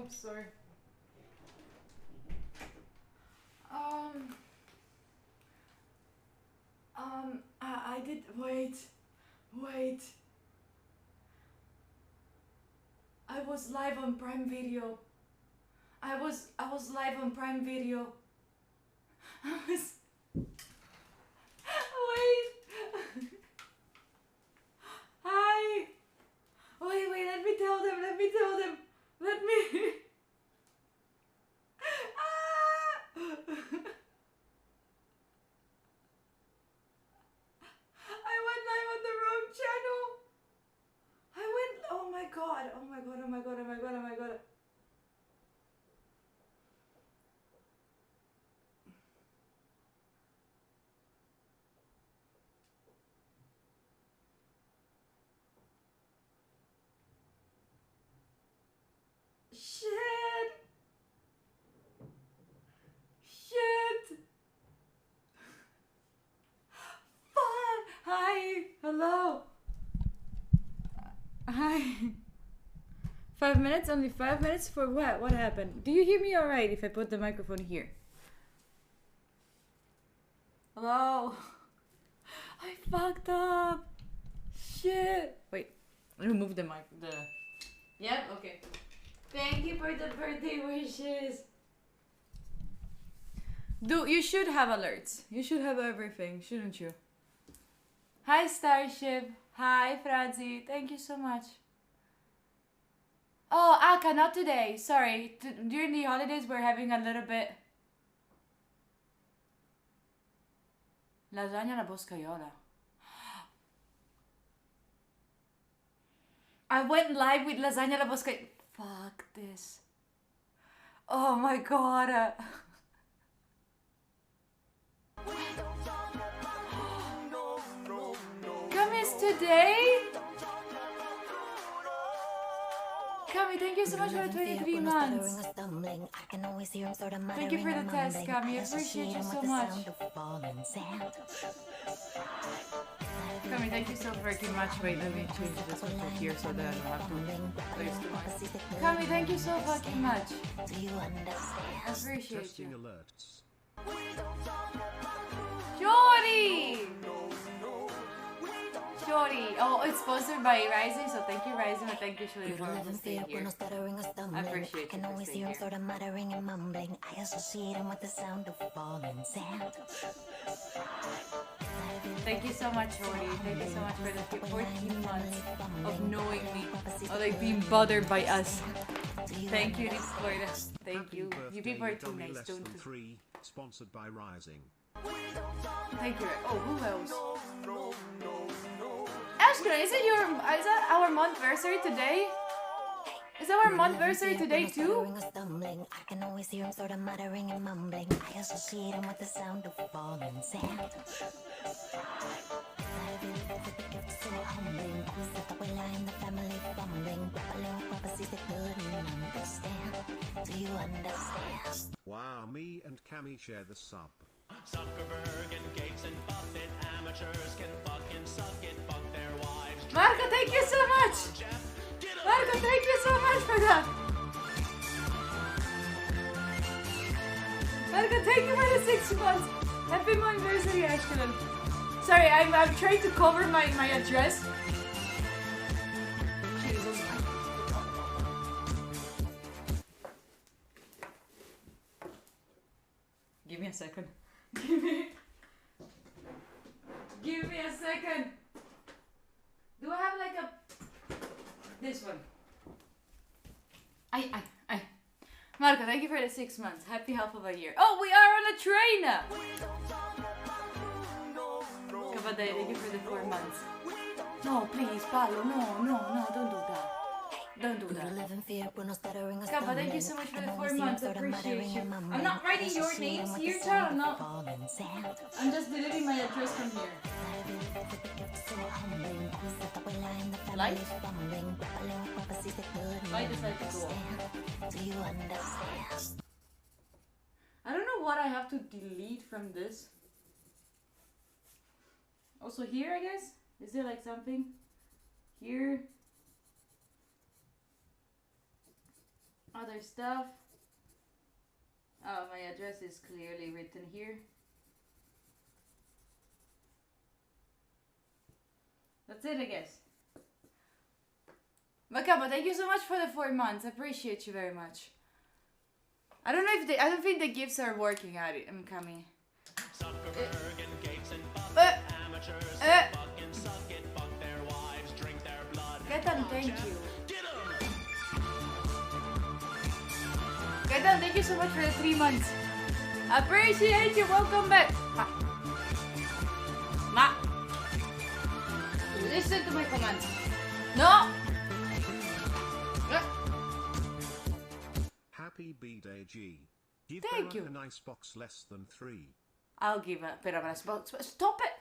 I'm sorry. I did. Wait. I was live on Prime Video. I was live on Prime Video. I was. Wait. Hi. Wait. Let me tell them. Let me. I went live on the wrong channel. Oh my god. Shit. Fuck. Hi. Hello. Hi. 5 minutes? Only 5 minutes? For what? What happened? Do you hear me alright if I put the microphone here? Hello? I fucked up. Shit. Wait. Remove the mic. Yep, okay. Thank you for the birthday wishes. Dude, you should have alerts. You should have everything, shouldn't you? Hi, Starship. Hi, Frazi. Thank you so much. Oh, Aka, not today. Sorry. During the holidays, we're having a little bit... Lasagna alla boscaiola. I went live with lasagna alla boscaiola. Fuck this. Oh my god. Kami's today? Kami, thank you so much for the 23 months. Thank you for the test, Kami. I appreciate you so much. Kami, thank you so freaking much. Wait, let me change this one to here so that I don't have to place too much. Kami, thank you so fucking much. I appreciate you. Jordy! Jordy! Oh, it's sponsored by Rising, so thank you, Rising, and thank you, Shirley, for staying here. I appreciate you for staying here. I associate him with the sound of falling sand. Thank you so much, Jordy. Thank you so much for the 14 months of knowing me, of like being bothered by us. Thank you, Florida. Thank you. You people are too nice, don't you? Sponsored by Rising. Thank you. Oh, who else? Ashton, is that our monthversary today? Is that our monthversary today too? I can always hear him sort of muttering and mumbling. I associate him with the sound of falling sand. Do you understand? Wow, me and Cammy share the sub. Zuckerberg and Gates and Buffett, amateurs can fucking suck it, fuck their wives. Marco, thank you so much! Marco, thank you so much for that! Marco, thank you for the 6 months! Happy anniversary, Ashton. Sorry, I'm trying to cover my address. Jesus. Give me a second. Give me a second. Do I have like a this one? I Marco, thank you for the 6 months. Happy half of a year. Oh, we are on a train. Kabadai, thank you for the 4 months. No, please, Paolo, no, don't do that. Don't do that. Kappa, thank you so much for the 4 months. I appreciate you. I'm not writing your names here, child. I'm just deleting my address from here. Light? Light decided to go off. I don't know what I have to delete from this. Also here, I guess? Is there like something? Here? other stuff. Oh, my address is clearly written here. That's it, I guess. Makaba, thank you so much for the 4 months. I appreciate you very much. I don't know if I don't think the gifts are working out. I'm coming. Zuckerberg and Gates and Buffett, amateurs can fucking suck it, fuck their wives, drink their blood. Gaetan, thank you. Get 'em! Gaetan, thank you so much for the 3 months. Appreciate you. Welcome back. Ma. Listen to my commands. No. Happy B-Day G. Give Thank Bella you. a nice box less than 3. I'll give a bit of a spot. Stop it.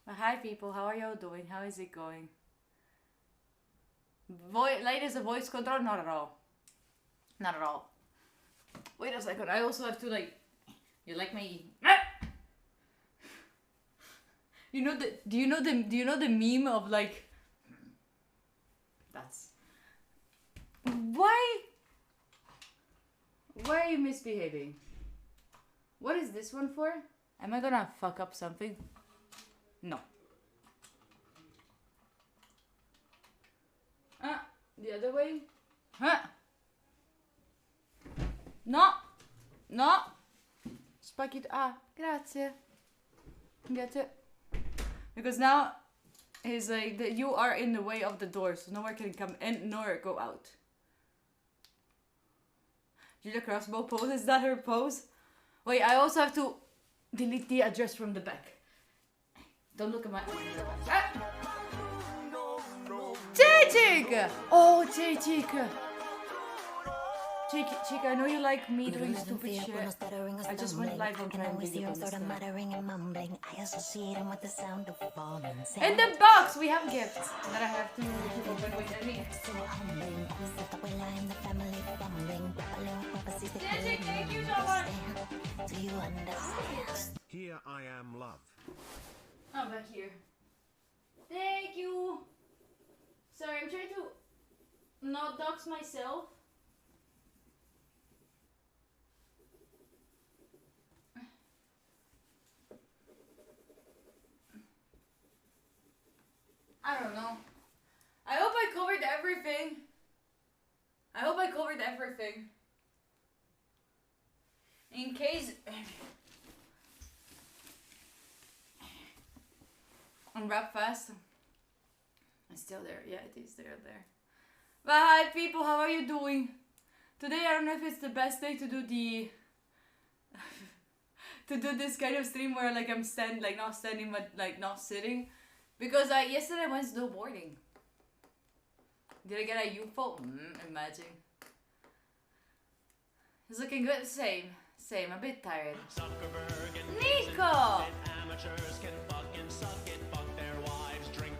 Hi people, how are y'all doing? How is it going? Ladies, a voice control? Not at all. Not at all. Wait a second, I also have to like... You like my... You know the... Do you know the meme of like... That's... Why are you misbehaving? What is this one for? Am I gonna fuck up something? No. The other way? No! No! Spike it. Grazie. Get it? Because now he's like, you are in the way of the door, so nowhere can come in nor go out. Julia Crossbow pose? Is that her pose? Wait, I also have to delete the address from the back. Don't look at my... Chick! Oh, Chick! Chick, I know you like me doing stupid shit. I just went live on Prime Video. In the box, we have gifts that I have to open with me. Chick, thank you so much. Here I am, love. I'm back here. Thank you. Sorry, I'm trying to not dox myself. I don't know. I hope I covered everything. In case... Unwrap fast. It's still there. Yeah, it is still there. But hi people, how are you doing? Today I don't know if it's the best day to do the... to do this kind of stream where like I'm not standing but like not sitting. Because yesterday I went snowboarding. Did I get a UFO? Imagine. It's looking good. Same. A bit tired. Nico!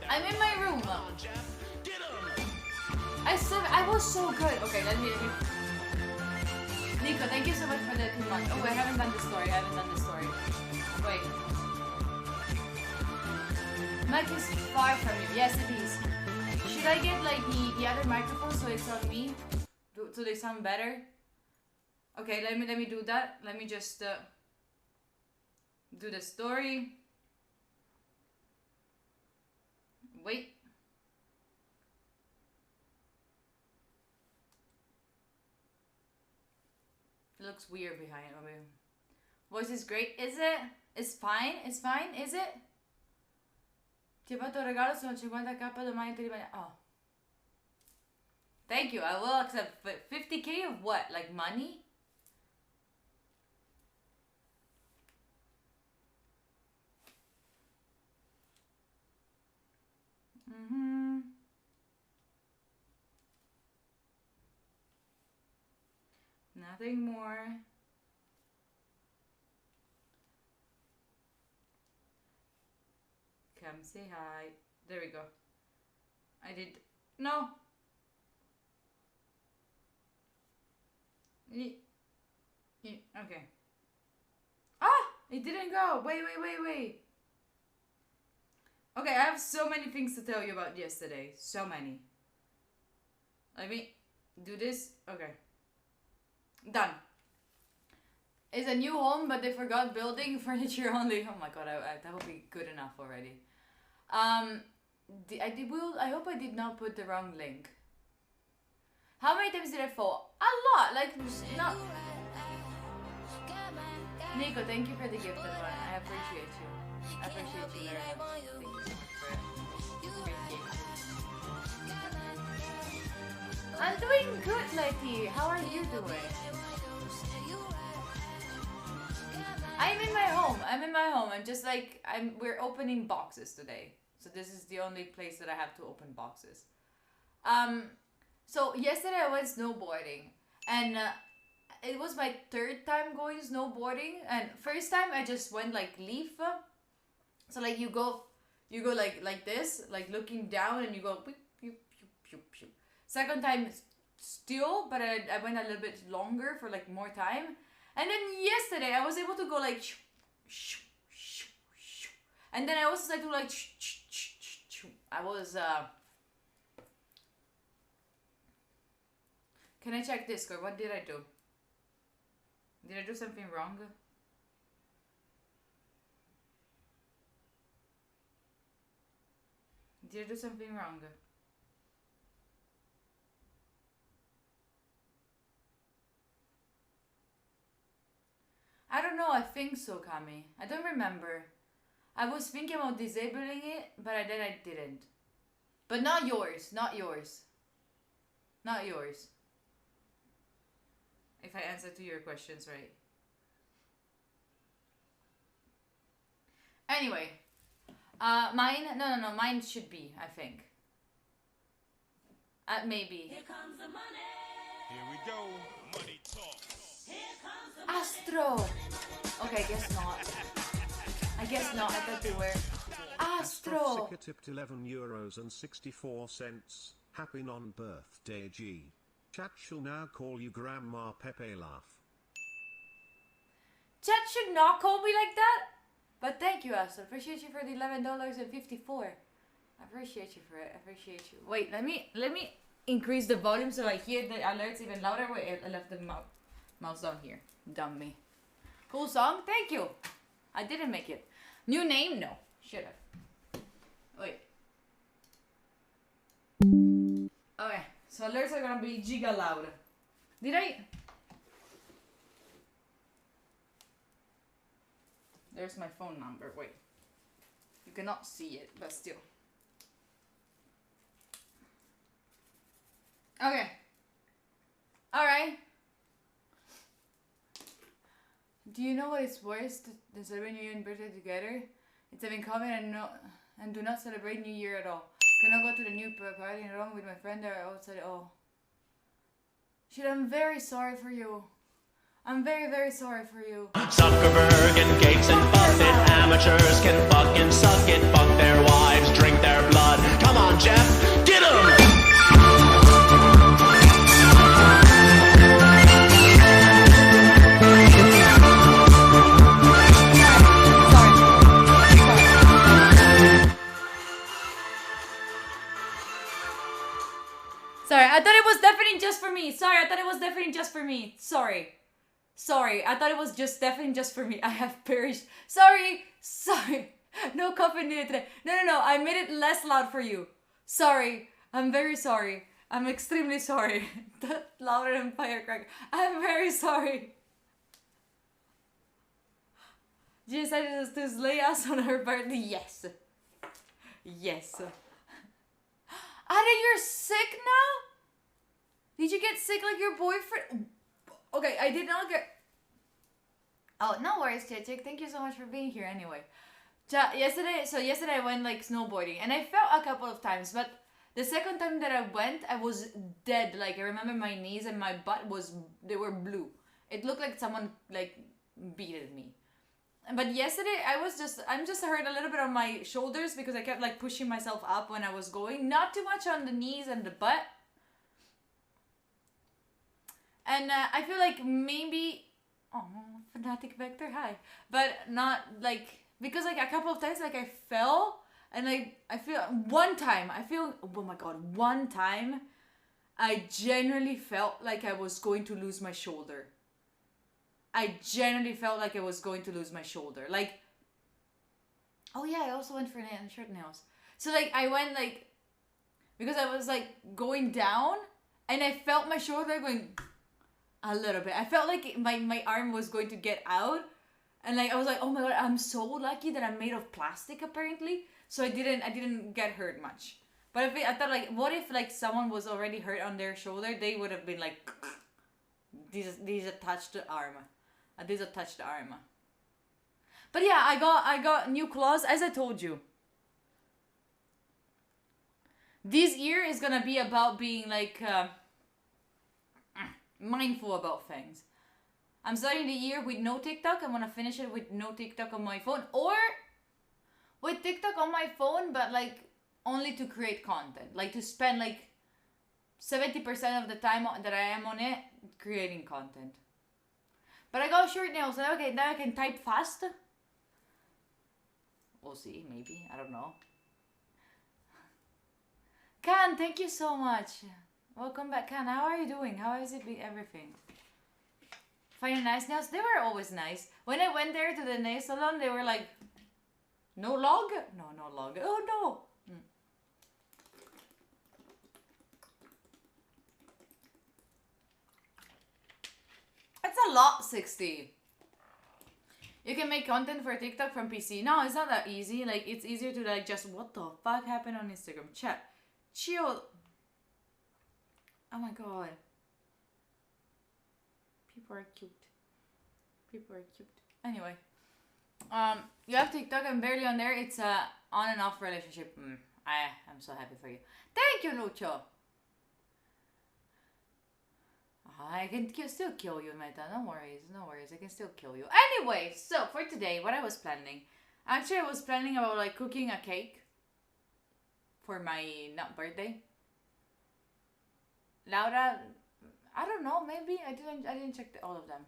I'm in my room. I was so good. Okay, let me... Nico, thank you so much for the 2 months. Oh, I haven't done the story. Wait. Mic is far from you. Yes, it is. Should I get like the other microphone so it's on me? So they sound better? Okay, let me do that. Let me just do the story. Wait. It looks weird behind it. Voice is great. Is it? It's fine? It's fine? Is it? Ti ho fatto un regalo, sono 50k domani ti rimane. Oh. Thank you. I will accept 50k of what? Like money? Nothing more. Come say hi. There we go. I did. No. Okay. Ah! It didn't go. Wait. Okay, I have so many things to tell you about yesterday. So many. Let me do this. Okay. Done. It's a new home, but they forgot building furniture only. Oh my god, that would be good enough already. I hope I did not put the wrong link. How many times did I fall? A lot. Like, not. Nico, thank you for the gifted one. I appreciate you. I appreciate you very much. Thank you so much for it. I'm doing good, Letty. How are you doing? I'm in my home. I'm just like, we're opening boxes today. So this is the only place that I have to open boxes. So yesterday I went snowboarding, and it was my third time going snowboarding. And first time I just went like leaf. So like you go like this, like looking down, and you go pew, pew, pew, pew, pew. Second time still, but I went a little bit longer for like more time. And then yesterday I was able to go like shoo, shoo, shoo, shoo. And then I also started to like shoo, shoo, shoo, shoo. I was Can I check Discord? What did I do? Did I do something wrong? Did I do something wrong? I don't know, I think so, Kami. I don't remember. I was thinking about disabling it, but then I didn't. But not yours, not yours. Not yours. If I answer to your questions right. Anyway. Mine? No, mine should be, I think. Maybe. Here comes the money. Here we go. Money talk. Astro! Okay, guess not. I guess not, I thought they were. Astro! Sika tipped €11.64. Happy non-birthday, G. Chat shall now call you Grandma Pepe Laugh. Chat should not call me like that! But thank you, Astro. Appreciate you for the $11.54. I appreciate you for it. I appreciate you. Wait, let me increase the volume so I hear the alerts even louder. Wait, I left the mouse down here. Dummy. Cool song? Thank you. I didn't make it. New name? No. Should have. Wait. Okay. So alerts are gonna be giga loud. Did I? There's my phone number. Wait. You cannot see it, but still. Okay. Alright. Do you know what is worse than celebrating New Year and birthday together? It's having COVID and do not celebrate New Year at all. Cannot go to the new party in Rome with my friend there outside. Oh. Shit, I'm very sorry for you. I'm very, very sorry for you. Zuckerberg and Gates and Buffett, amateurs can fucking suck it, fuck their wives, drink their blood. Come on, Jeff, get 'em! Sorry, I thought it was definitely just for me. Sorry, I thought it was definitely just for me. Sorry. Sorry, I thought it was just definitely just for me. I have perished. Sorry. No coffee needed today. No. I made it less loud for you. Sorry. I'm very sorry. I'm extremely sorry. That louder than firecracker. I'm very sorry. She decided to slay us on her birthday. Yes. Yes. Ada, you're sick now? Did you get sick like your boyfriend? Okay, I did not get... Oh, no worries, Chick. Thank you so much for being here anyway. Yesterday I went like snowboarding and I fell a couple of times, but the second time that I went, I was dead. Like, I remember my knees and my butt they were blue. It looked like someone like beated me. But yesterday I'm just hurt a little bit on my shoulders because I kept like pushing myself up when I was going. Not too much on the knees and the butt. And I feel like maybe, Fanatic Vector, hi. But not like, because like a couple of times like I fell And like, I feel, oh my god, one time, I genuinely felt like I was going to lose my shoulder. I genuinely felt like I was going to lose my shoulder. Like, oh yeah, I also went for short nails. So like, I went like, because I was like going down, and I felt my shoulder going a little bit. I felt like my arm was going to get out. And like, I was like, oh my god, I'm so lucky that I'm made of plastic apparently. So I didn't get hurt much. But I thought like, what if like someone was already hurt on their shoulder? They would have been like, these attached the arm. These attached the arm. But yeah, I got new claws, as I told you. This year is gonna be about being like mindful about things. I'm starting the year with no TikTok. I'm gonna finish it with no TikTok on my phone, or with TikTok on my phone, but like only to create content, like to spend like 70% of the time that I am on it creating content. But I got short nails, so okay, now I can type fast. We'll see, maybe, I don't know. Can, thank you so much. Welcome back, Can. How are you doing? How is it everything? Finding nice nails? They were always nice. When I went there to the nail salon, they were like, no log? No, no log. Oh no. It's a lot, 60. You can make content for TikTok from PC. No, it's not that easy. Like, it's easier to like just, what the fuck happened on Instagram? Chat. Chill. Oh my god. People are cute. People are cute. Anyway. You have TikTok. I'm barely on there. It's a on and off relationship. I'm so happy for you. Thank you, Lucho. I can still kill you, Meta. No worries. No worries. I can still kill you. Anyway, so for today, what I was planning. Actually, I was planning about like cooking a cake. For my not birthday. Laura, I don't know, maybe I didn't check all of them.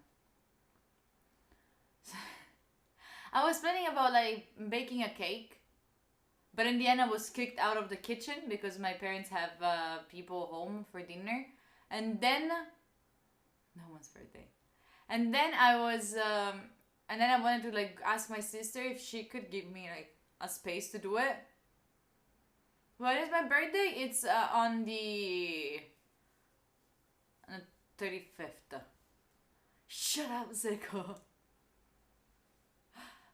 I was planning about like baking a cake, but in the end I was kicked out of the kitchen because my parents have people home for dinner, and then no one's birthday, and then I wanted to like ask my sister if she could give me like a space to do it. When is my birthday? It's on the 35th. Shut up, Zico.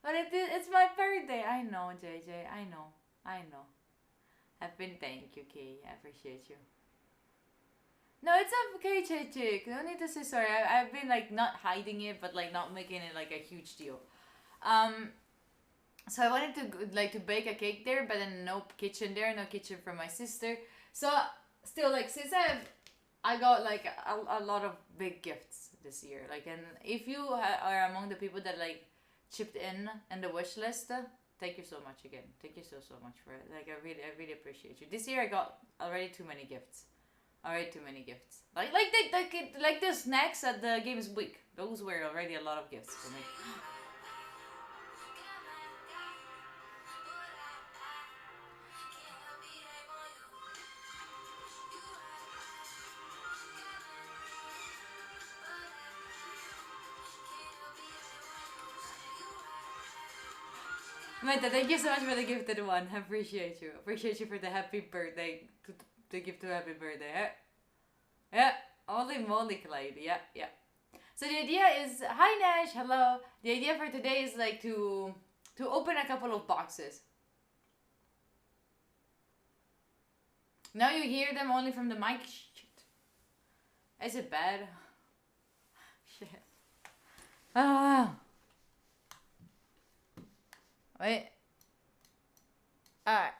But it's my birthday. I know, JJ. I know. Thank you, Kay. I appreciate you. No, it's okay, Chick. No need to say sorry. I've been like not hiding it, but like not making it like a huge deal. So I wanted to bake a cake there, but then no kitchen there, no kitchen for my sister. So still like since I got like a lot of big gifts this year. Like, and if you are among the people that like chipped in the wish list, thank you so much again. Thank you so much for it. Like I really appreciate you. This year I got already too many gifts. Like the snacks at the Games Week. Those were already a lot of gifts for me. Meta, thank you so much for the gifted one. I appreciate you. Appreciate you for the happy birthday. To give to happy birthday. Yeah. Holy moly, Clyde. Yeah. So the idea is, hi Nash, hello. The idea for today is like to open a couple of boxes. Now you hear them only from the mic. Shit. Is it bad? Shit. Wait. Alright.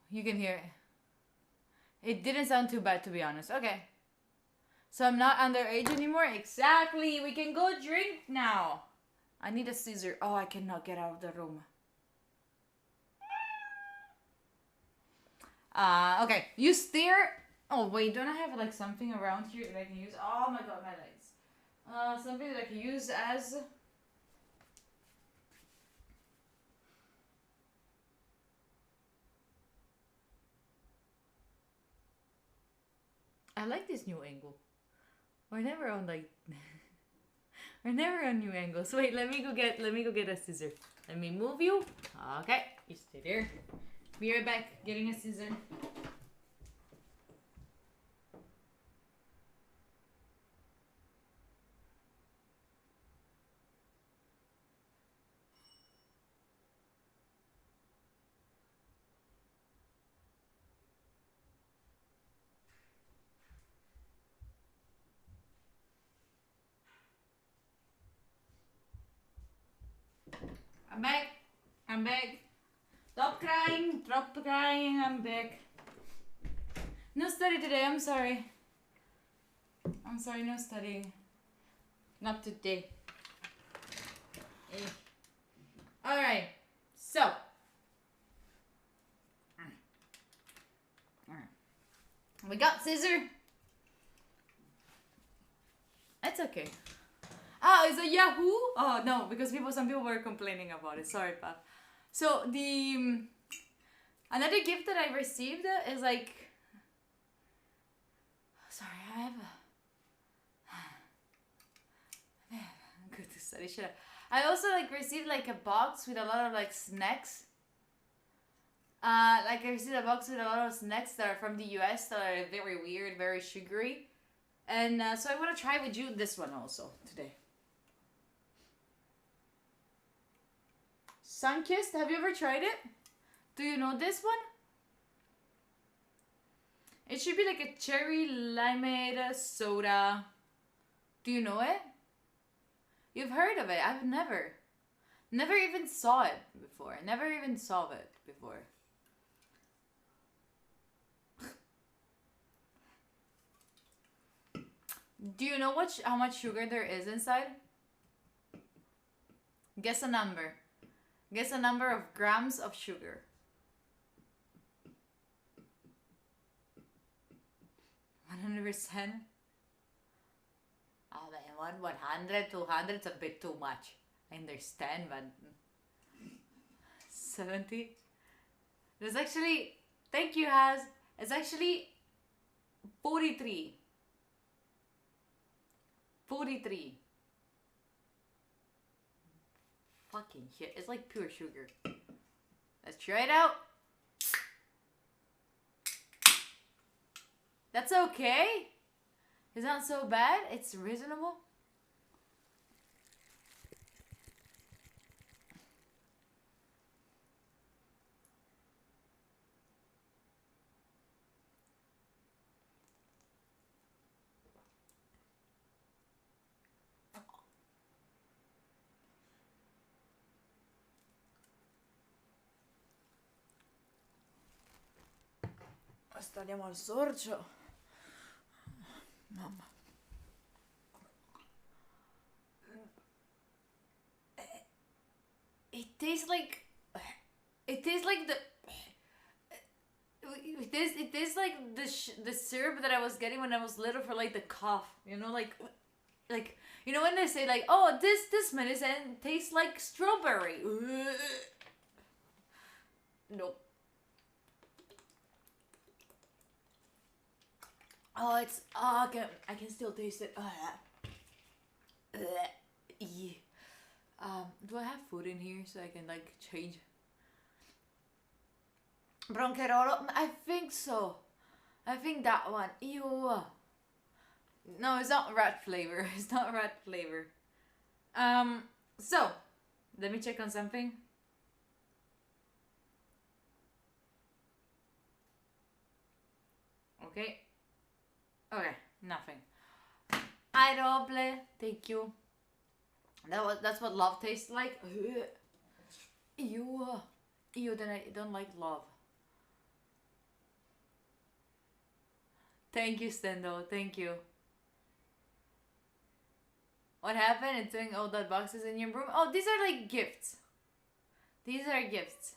You can hear it. It didn't sound too bad, to be honest. Okay. So I'm not underage anymore? Exactly. We can go drink now. I need a scissor. Oh, I cannot get out of the room. Okay. You steer. Oh, wait. Don't I have like something around here that I can use? Oh my god, my legs. Something that I can use as I like this new angle. We're never on like we're never on new angles. Wait, let me go get a scissor. Let me move you. Okay, you stay there. Be right back, getting a scissor. I'm back. I'm back. Stop crying. Stop crying. I'm back. No study today. I'm sorry. I'm sorry. No studying. Not today. Alright. So. We got scissor. It's okay. Ah, is it Yahoo? Oh no, because some people were complaining about it. Sorry, Pap. So the another gift that I received is like. Sorry, I'm good to study. Shit. I also like received like a box with a lot of like snacks. Like I received a box with a lot of snacks that are from the US that are very weird, very sugary, and so I want to try with you this one also today. Sunkist, have you ever tried it? Do you know this one? It should be like a cherry limeade soda. Do you know it? You've heard of it. I've never even saw it before. Never even saw it before. Do you know how much sugar there is inside? Guess a number. Guess a number of grams of sugar. 100%. Oh man, 100, 200 is a bit too much. I understand, but 70. There's actually, thank you, Haz. It's actually 43. 43. Fucking shit. It's like pure sugar. Let's try it out. That's okay. It's not so bad. It's reasonable. Staniamo al sorcio. Mamma. It tastes like the it tastes like the syrup that I was getting when I was little for like the cough, you know, like you know when they say like, oh, this medicine tastes like strawberry. Nope. Oh, it's I can still taste it. Yeah. Do I have food in here so I can like change? Broncherolo? I think so. I think that one. Ew. No, it's not rat flavor. It's not rat flavor. So let me check on something. Okay. Okay, nothing. I don't play. Thank you. That's what love tastes like. Ew. Ew, then I don't like love. Thank you, Stendo. Thank you. What happened? It's doing all that boxes in your room. Oh, these are like gifts. These are gifts.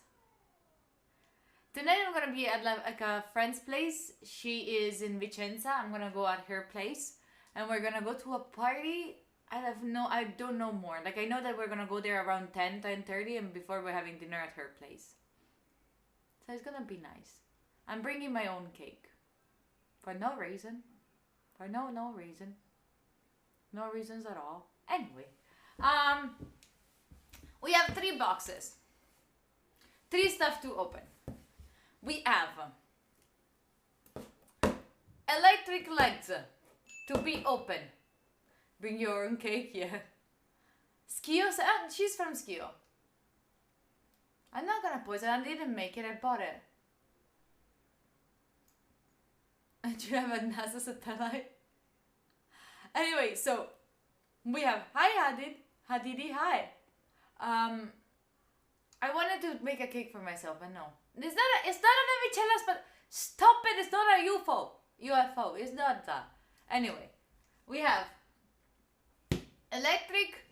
Tonight I'm gonna be at like a friend's place. She is in Vicenza. I'm gonna go at her place, and we're gonna go to a party. I don't know more. Like I know that we're gonna go there around 10:30, and before we're having dinner at her place. So it's gonna be nice. I'm bringing my own cake, for no reason. For no reason. No reasons at all. Anyway. We have 3 boxes. 3 stuff to open. We have electric legs to be open. Bring your own cake, yeah. Skio, she's from Skio. I'm not gonna poison, I didn't make it, I bought it. Do you have a NASA satellite? Anyway, so we have hi Hadidi, hi. I wanted to make a cake for myself, but no. It's not an Michelas, but stop it, it's not a UFO, it's not that. Anyway, we have electric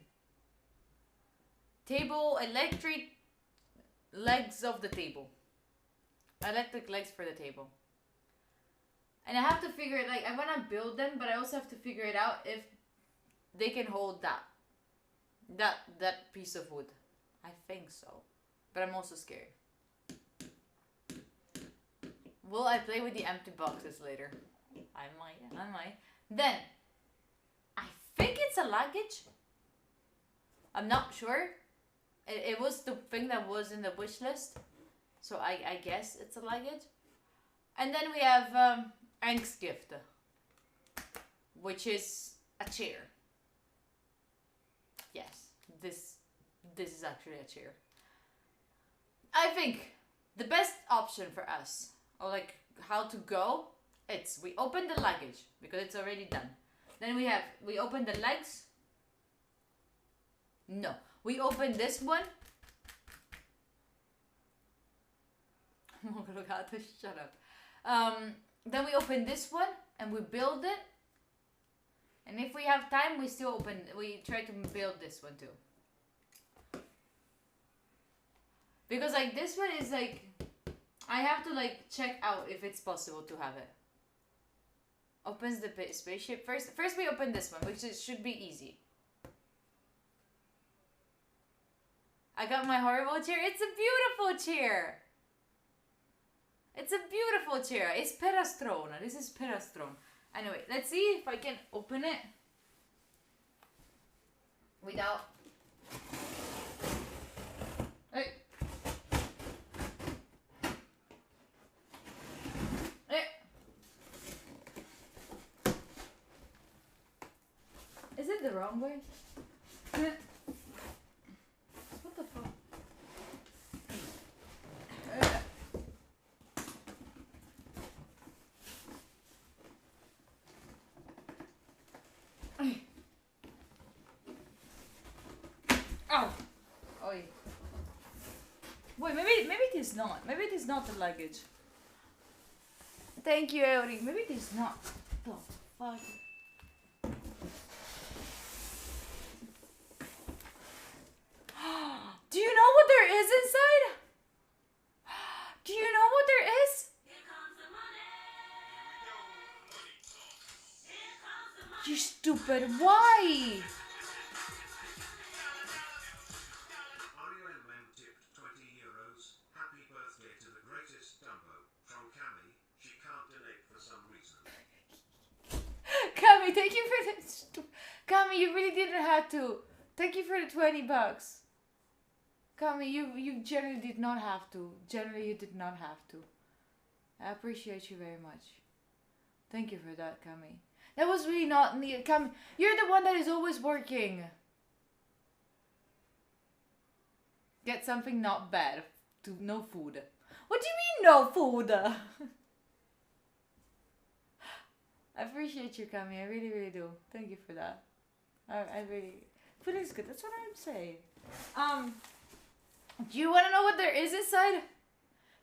table, electric legs of the table. Electric legs for the table. And I have to figure it, like, I want to build them, but I also have to figure it out if they can hold that piece of wood. I think so. But I'm also scared. Will I play with the empty boxes later? I might. Then, I think it's a luggage. I'm not sure. It was the thing that was in the wish list. So I guess it's a luggage. And then we have Angstgift, which is a chair. Yes, this is actually a chair. I think the best option for us, or like how to go, it's we open the luggage because it's already done. Then we open the legs. No, we open this one. Shut up. Then we open this one and we build it. And if we have time, we try to build this one too. Because like this one is like, I have to like check out if it's possible to have it. Opens the spaceship. First we open this one, which should be easy. I got my horrible chair. It's a beautiful chair. It's a beautiful chair. It's Perastrona. This is Perastron. Anyway, let's see if I can open it without... Hey. Hey. Is it the wrong way? What the fuck? Ow! Oi. Wait, maybe it is not. Maybe it is not the luggage. Thank you, Eori. Maybe it is not. The fuck? Do you know what there is inside? Do you know what there is? You stupid, why? RUMM tipped €20. Happy birthday to the greatest Dumbo. From Cami, she can't donate for some reason. Cami, thank you for the... Cami, you really didn't have to. Thank you for the $20. Cami, you generally did not have to. Generally, you did not have to. I appreciate you very much. Thank you for that, Cami. That was really not needed. Cami, you're the one that is always working. Get something not bad. No food. What do you mean no food? I appreciate you, Cami. I really, really do. Thank you for that. I really... Food is good. That's what I'm saying. Do you want to know what there is inside?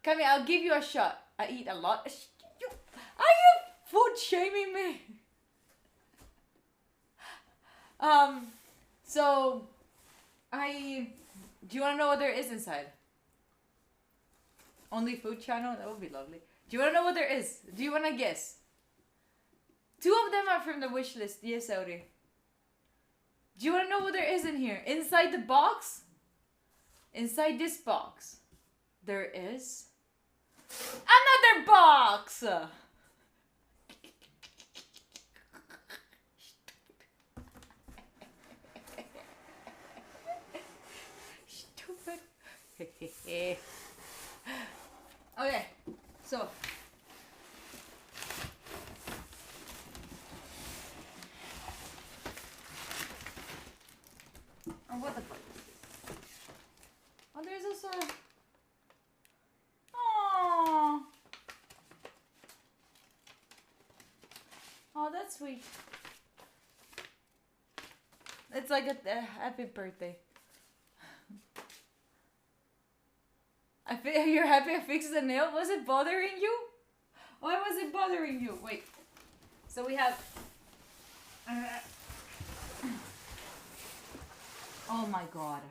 Cami, I'll give you a shot. I eat a lot. Are you food shaming me? So... Do you want to know what there is inside? Only food channel? That would be lovely. Do you want to know what there is? Do you want to guess? 2 of them are from the wish list. Yes, Audi. Do you want to know what there is in here? Inside the box? Inside this box. There is... another box! Okay, so. Oh, what the fuck is this? Oh, there's also. Oh. Oh, that's sweet. It's like a happy birthday. You're happy I fixed the nail? Was it bothering you? Why was it bothering you? Wait. So we have... Oh my god.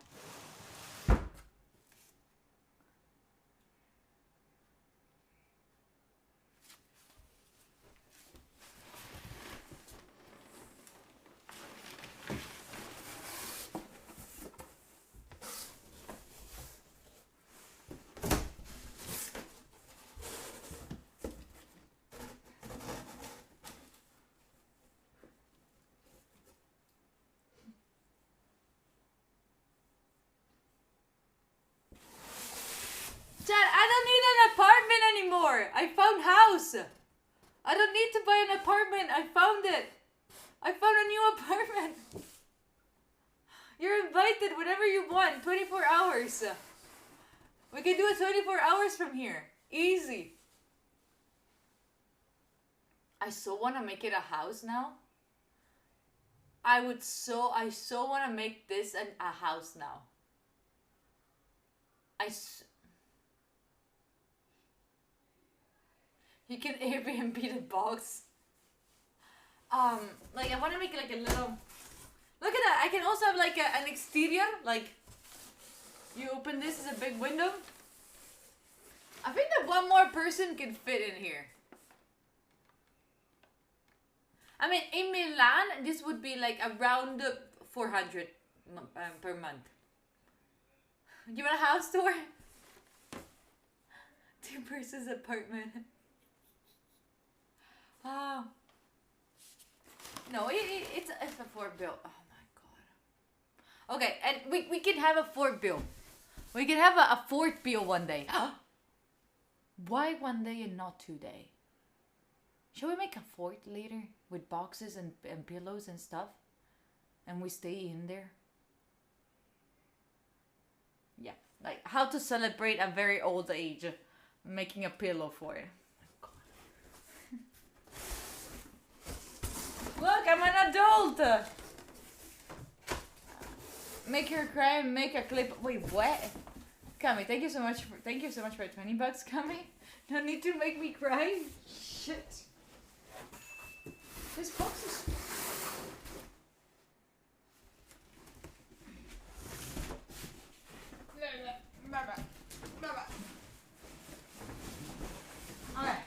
Chad, I don't need an apartment anymore. I found house. I don't need to buy an apartment. I found it. I found a new apartment. You're invited whenever you want. 24 hours. We can do it 24 hours from here. Easy. I so want to make it a house now. I so want to make this a house now. You can Airbnb the box. Like I want to make it like a little. Look at that! I can also have like an exterior. Like you open this as a big window. I think that one more person can fit in here. I mean, in Milan, this would be like around 400 per month. You want a house tour? 2 persons apartment. Oh. No, it's a Fort Bill. Oh my god. Okay, and we can have a Fort Bill. We can have a Fort Bill one day. Why one day and not 2 days? Shall we make a fort later with boxes and pillows and stuff? And we stay in there? Yeah, like how to celebrate a very old age. Making a pillow for it. Look, I'm an adult! Make her cry and make a clip. Wait, what? Kami, thank you so much for 20 bucks, Kami. No need to make me cry. Shit. This box is... Okay.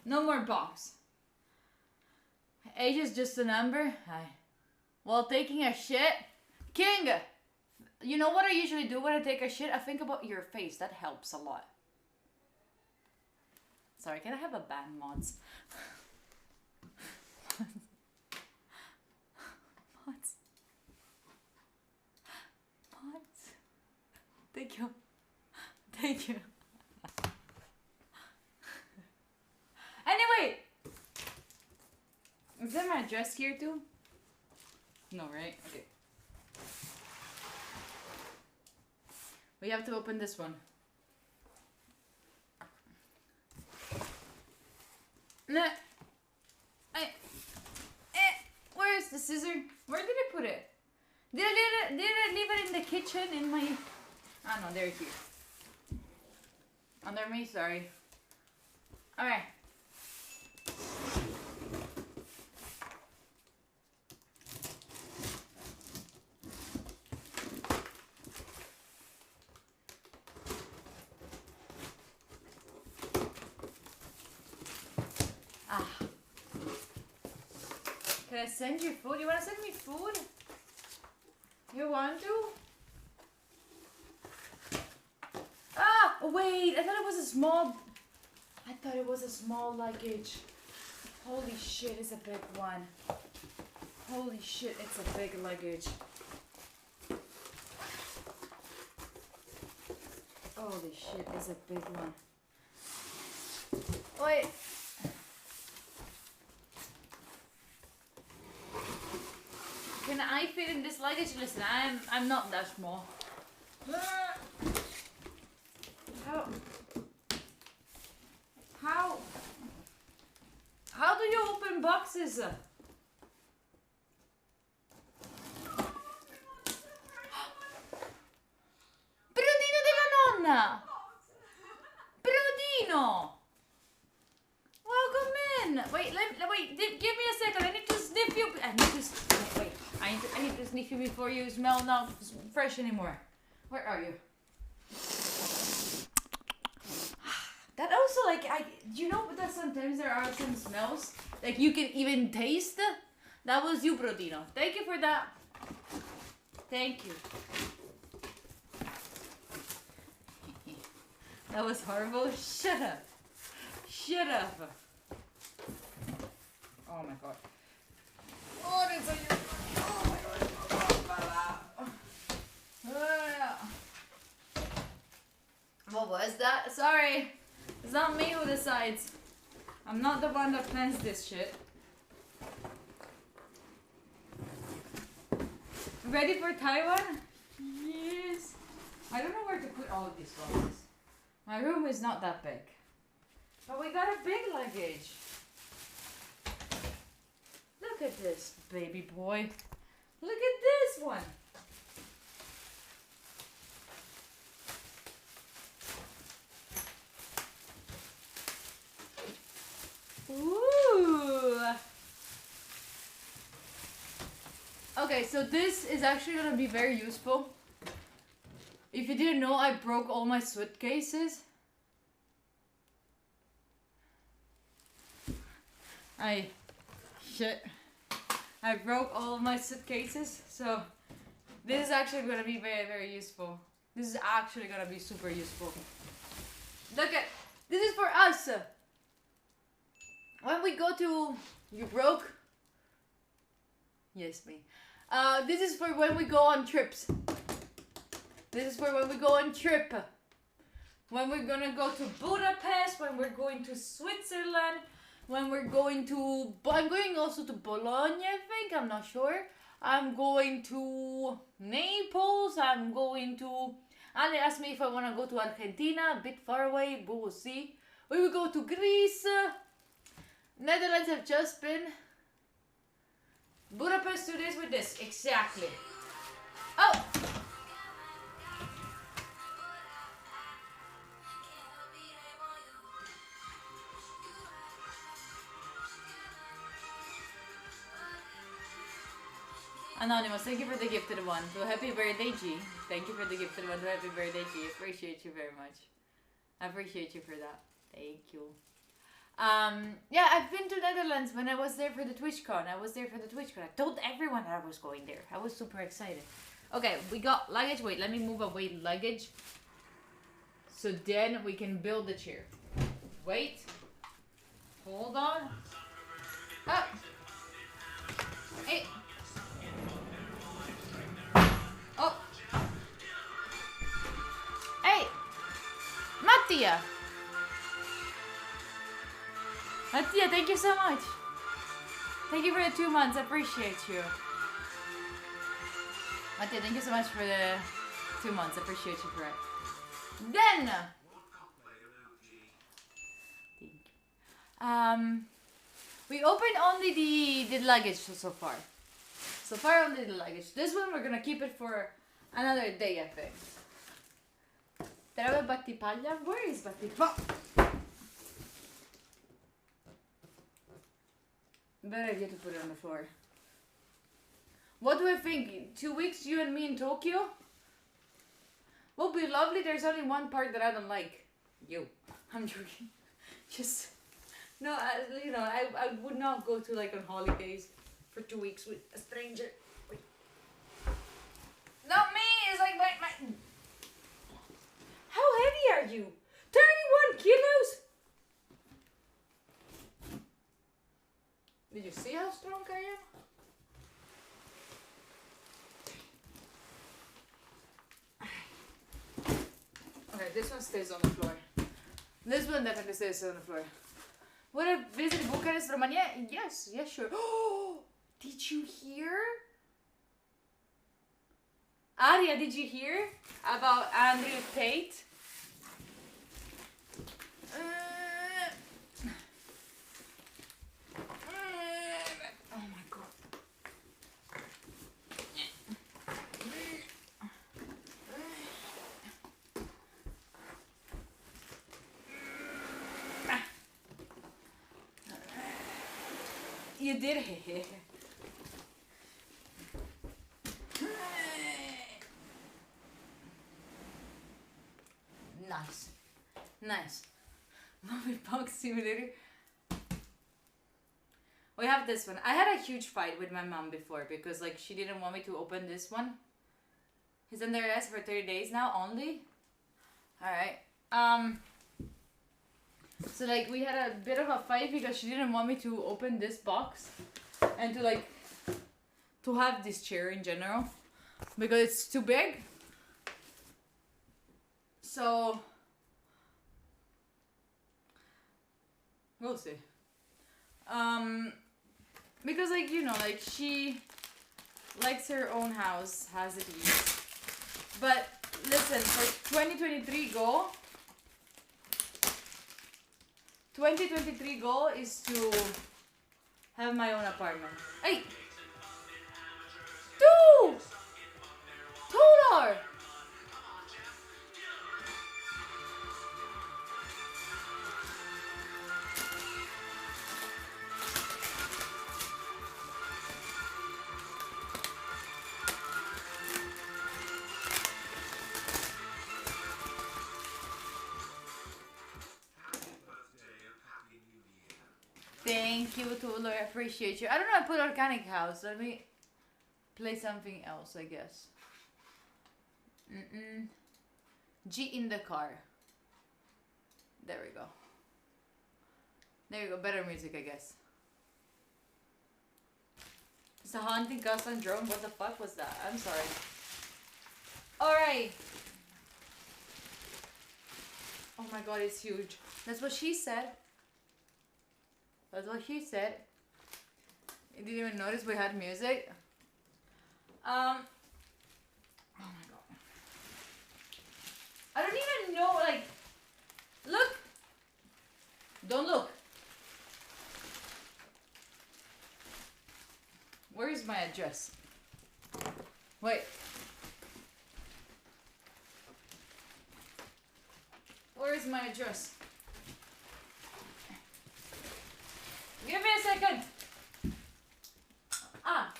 No more box. Age is just a number. While taking a shit. King! You know what I usually do when I take a shit? I think about your face. That helps a lot. Sorry, can I have a band, mods? Mods. Mods. Thank you. Thank you. Anyway! Is that my address here too? No, right? Okay. We have to open this one. Nah. Where's the scissor? Where did I put it? Did I leave it in the kitchen in my... Oh no, there it is. Under me, sorry. Alright. Can I send you food? You want to send me food? You want to? Ah, wait. I thought it was a small... I thought it was a small luggage. Holy shit, it's a big one. Holy shit, it's a big luggage. Holy shit, this is a big one. Wait. Can I fit in this luggage? Listen, I'm not that small. How do you open boxes? Brodino della nonna! Brodino! Welcome in! Wait, give me a second. I need to sniff you. I need to sniff you before you smell not fresh anymore. Where are you? That also, you know that sometimes there are some smells, like you can even taste. That was you, Brodino. Thank you for that. Thank you. That was horrible. Shut up. Shut up. Oh my god. Oh, that's on your... Oh my god. What was that? Sorry. It's not me who decides. I'm not the one that plans this shit. Ready for Taiwan? Yes. I don't know where to put all of these boxes. My room is not that big. But we got a big luggage. Look at this, baby boy. Look at this one. Ooh. Okay, so this is actually gonna be very useful. If you didn't know, I broke all my suitcases. I broke all of my suitcases, so this is actually gonna be very, very useful. This is actually gonna be super useful. Look at, this is for us. When we go to, you broke? Yes, me. This is for when we go on trips. This is for when we go on trip. When we're gonna go to Budapest, when we're going to Switzerland, when we're going to... I'm going also to Bologna, I think. I'm not sure. I'm going to Naples. I'm going to... Ali asked me if I want to go to Argentina. A bit far away, but we'll see. We will go to Greece. Netherlands have just been. Budapest 2 days with this. Exactly. Oh! Anonymous, thank you for the gifted one. So happy birthday, G. Thank you for the gifted one. So happy birthday, G. Appreciate you very much. I appreciate you for that. Thank you. Yeah, I've been to Netherlands when I was there for the TwitchCon. I told everyone I was going there. I was super excited. Okay, we got luggage. Wait, let me move away luggage. So then we can build the chair. Wait. Hold on. Up. Hey. Oh. Hey. Mattia. Mattia, thank you so much. Thank you for the 2 months. I appreciate you. Mattia, thank you so much for the 2 months. I appreciate you for it. Then. We opened only the luggage so far. So far only the luggage. This one we're gonna keep it for another day, I think. Trove Battipaglia? Where is Battipaglia? Better idea to put it on the floor. What do I think? 2 weeks, you and me in Tokyo? Will be lovely. There's only one part that I don't like. You. I'm joking. Just... No, I would not go to like on holidays for 2 weeks with a stranger. Wait. Not me. It's like my. How heavy are you? 31 kilos. Did you see how strong I am? Okay, Alright, this one stays on the floor. This one definitely stays on the floor. Would I visit Bucharest, Romania? Yes, yes, sure. Oh, did you hear? Aria, did you hear about Andrew Tate? Oh my god. You did it. Nice. Nice. Movie Box Simulator. We have this one. I had a huge fight with my mom before because like she didn't want me to open this one. He's under arrest for 30 days now only. Alright. So like we had a bit of a fight because she didn't want me to open this box and to have this chair in general because it's too big. So we'll see. Because like you know, like she likes her own house, has it easy. But listen, for 2023 goal, 2023 goal is to have my own apartment. Hey! $2! Thank you, Tuller. I appreciate you. I don't know. I put organic house. Let me play something else, I guess. G in the car. There we go. There you go. Better music, I guess. It's a haunting custom drone. What the fuck was that? I'm sorry. Alright. Oh my god, it's huge. That's what she said. That's what she said. You didn't even notice we had music. Oh my god. I don't even know, like, look. Don't look. Where is my address? Wait. Where is my address? Give me a second. Ah.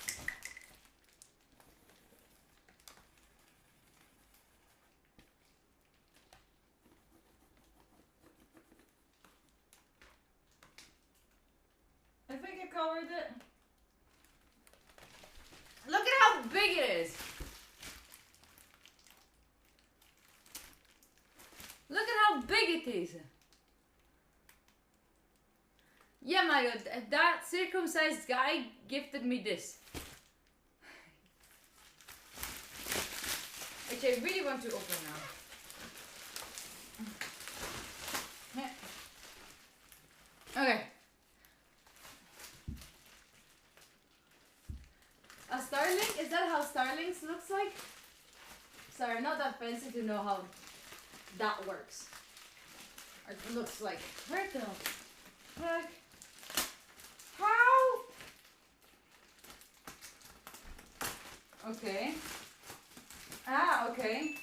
I think I covered it. Look at how big it is. Look at how big it is. Yeah, my god, that circumcised guy gifted me this. Which I really want to open now. Okay. A Starlink? Is that how Starlinks looks like? Sorry, I'm not that fancy to know how that works. Or it looks like. Where the heck? How? Okay. Ah, okay.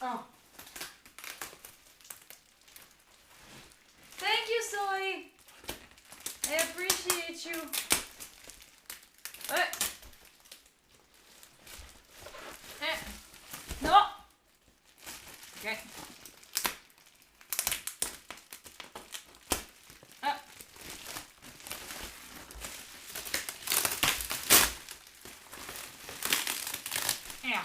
Oh. Thank you, Soy. I appreciate you. No. Okay. Yeah.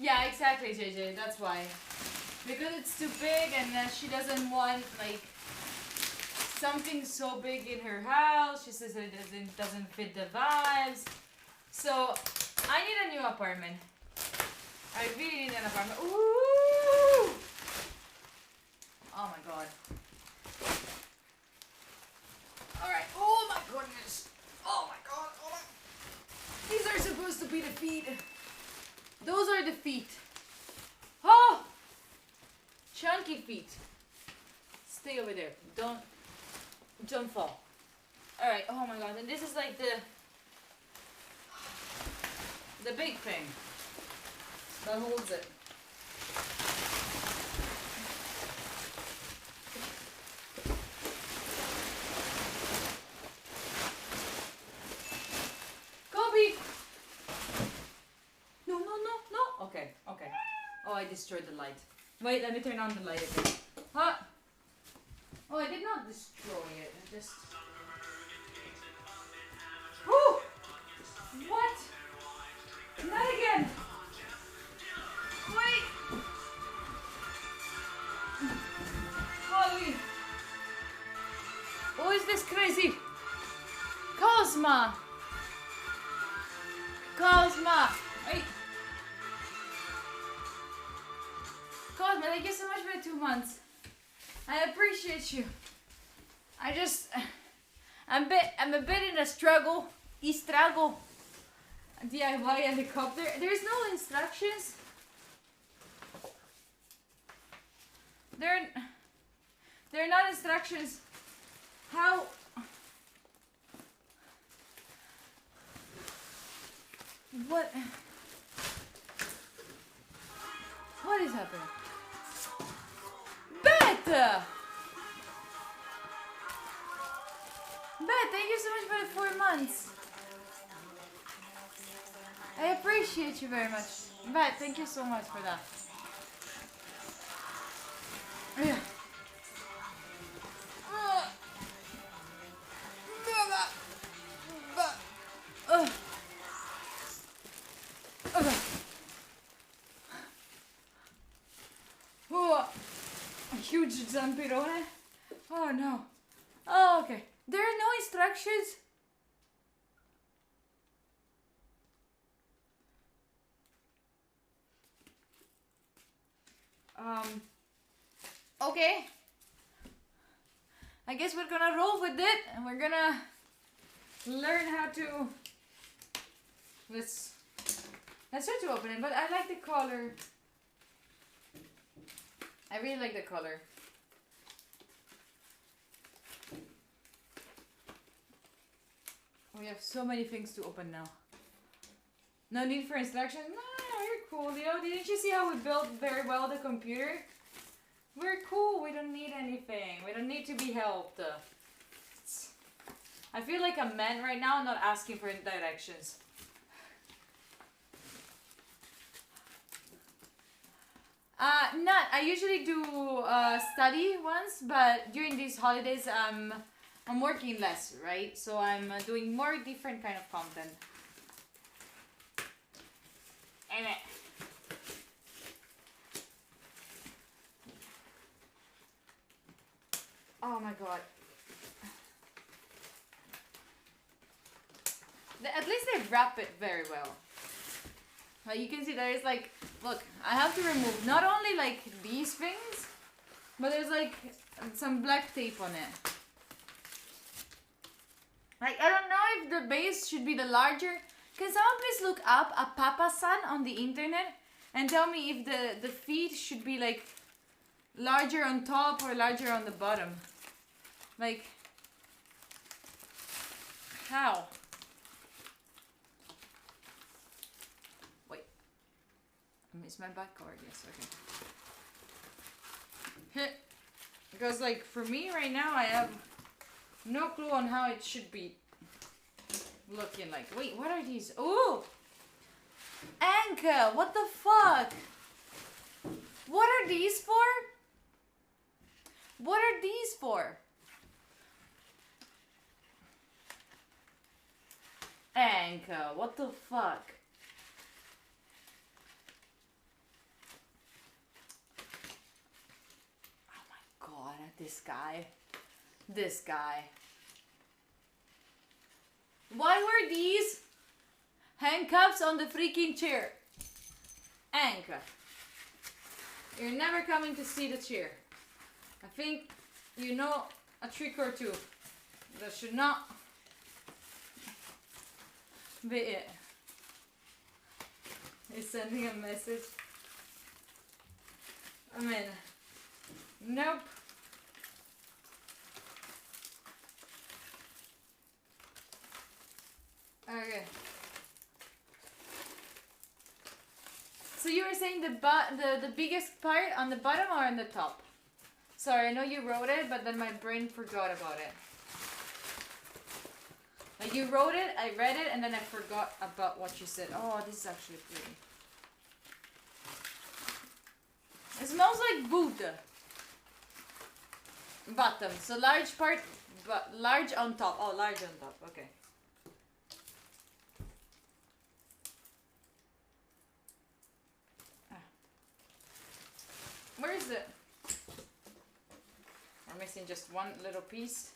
Yeah, exactly, JJ. That's why. Because it's too big, and she doesn't want like something so big in her house. She says it doesn't fit the vibes. So I need a new apartment. I really need an apartment. Ooh! Oh my god. Alright. Oh my goodness. Oh my god. Oh my. These are supposed to be the feet. Those are the feet. Oh! Chunky feet. Stay over there. Don't fall. Alright. Oh my god. And this is like the big thing that holds it. Kobe! No. Okay. Oh, I destroyed the light. Wait, let me turn on the light again. Huh? Oh, I did not destroy it. I just... Woo! What? Not again! Wait! Holy! Who is this crazy? Cosma! Wait! Cosma, thank you so much for the 2 months. I appreciate you. I'm a bit in a struggle. DIY helicopter. There's no instructions. They're not instructions. How? What? What is happening? Bet, thank you so much for the 4 months. I appreciate you very much. Bet, thank you so much for that. Yeah. Huge zampirone. Oh no. Oh, okay. There are no instructions. Okay. I guess we're gonna roll with it, and we're gonna learn how to. Let's try to open it, but I like the color. I really like the color. We have so many things to open now. No need for instructions? No, you're cool, Leo. Didn't you see how we built very well the computer? We're cool. We don't need anything. We don't need to be helped. I feel like a man right now, not asking for directions. I usually do study once, but during these holidays I'm working less, right? So I'm doing more different kind of content. Amen. Oh my god. At least they wrap it very well. You can see there is like, look, I have to remove not only like these things, but there's like some black tape on it. Like, I don't know if the base should be the larger. Can someone please look up a papa-san on the internet and tell me if the feet should be like larger on top or larger on the bottom? Like, how? Wait, I missed my back cord. Yes, okay. Because like for me right now, I have no clue on how it should be looking like. Wait, what are these? Oh, Anka, what the fuck? What are these for? What are these for? Anka, what the fuck? This guy. This guy. Why were these handcuffs on the freaking chair? Anke, you're never coming to see the chair. I think you know a trick or two. That should not be it. He's sending a message. I mean, nope. Okay. So you were saying the biggest part on the bottom or on the top? Sorry, I know you wrote it, but then my brain forgot about it. Like you wrote it, I read it, and then I forgot about what you said. Oh, this is actually pretty. It smells like boot. Bottom. So large part, but large on top. Oh, large on top. Okay. Where is it? We're missing just one little piece.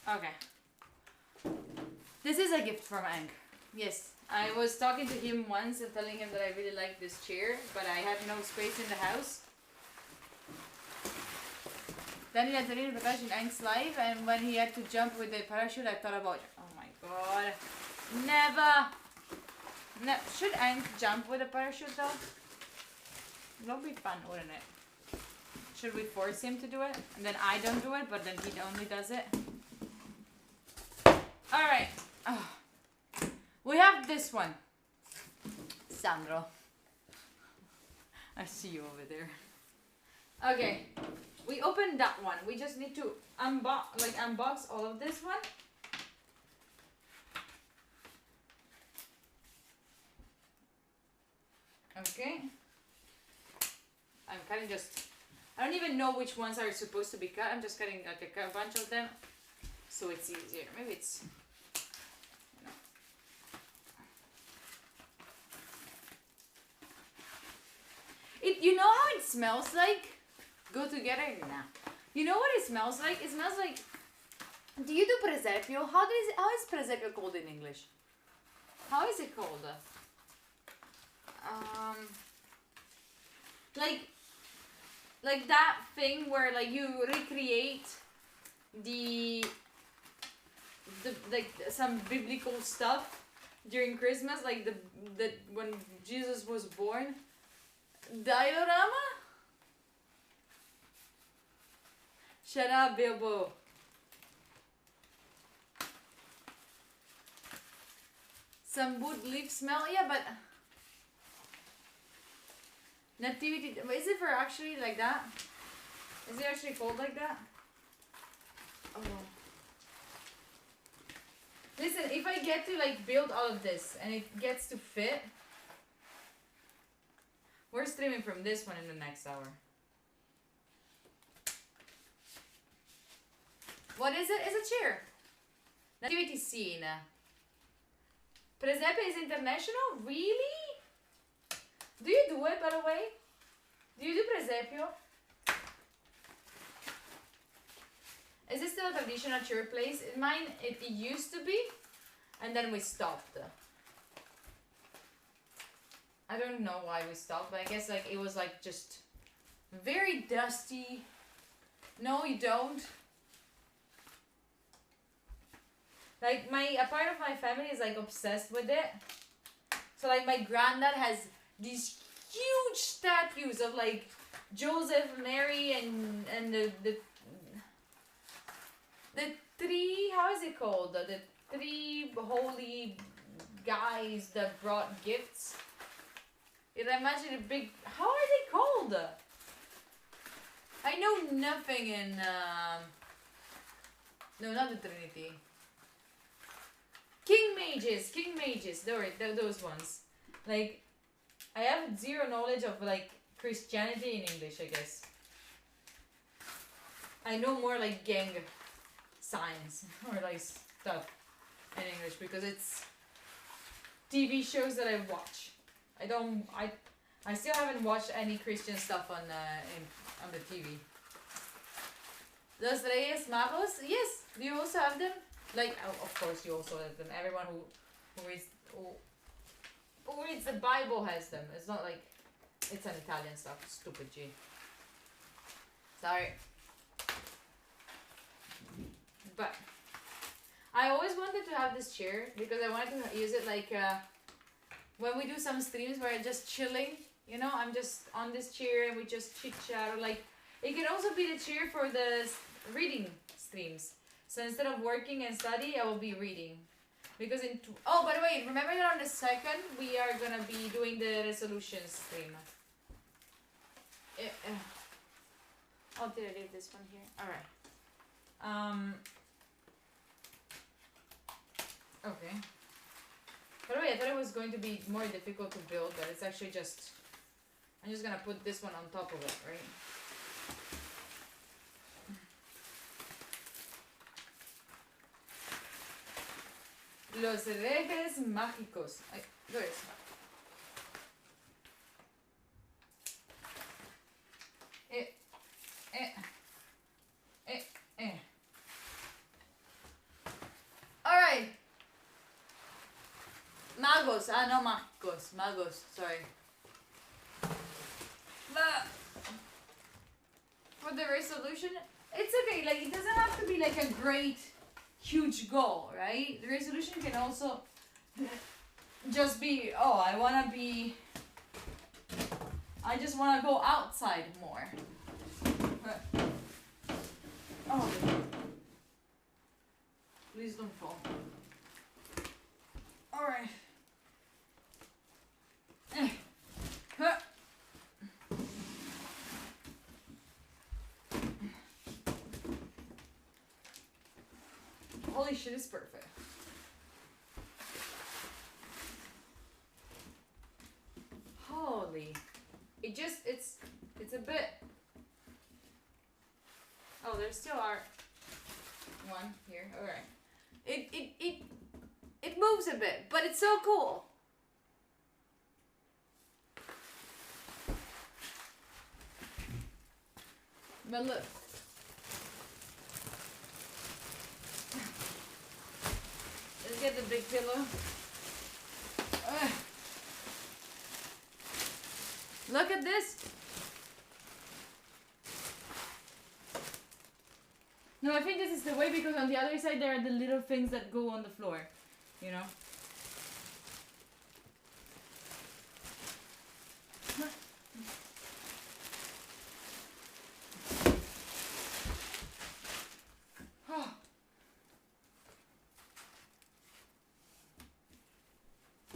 Okay. This is a gift from Anke. Yes. I was talking to him once and telling him that I really like this chair, but I had no space in the house. Then he had to read Prakash in Anke's life, and when he had to jump with the parachute, I thought about, oh my god. Never. Should Anke jump with a parachute though? That would be fun, wouldn't it? Should we force him to do it? And then I don't do it, but then he only does it? Alright. Oh. We have this one. Sandro. I see you over there. Okay. We opened that one. We just need to unbox all of this one. Okay. I'm cutting I don't even know which ones are supposed to be cut. I'm just cutting like a bunch of them so it's easier. Maybe it's, you know how it smells like? Go together now. You know what it smells like? It smells like, do you do presepio? How is presepio called in English? How is it called? Like that thing where like you recreate the like some biblical stuff during Christmas, like the when Jesus was born. Diorama? Shut up, Bilbo. Some wood leaf smell, yeah, but nativity. Is it for actually like that? Is it actually called like that? Oh. Listen, if I get to like build all of this and it gets to fit, we're streaming from this one in the next hour. What is it? It's a chair. Nativity scene. Presepe is international? Really? Do you do it, by the way? Do you do presepio? Is it still a tradition at your place? In mine, it used to be, and then we stopped. I don't know why we stopped, but I guess like it was like just very dusty. No, you don't. Like a part of my family is like obsessed with it. So like my granddad has these huge statues of like Joseph, Mary, and the three, how is it called? The three holy guys that brought gifts. You imagine a big, how are they called? I know nothing in, no, not the Trinity. King mages, those ones. Like, I have zero knowledge of like Christianity in English, I guess. I know more like gang signs or like stuff in English because it's TV shows that I watch. I still haven't watched any Christian stuff on the TV. Los Reyes Magos? Yes. Do you also have them? Like, of course you also have them. Everyone who reads the Bible has them. It's not like it's an Italian stuff. Stupid G. Sorry. But I always wanted to have this chair because I wanted to use it like when we do some streams where I'm just chilling, you know, I'm just on this chair and we just chit chat, or like it can also be the chair for the reading streams. So instead of working and study, I will be reading. Because oh, by the way, remember that on the 2nd we are gonna be doing the resolutions stream. Oh, did I leave this one here? All right. Okay. By the way, I thought it was going to be more difficult to build, but it's actually just... I'm just gonna put this one on top of it, right? Los Reyes Mágicos. There it is. Alright. Magos. No magos. Magos. Sorry. For the resolution, it's okay. Like, it doesn't have to be like a great, huge goal, right? The resolution can also just be, oh, I just want to go outside more. Oh. Please don't fall. Alright. Holy shit, it's perfect. Holy. It's a bit. Oh, there still are one here. Alright. It moves a bit, but it's so cool. But look. Let's get the big pillow. Look at this. No, I think this is the way because on the other side there are the little things that go on the floor. You know?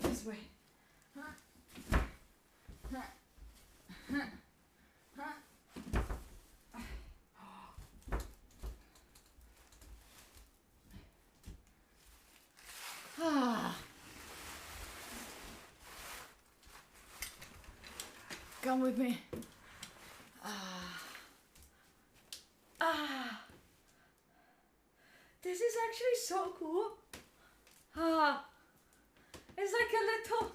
This way. Come with me. This is actually so cool. It's like a little...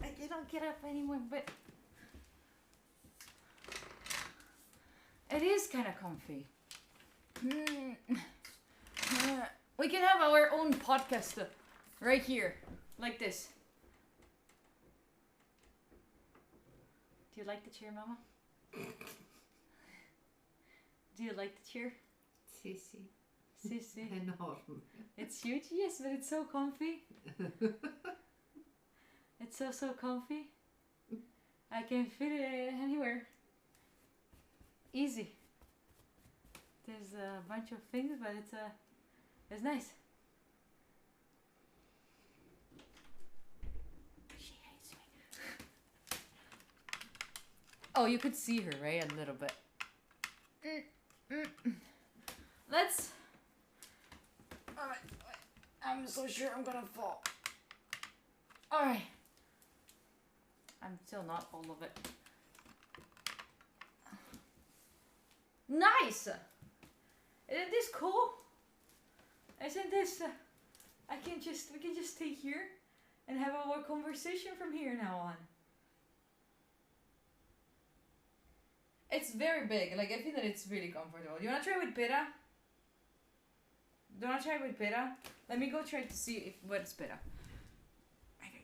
I cannot get up anymore, but... It is kind of comfy. We can have our own podcast right here, like this. Do you like the chair, Mama? Do you like the chair? Sissy. Sissy. Enorm. It's huge, yes, but it's so comfy. It's so comfy. I can fit it anywhere. Easy. There's a bunch of things, but it's nice. She hates me. Oh, you could see her, right? A little bit. Let's... Alright. I'm so sure I'm gonna fall. Alright. I'm still not all of it. Nice! Isn't this cool? Isn't this... we can just stay here and have a more conversation from here now on. It's very big. Like, I think that it's really comfortable. You wanna try with Peta? Do you wanna try with Peta? Let me go try to see if what's Peta. Okay.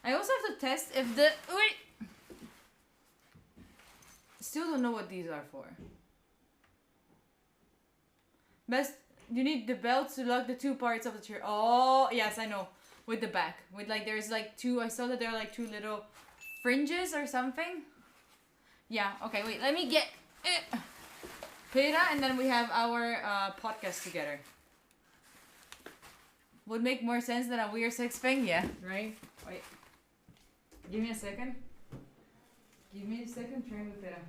I also have to test if the... Wait! Still don't know what these are for. Best... You need the belt to lock the two parts of the chair. Oh, yes, I know. With the back. With like, there's like two... I saw that there are like two little fringes or something. Yeah, okay, wait. Let me get... Peta, and then we have our podcast together. Would make more sense than a weird sex thing, yeah. Right? Wait. Give me a second. Give me a second, try with Peta.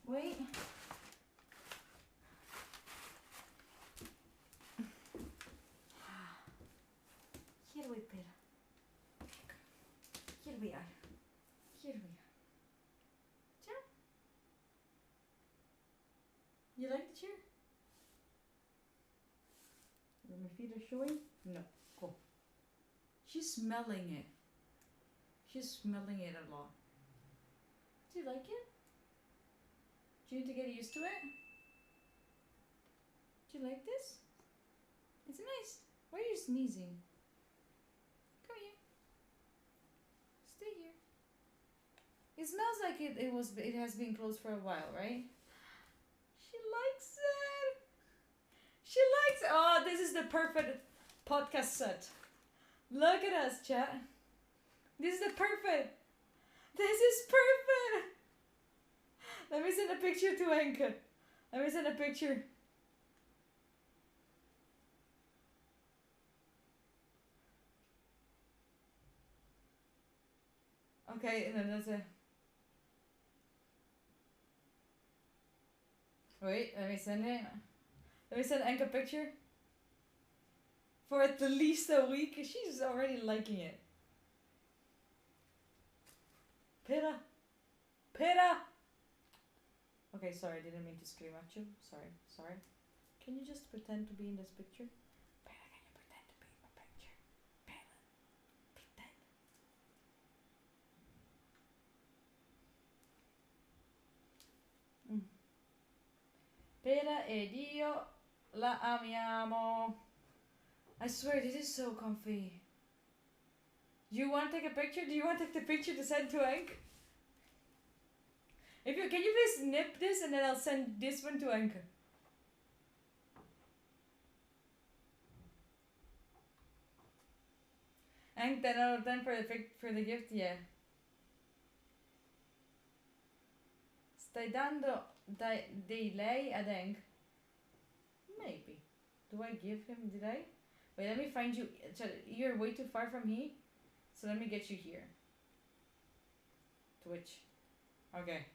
Wait. Here we Peta. Here we are. Here we are. Chair? You like the chair? My feet are showing? No. Cool. She's smelling it. She's smelling it a lot. Do you like it? Do you need to get used to it? Do you like this? It's nice. Why are you sneezing? Come here. Stay here. It smells like it has been closed for a while, right? She likes it. She likes it. Oh, this is the perfect podcast set. Look at us, chat. This is the perfect. This is perfect. Let me send a picture to Anka. Let me send a picture. Okay, and then that's it. Wait, let me send it. Let me send Anka a picture. For at least a week. She's already liking it. Peta. Peta. Okay, sorry, I didn't mean to scream at you. Sorry. Can you just pretend to be in this picture? Peta, can you pretend to be in my picture? Peta, pretend. Peta ed io la amiamo. I swear, this is so comfy. You want to take a picture? Do you want to take the picture to send to Ank? Can you please snip this and then I'll send this one to Anke. Ank, 10 out of 10 for the gift, yeah. Stai dando dei lei ad Ank? Maybe. Do I give him, did I? Wait, let me find you. You're way too far from me. So let me get you here. Twitch. Okay.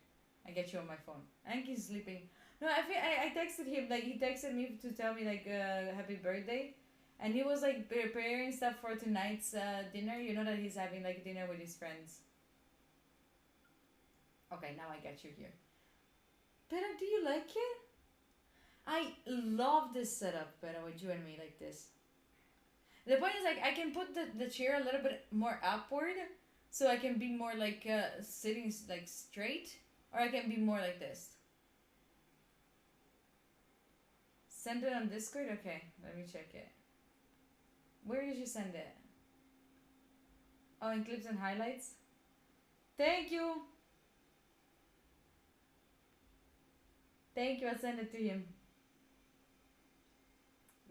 I get you on my phone. Ank is sleeping. No, I texted him, like, he texted me to tell me, like, happy birthday. And he was, like, preparing stuff for tonight's dinner. You know that he's having, like, dinner with his friends. Okay, now I get you here. Peta, do you like it? I love this setup, Peta, with you and me like this. The point is, like, I can put the chair a little bit more upward. So I can be more, like, sitting, like, straight. Or I can be more like this. Send it on Discord? Okay, let me check it. Where did you send it? Oh, in clips and highlights? Thank you! Thank you, I'll send it to him.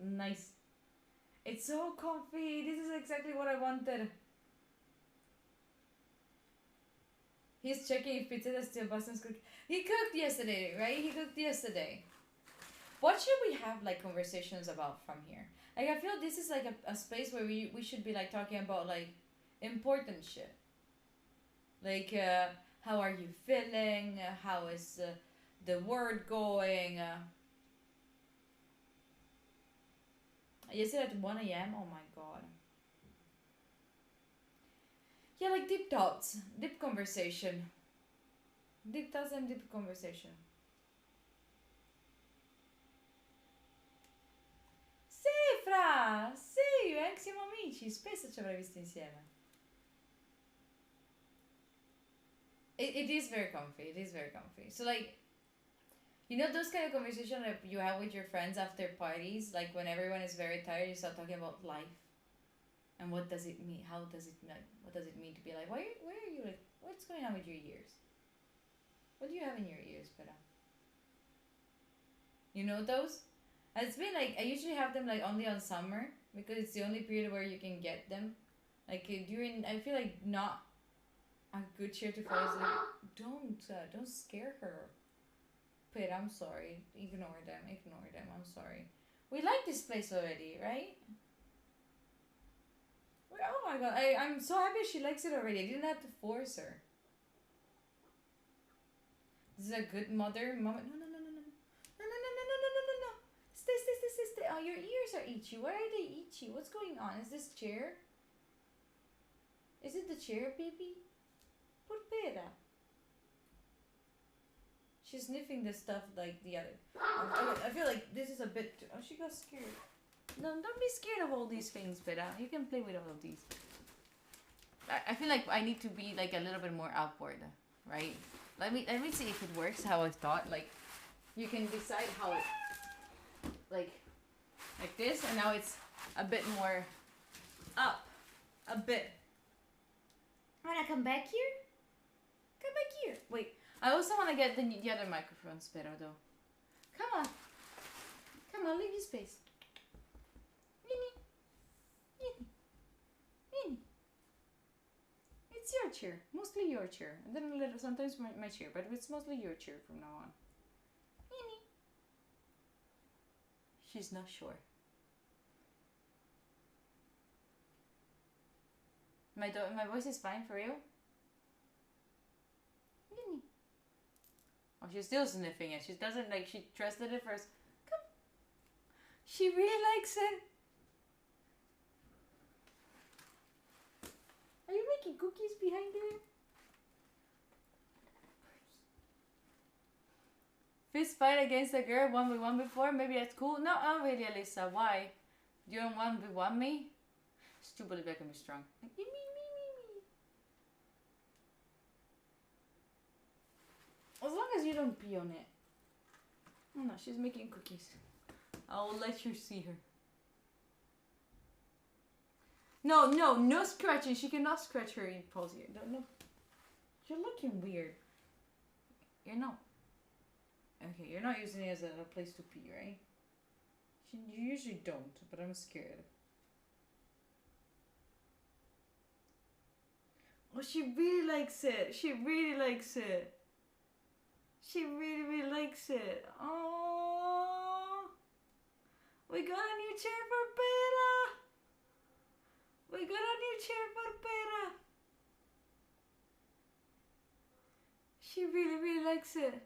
Nice. It's so comfy. This is exactly what I wanted. He's checking if pizza is still Boston's cooked. He cooked yesterday, right? He cooked yesterday. What should we have like conversations about from here? Like I feel this is like a space where we should be like talking about like important shit. Like how are you feeling? How is the word going? Yesterday at 1 a.m. Oh my god. Yeah, like deep thoughts, deep conversation. Deep thoughts and deep conversation. Sì, fra! Sì, siamo amici. Spesso ci avrei visto insieme. It is very comfy. It is very comfy. So like, you know those kind of conversations that you have with your friends after parties, like when everyone is very tired, you start talking about life, and what does it mean? How does it like? What does it mean to be like? Where are you? Like, what's going on with your ears? What do you have in your ears, Pera? You know those? And it's been like I usually have them like only on summer because it's the only period where you can get them. Like during, I feel like not a good cheer to fall asleep. Don't scare her. Pera, I'm sorry. Ignore them. I'm sorry. We like this place already, right? Oh my god, I'm so happy she likes it already. I didn't have to force her. This is a good mother moment. No. Stay. Oh, your ears are itchy. Why are they itchy? What's going on? Is this chair? Is it the chair, baby? Pera. She's sniffing the stuff like the other. I feel like this is a bit too... Oh, she got scared. No, don't be scared of all these things, Pera. You can play with all of these. I feel like I need to be like a little bit more outward, right? Let me see if it works how I thought. Like, you can decide how it... Like this, and now it's a bit more up. A bit. Wanna come back here? Come back here. Wait. I also want to get the other microphones better though. Come on, leave your space. Nini. It's your chair, mostly your chair, and then a little sometimes my chair, but it's mostly your chair from now on. Nini. She's not sure. My voice is fine for you. Nini. Oh, she's still sniffing it. She doesn't like, she trusted it first. Come. She really likes it. Are you making cookies behind there? Fist fight against a girl 1v1 before? Maybe that's cool. No, not really, Alyssa. Why? You don't 1v1 me? It's too believe I can be strong. Like, me. As long as you don't pee on it. Oh no, she's making cookies. I'll let you see her. No scratching. She cannot scratch her impulse here. No. You're looking weird. You're not. Okay, you're not using it as a place to pee, right? You usually don't, but I'm scared. Oh, she really likes it. She really likes it. Oh, we got a new chair for Pera. She really likes it.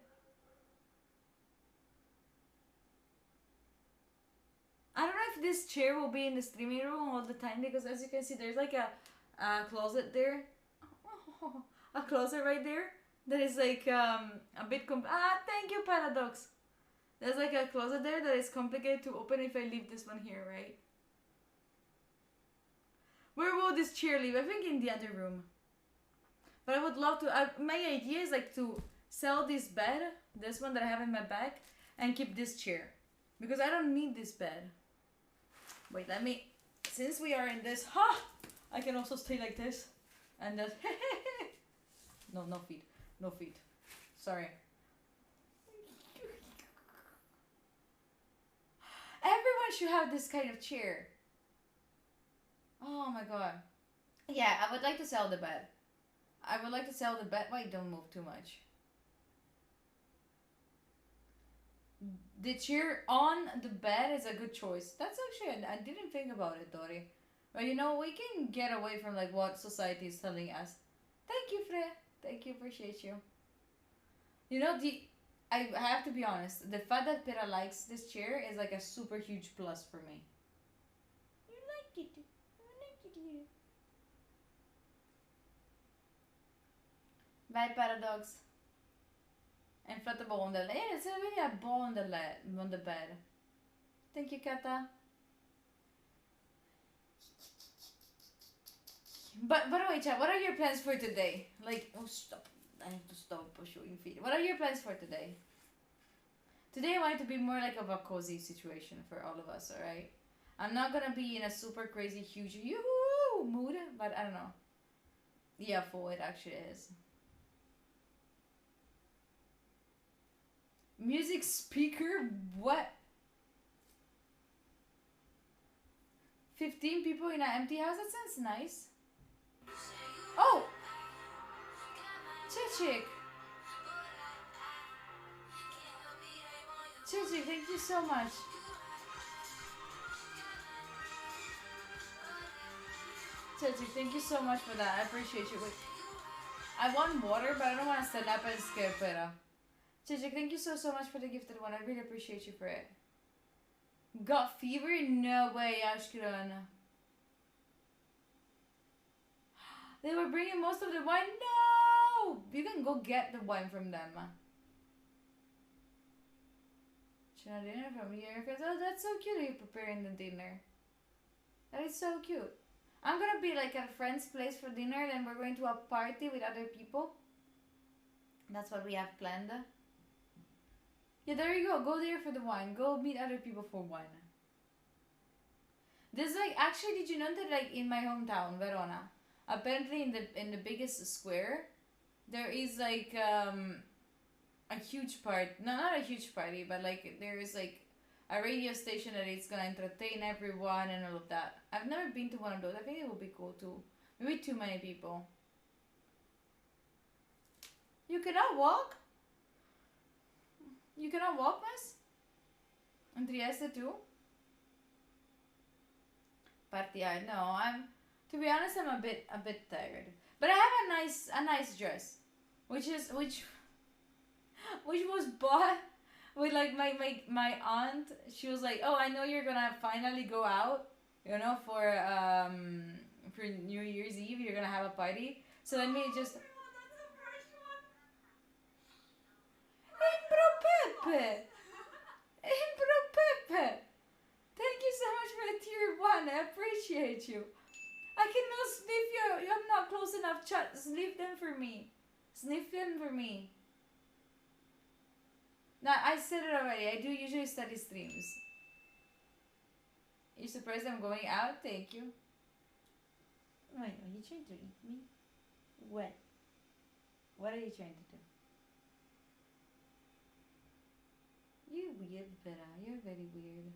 I don't know if this chair will be in the streaming room all the time because as you can see there's like a closet there. A closet right there. That is like a bit thank you, Paradox. There's like a closet there that is complicated to open if I leave this one here, right? Where will this chair live? I think in the other room. But I would love to, my idea is like to sell this bed, this one that I have in my bag, and keep this chair. Because I don't need this bed. Wait, since we are in this, I can also stay like this. And that, no feet. No feet. Sorry. Everyone should have this kind of chair. Oh my god. Yeah, I would like to sell the bed. Wait, don't move too much. the chair on the bed is a good choice. That's actually, I didn't think about it, Dori. But you know, we can get away from like what society is telling us. Thank you, Fre. Thank you, appreciate you. You know, I have to be honest, the fact that Pera likes this chair is like a super huge plus for me. You like it. You like it here. Bye, Paradox. Inflatable on the bed. Yeah, it's really a ball on the bed. Thank you, Kata. But by the way, chat, what are your plans for today? Like, oh, stop. I have to stop showing feet. What are your plans for today? Today I want it to be more like of a cozy situation for all of us, alright? I'm not gonna be in a super crazy, huge yoo mood, but I don't know. Yeah, full it actually is. Music speaker? What? 15 people in an empty house? That sounds nice. Oh! Chichik! Chichik, thank you so much. Chichik, thank you so much for that. I appreciate you. Wait. I want water, but I don't want to stand up and scare Pera. Chichik, thank you so much for the gifted one. I really appreciate you for it. Got fever? No way, Ashkelon. They were bringing most of the wine? No! You can go get the wine from them. Dinner from your friends. Oh, that's so cute you're preparing the dinner. That is so cute. I'm gonna be like at a friend's place for dinner, then we're going to a party with other people. That's what we have planned. Yeah, there you go. Go there for the wine. Go meet other people for wine. This like actually, did you know that like in my hometown, Verona, apparently in the biggest square, there is like a huge part. No, not a huge party, but like there is like a radio station that is gonna entertain everyone and all of that. I've never been to one of those. I think it would be cool too. Maybe too many people. You cannot walk? You cannot walk, miss? In Trieste too? Party, I know. To be honest, I'm a bit tired. But I have a nice dress, which was bought with like my aunt. She was like, "Oh, I know you're gonna finally go out, you know, for New Year's Eve. You're gonna have a party. So let me just." Impro Pepe! Impro Pepe! Thank you so much for the tier 1. I appreciate you. I cannot sniff you. I'm not close enough. Chat. Sniff them for me. Sniff them for me. Now, I said it already. I do usually study streams. You surprised I'm going out? Thank you. Wait, are you trying to eat me? What? What are you trying to do? You're weird, Vera. You're very weird.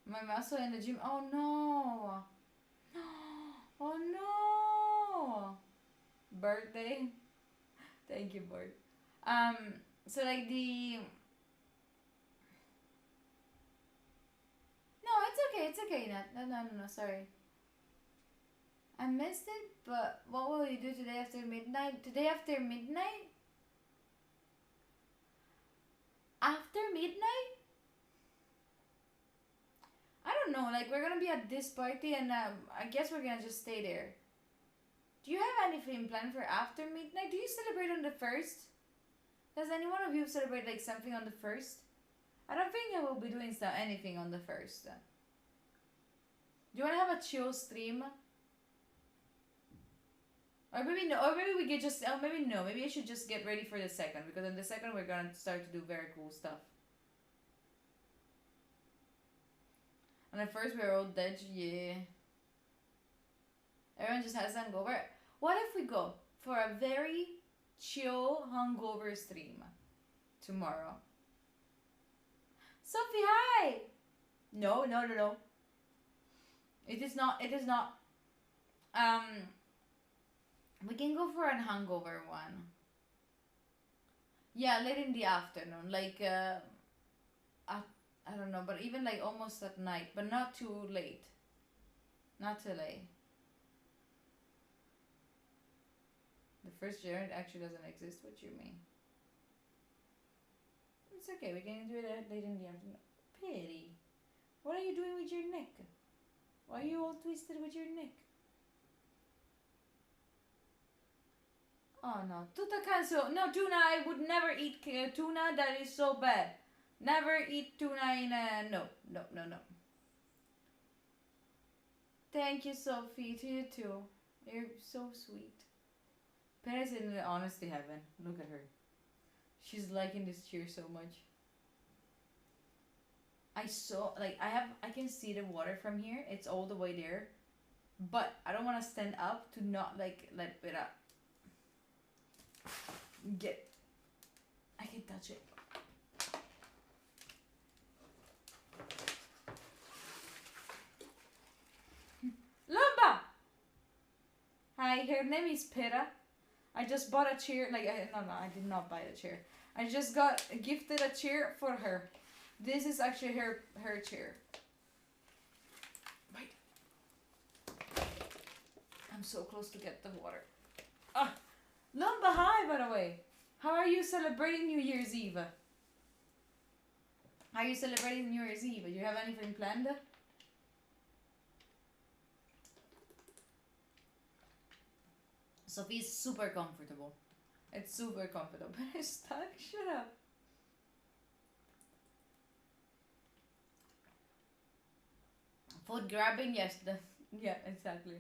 My muscle in the gym. Oh no! Oh no! Birthday. Thank you, Bert. So like the. No, it's okay. No. Sorry. I missed it, but what will you do today after midnight? Today after midnight? After midnight? I don't know, like we're gonna be at this party and I guess we're gonna just stay there. Do you have anything planned for after midnight? Do you celebrate on the 1st? Does any one of you celebrate like something on the 1st? I don't think I will be doing anything on the 1st. Do you wanna have a chill stream? Or maybe no, or maybe we could just, oh maybe no, maybe I should just get ready for the 2nd, because on the 2nd we're gonna start to do very cool stuff. On the 1st we're all dead, yeah. Everyone just has hangover. What if we go for a very chill hungover stream tomorrow? Sophie, hi! No. It is not. We can go for a hungover one. Yeah, late in the afternoon. Like, I don't know, but even like almost at night, but not too late. Not too late. The first year actually doesn't exist. What you mean? It's okay. We can do it later in the afternoon. Pity. What are you doing with your neck? Why are you all twisted with your neck? Oh no, tutta cancel. No, tuna. I would never eat tuna. That is so bad. Never eat tuna in a... No. Thank you, Sophie. To you too. You're so sweet. Penna's in the honesty heaven. Look at her. She's liking this chair so much. I can see the water from here. It's all the way there. But I don't want to stand up to not like let it up. I can touch it. Lumba! Hi, her name is Pera. I just bought a chair. I did not buy the chair. I just got gifted a chair for her. This is actually her chair. Wait. I'm so close to get the water. Ah, Lumba, hi, by the way. How are you celebrating New Year's Eve? Are you celebrating New Year's Eve? Do you have anything planned? Sophie's super comfortable. It's super comfortable. But I'm stuck. Shut up. Food grabbing? Yes. Yeah, exactly.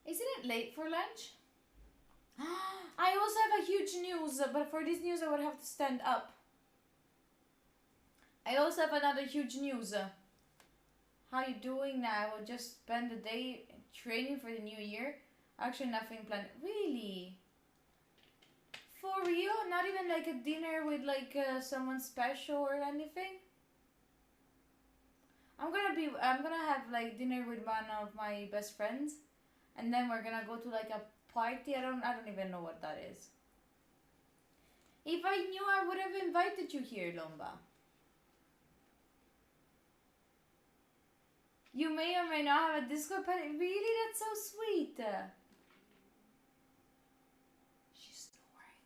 Isn't it late for lunch? I also have a huge news, but for this news I would have to stand up. I also have another huge news. How you doing now? I will just spend the day training for the new year. Actually, nothing planned. Really? For real? Not even like a dinner with like someone special or anything? I'm gonna have like dinner with one of my best friends, and then we're gonna go to like a party. I don't even know what that is. If I knew, I would have invited you here, Lumba. You may or may not have a disco party. Really? That's so sweet. She's snoring.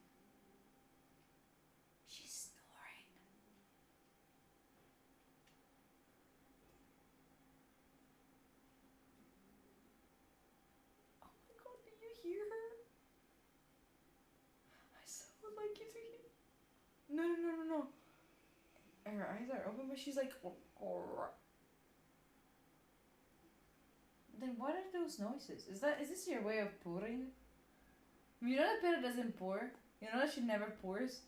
She's snoring. Oh my god, do you hear her? I so would like you to hear. No. Her eyes are open, but she's like... Then what are those noises? Is this your way of pouring? You know that Peta doesn't pour? You know that she never pours?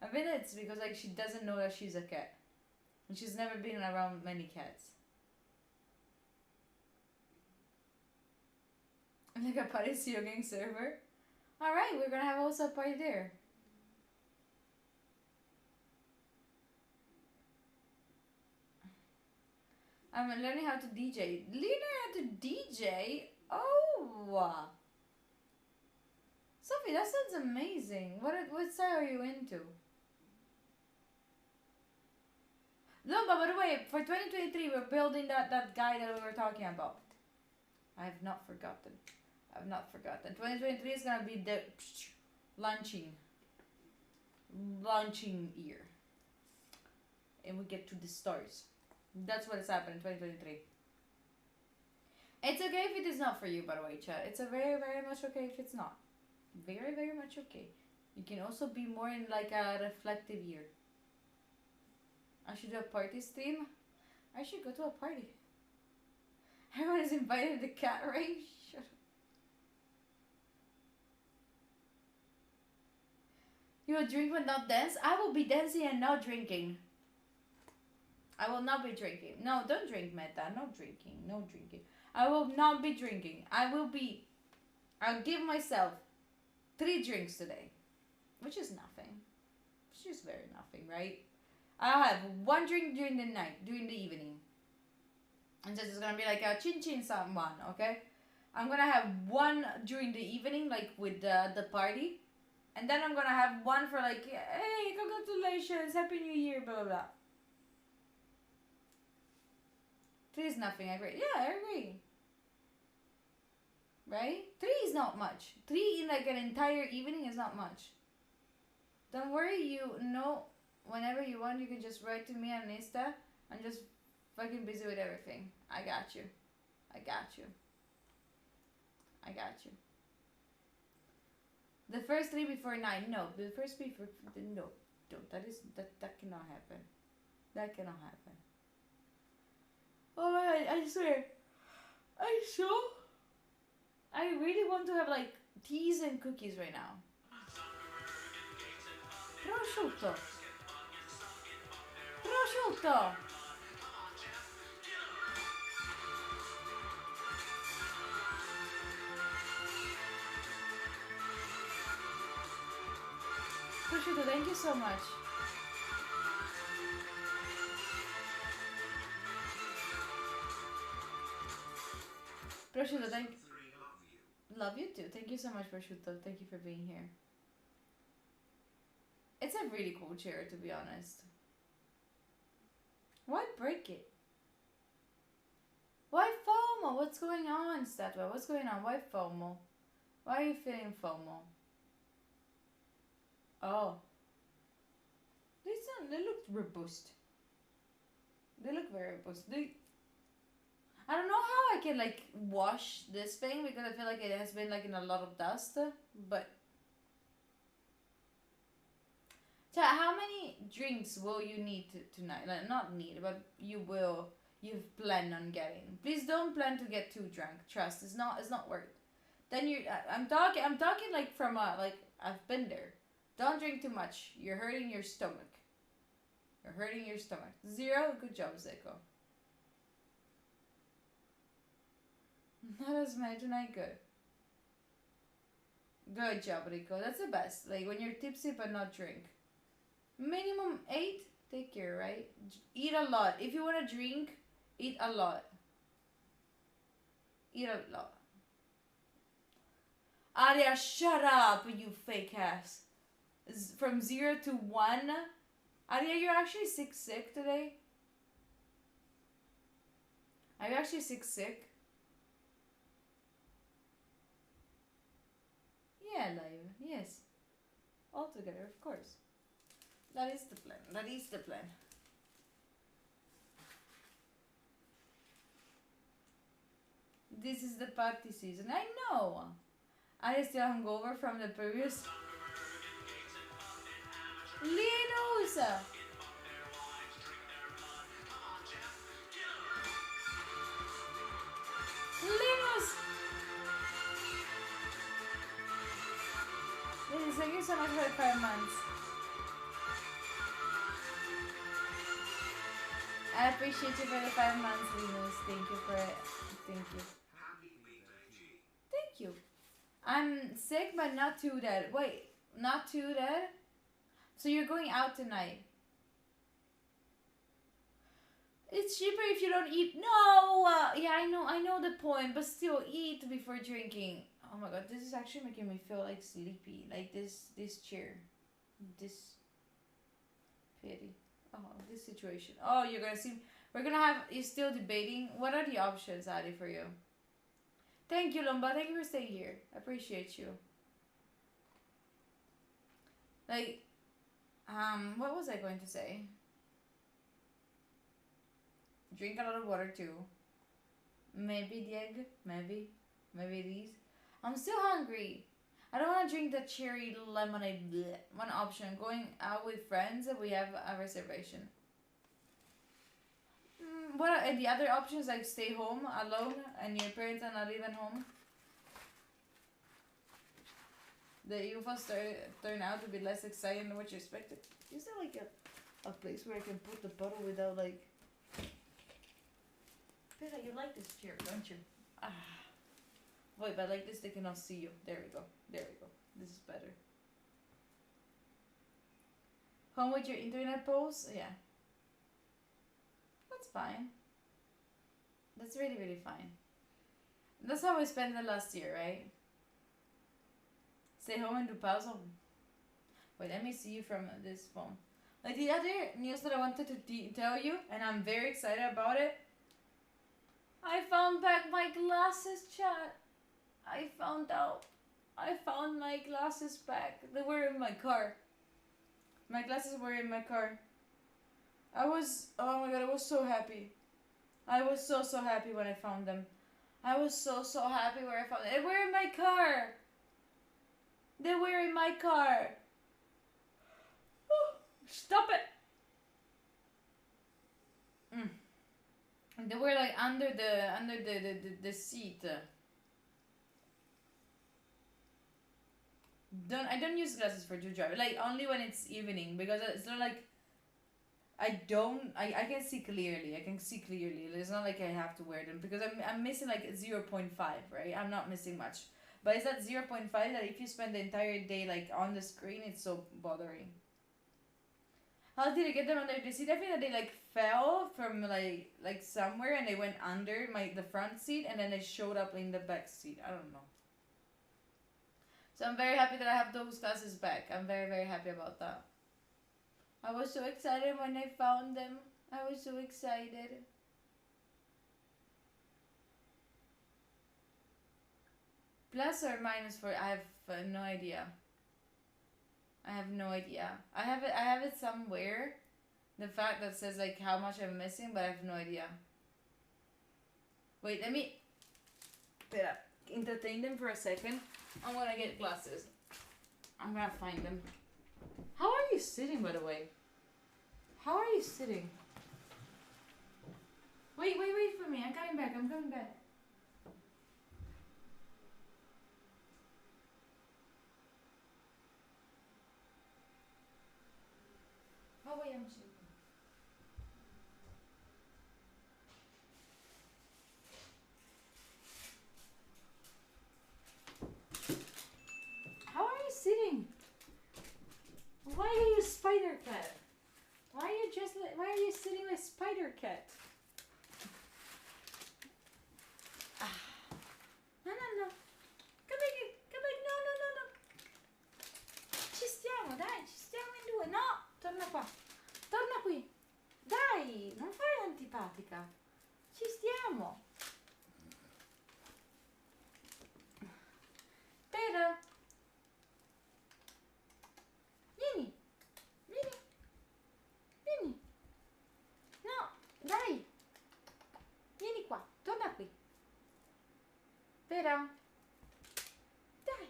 I bet it's because like she doesn't know that she's a cat. And she's never been around many cats. Like a Parisio gang server. Alright, we're gonna have also a party there. I'm learning how to DJ. Learning how to DJ? Oh! Sophie, that sounds amazing. What style are you into? Lumba, by the way, for 2023, we're building that guy that we were talking about. I have not forgotten. 2023 is gonna be the launching year. And we get to the stars. That's what has happened in 2023. It's okay if it is not for you, by the way, chat. It's a very, very much okay if it's not. Very, very much okay. You can also be more in like a reflective year. I should do a party stream. I should go to a party. Everyone is invited to the cat range. Shut up. You will drink but not dance? I will be dancing and not drinking. I will not be drinking. No, don't drink, Meta. No drinking. No drinking. I will not be drinking. I'll give myself 3 drinks today. Which is nothing. Which is very nothing, right? I'll have 1 drink during the night, during the evening. And so it's gonna be like a chin someone, okay? I'm gonna have 1 during the evening, like with the party. And then I'm gonna have one for like, hey, congratulations, Happy New Year, blah blah blah. 3 is nothing, I agree. Yeah, I agree. Right? 3 is not much. 3 in like an entire evening is not much. Don't worry, you know, whenever you want, you can just write to me on Insta. I'm just fucking busy with everything. I got you. I got you. I got you. The first 3 before 9. No, the first before no. Don't. That cannot happen. That cannot happen. Oh my god, I swear. I really want to have like teas and cookies right now. Prosciutto. Prosciutto. Prosciutto, thank you so much. Prosciutto, thank you. Love you too. Thank you so much, Prosciutto. Thank you for being here. It's a really cool chair, to be honest. Why break it? Why FOMO? What's going on, Statue? What's going on? Why FOMO? Why are you feeling FOMO? Oh. They look robust. They look very robust. I don't know how I can like wash this thing because I feel like it has been like in a lot of dust, but so how many drinks will you need tonight? Like, not need, but you've planned on getting. Please don't plan to get too drunk. Trust, it's not worth. Then I'm talking like from like I've been there. Don't drink too much. You're hurting your stomach. You're hurting your stomach. 0, good job, Zeko. Not as many tonight, good. Good job, Rico. That's the best. Like when you're tipsy but not drink. Minimum 8, take care, right? Eat a lot. If you want to drink, eat a lot. Eat a lot. Aria, shut up, you fake ass. From 0 to 1. Aria, you're actually sick today? Are you actually sick? Yeah, live. Yes. All together, of course. That is the plan. That is the plan. This is the party season. I know. I still hungover from the previous. Linus! Linus! Thank you so much for the 5 months. I appreciate you for the 5 months, Linus. Thank you for it. Thank you. Thank you. I'm sick, but not too dead. Wait, not too dead? So you're going out tonight? It's cheaper if you don't eat. No! Yeah, I know the point, but still eat before drinking. Oh my god, this is actually making me feel like sleepy. Like this chair. This pity. Oh, this situation. Oh, you're gonna see. We're gonna have. You're still debating. What are the options, Adi, for you? Thank you, Lomba. Thank you for staying here. I appreciate you. Like, what was I going to say? Drink a lot of water too. Maybe the egg. Maybe these. I'm still hungry. I don't want to drink the cherry lemonade. Bleh. One option. Going out with friends. We have a reservation. What are the other options? Like stay home alone and your parents are not even home. The UFOs turn out to be less exciting than what you expected. Is there like a place where I can put the bottle without like... Peta, you like this chair, don't you? Ah. Wait, but like this they cannot see you. There we go. There we go. This is better. Home with your internet posts? Yeah. That's fine. That's really, really fine. That's how I spent the last year, right? Stay home and do puzzle. Wait, let me see you from this phone. Like the other news that I wanted to tell you, and I'm very excited about it. I found back my glasses, chat. I found my glasses back. They were in my car. My glasses were in my car. Oh my god, I was so happy. I was so happy when I found them. I was so happy where I found them. They were in my car. They were in my car. Stop it. They were like under the seat. I don't use glasses for drive. Like only when it's evening, because it's not like I can see clearly. I can see clearly. It's not like I have to wear them because I'm missing like 0.5, right? I'm not missing much. But it's that 0.5 that if you spend the entire day like on the screen, it's so bothering. How did I get them under the seat? I think that they like fell from like somewhere and they went under the front seat and then they showed up in the back seat. I don't know. So I'm very happy that I have those glasses back. I'm very, very happy about that. I was so excited when I found them. I was so excited. Plus or minus for, I have no idea. I have no idea. I have it somewhere. The fact that says like how much I'm missing, but I have no idea. Wait, let me entertain them for a second. I'm gonna get glasses. I'm gonna find them. How are you sitting, by the way? How are you sitting? Wait for me. I'm coming back. Oh, wait, I'm sitting. How are you sitting? Why are you Spider Cat? Why are you sitting like Spider Cat? No. Come back, no. Ci stiamo in due. No, torna qua. Torna qui. Dai, non fare l'antipatica. Ci stiamo. Pedro. Vieni. No, dai. Vieni qua, torna qui. Pedro. Dai.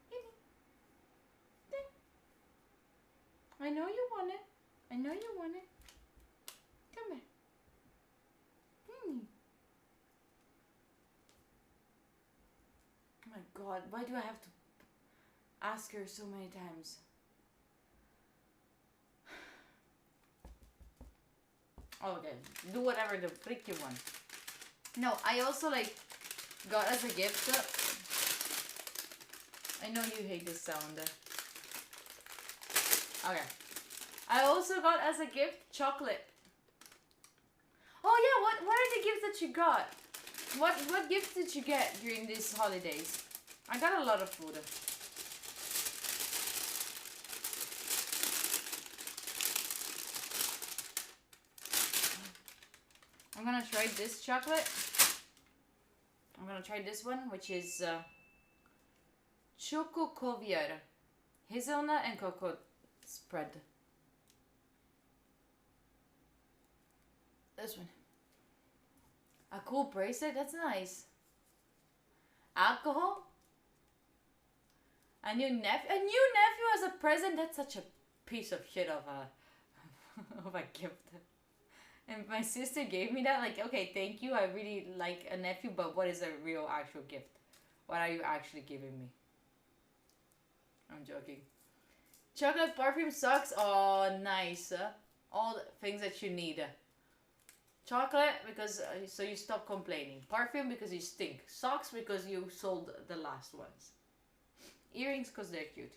Vieni. Dai. I know you want it. Come here. Oh my god, why do I have to ask her so many times? Okay, do whatever the freak you want. No, I also like got as a gift. I know you hate this sound. Okay. I also got as a gift chocolate. Oh yeah, what are the gifts that you got? What gifts did you get during these holidays? I got a lot of food. I'm gonna try this chocolate. I'm gonna try this one, which is Choco Caviar, hazelnut and cocoa spread. This one. A cool bracelet, that's nice. Alcohol. A new nephew as a present. That's such a piece of shit of a of a gift. And my sister gave me that, like, okay, thank you. I really like a nephew, but what is a real actual gift? What are you actually giving me? I'm joking. Chocolate perfume socks. Oh, nice. All the things that you need. Chocolate because so you stop complaining. Perfume because you stink. Socks because you sold the last ones. Earrings because they're cute.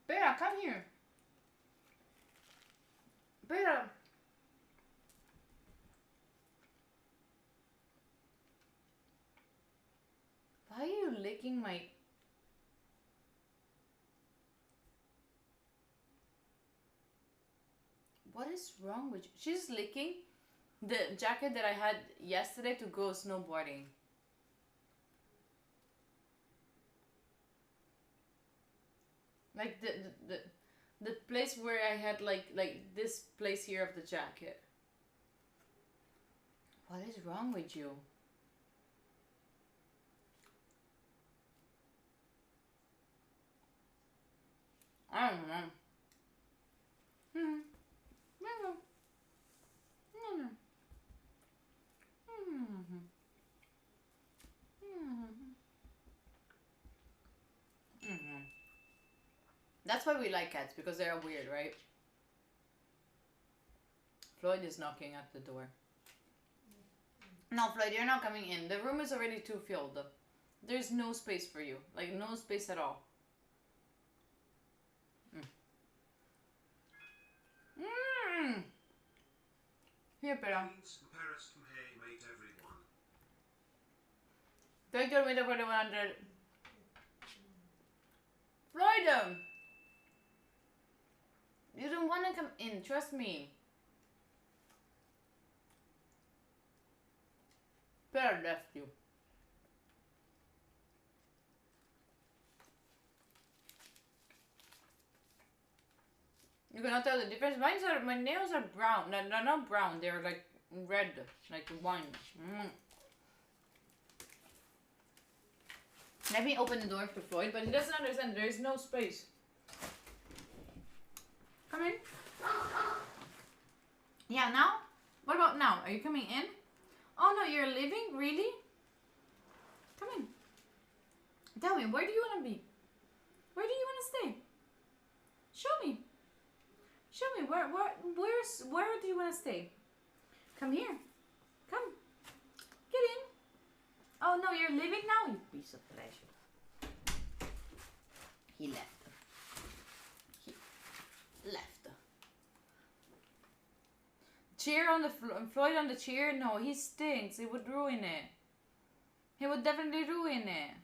Bella, come here. Bella. Why are you licking my... What is wrong with you? She's licking the jacket that I had yesterday to go snowboarding. Like the place where I had like this place here of the jacket. What is wrong with you? I don't know. That's why we like cats, because they're weird, right? Floyd is knocking at the door. No, Floyd, you're not coming in. The room is already too filled. There's no space for you. Like, no space at all. Here, pero. Thank you, Rita, for the 100. Floyd! You don't want to come in, trust me. Pear left you. You cannot tell the difference. My nails are brown. No, they're not brown. They're like red, like wine. Let me open the door for Floyd, but he doesn't understand. There is no space. Come in. Yeah, now? What about now? Are you coming in? Oh no, you're leaving? Really? Come in. Tell me, where do you want to be? Where do you want to stay? Show me. Show me, where do you want to stay? Come here. Come. Get in. Oh no, you're leaving now? You piece of pleasure. He left. Left. Chair on the Floyd on the chair? No, he stinks. It would ruin it. He would definitely ruin it.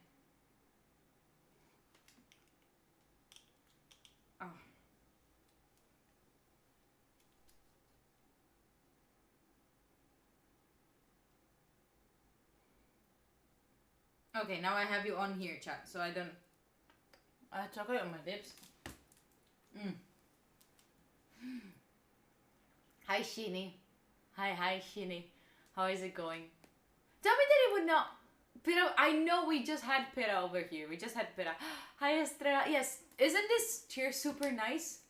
Oh. Okay, now I have you on here, chat, so I don't... I have chocolate on my lips. Hi, Sheeny. Hi, Sheeny. How is it going? Tell me that it would not... Pira, I know we just had Pira over here. We just had Pira. Hi, Estrella. Yes, isn't this chair super nice?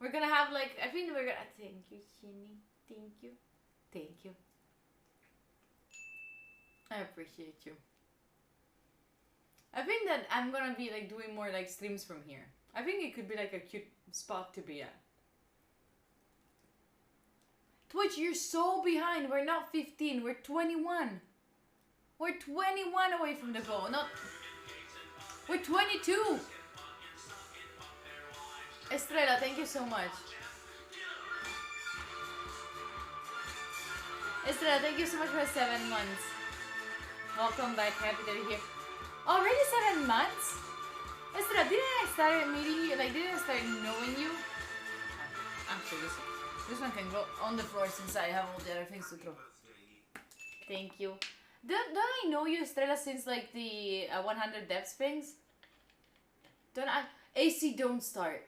We're gonna have like... I think we're gonna... Thank you, Sheeny. Thank you. Thank you. I appreciate you. I think that I'm gonna be like doing more like streams from here. I think it could be like a cute spot to be at. Twitch, you're so behind. We're not 15, we're 21. We're 21 away from the goal. Not... We're 22. Estrella, thank you so much. Estrella, thank you so much for 7 months. Welcome back, happy that you're here. Already 7 months? Estrella, didn't I start meeting you? Like, didn't I start knowing you? Actually, this one can go on the floor since I have all the other things to throw. Thank you. Don't I know you, Estrella, since like the 100 depths things? Don't I? AC, don't start.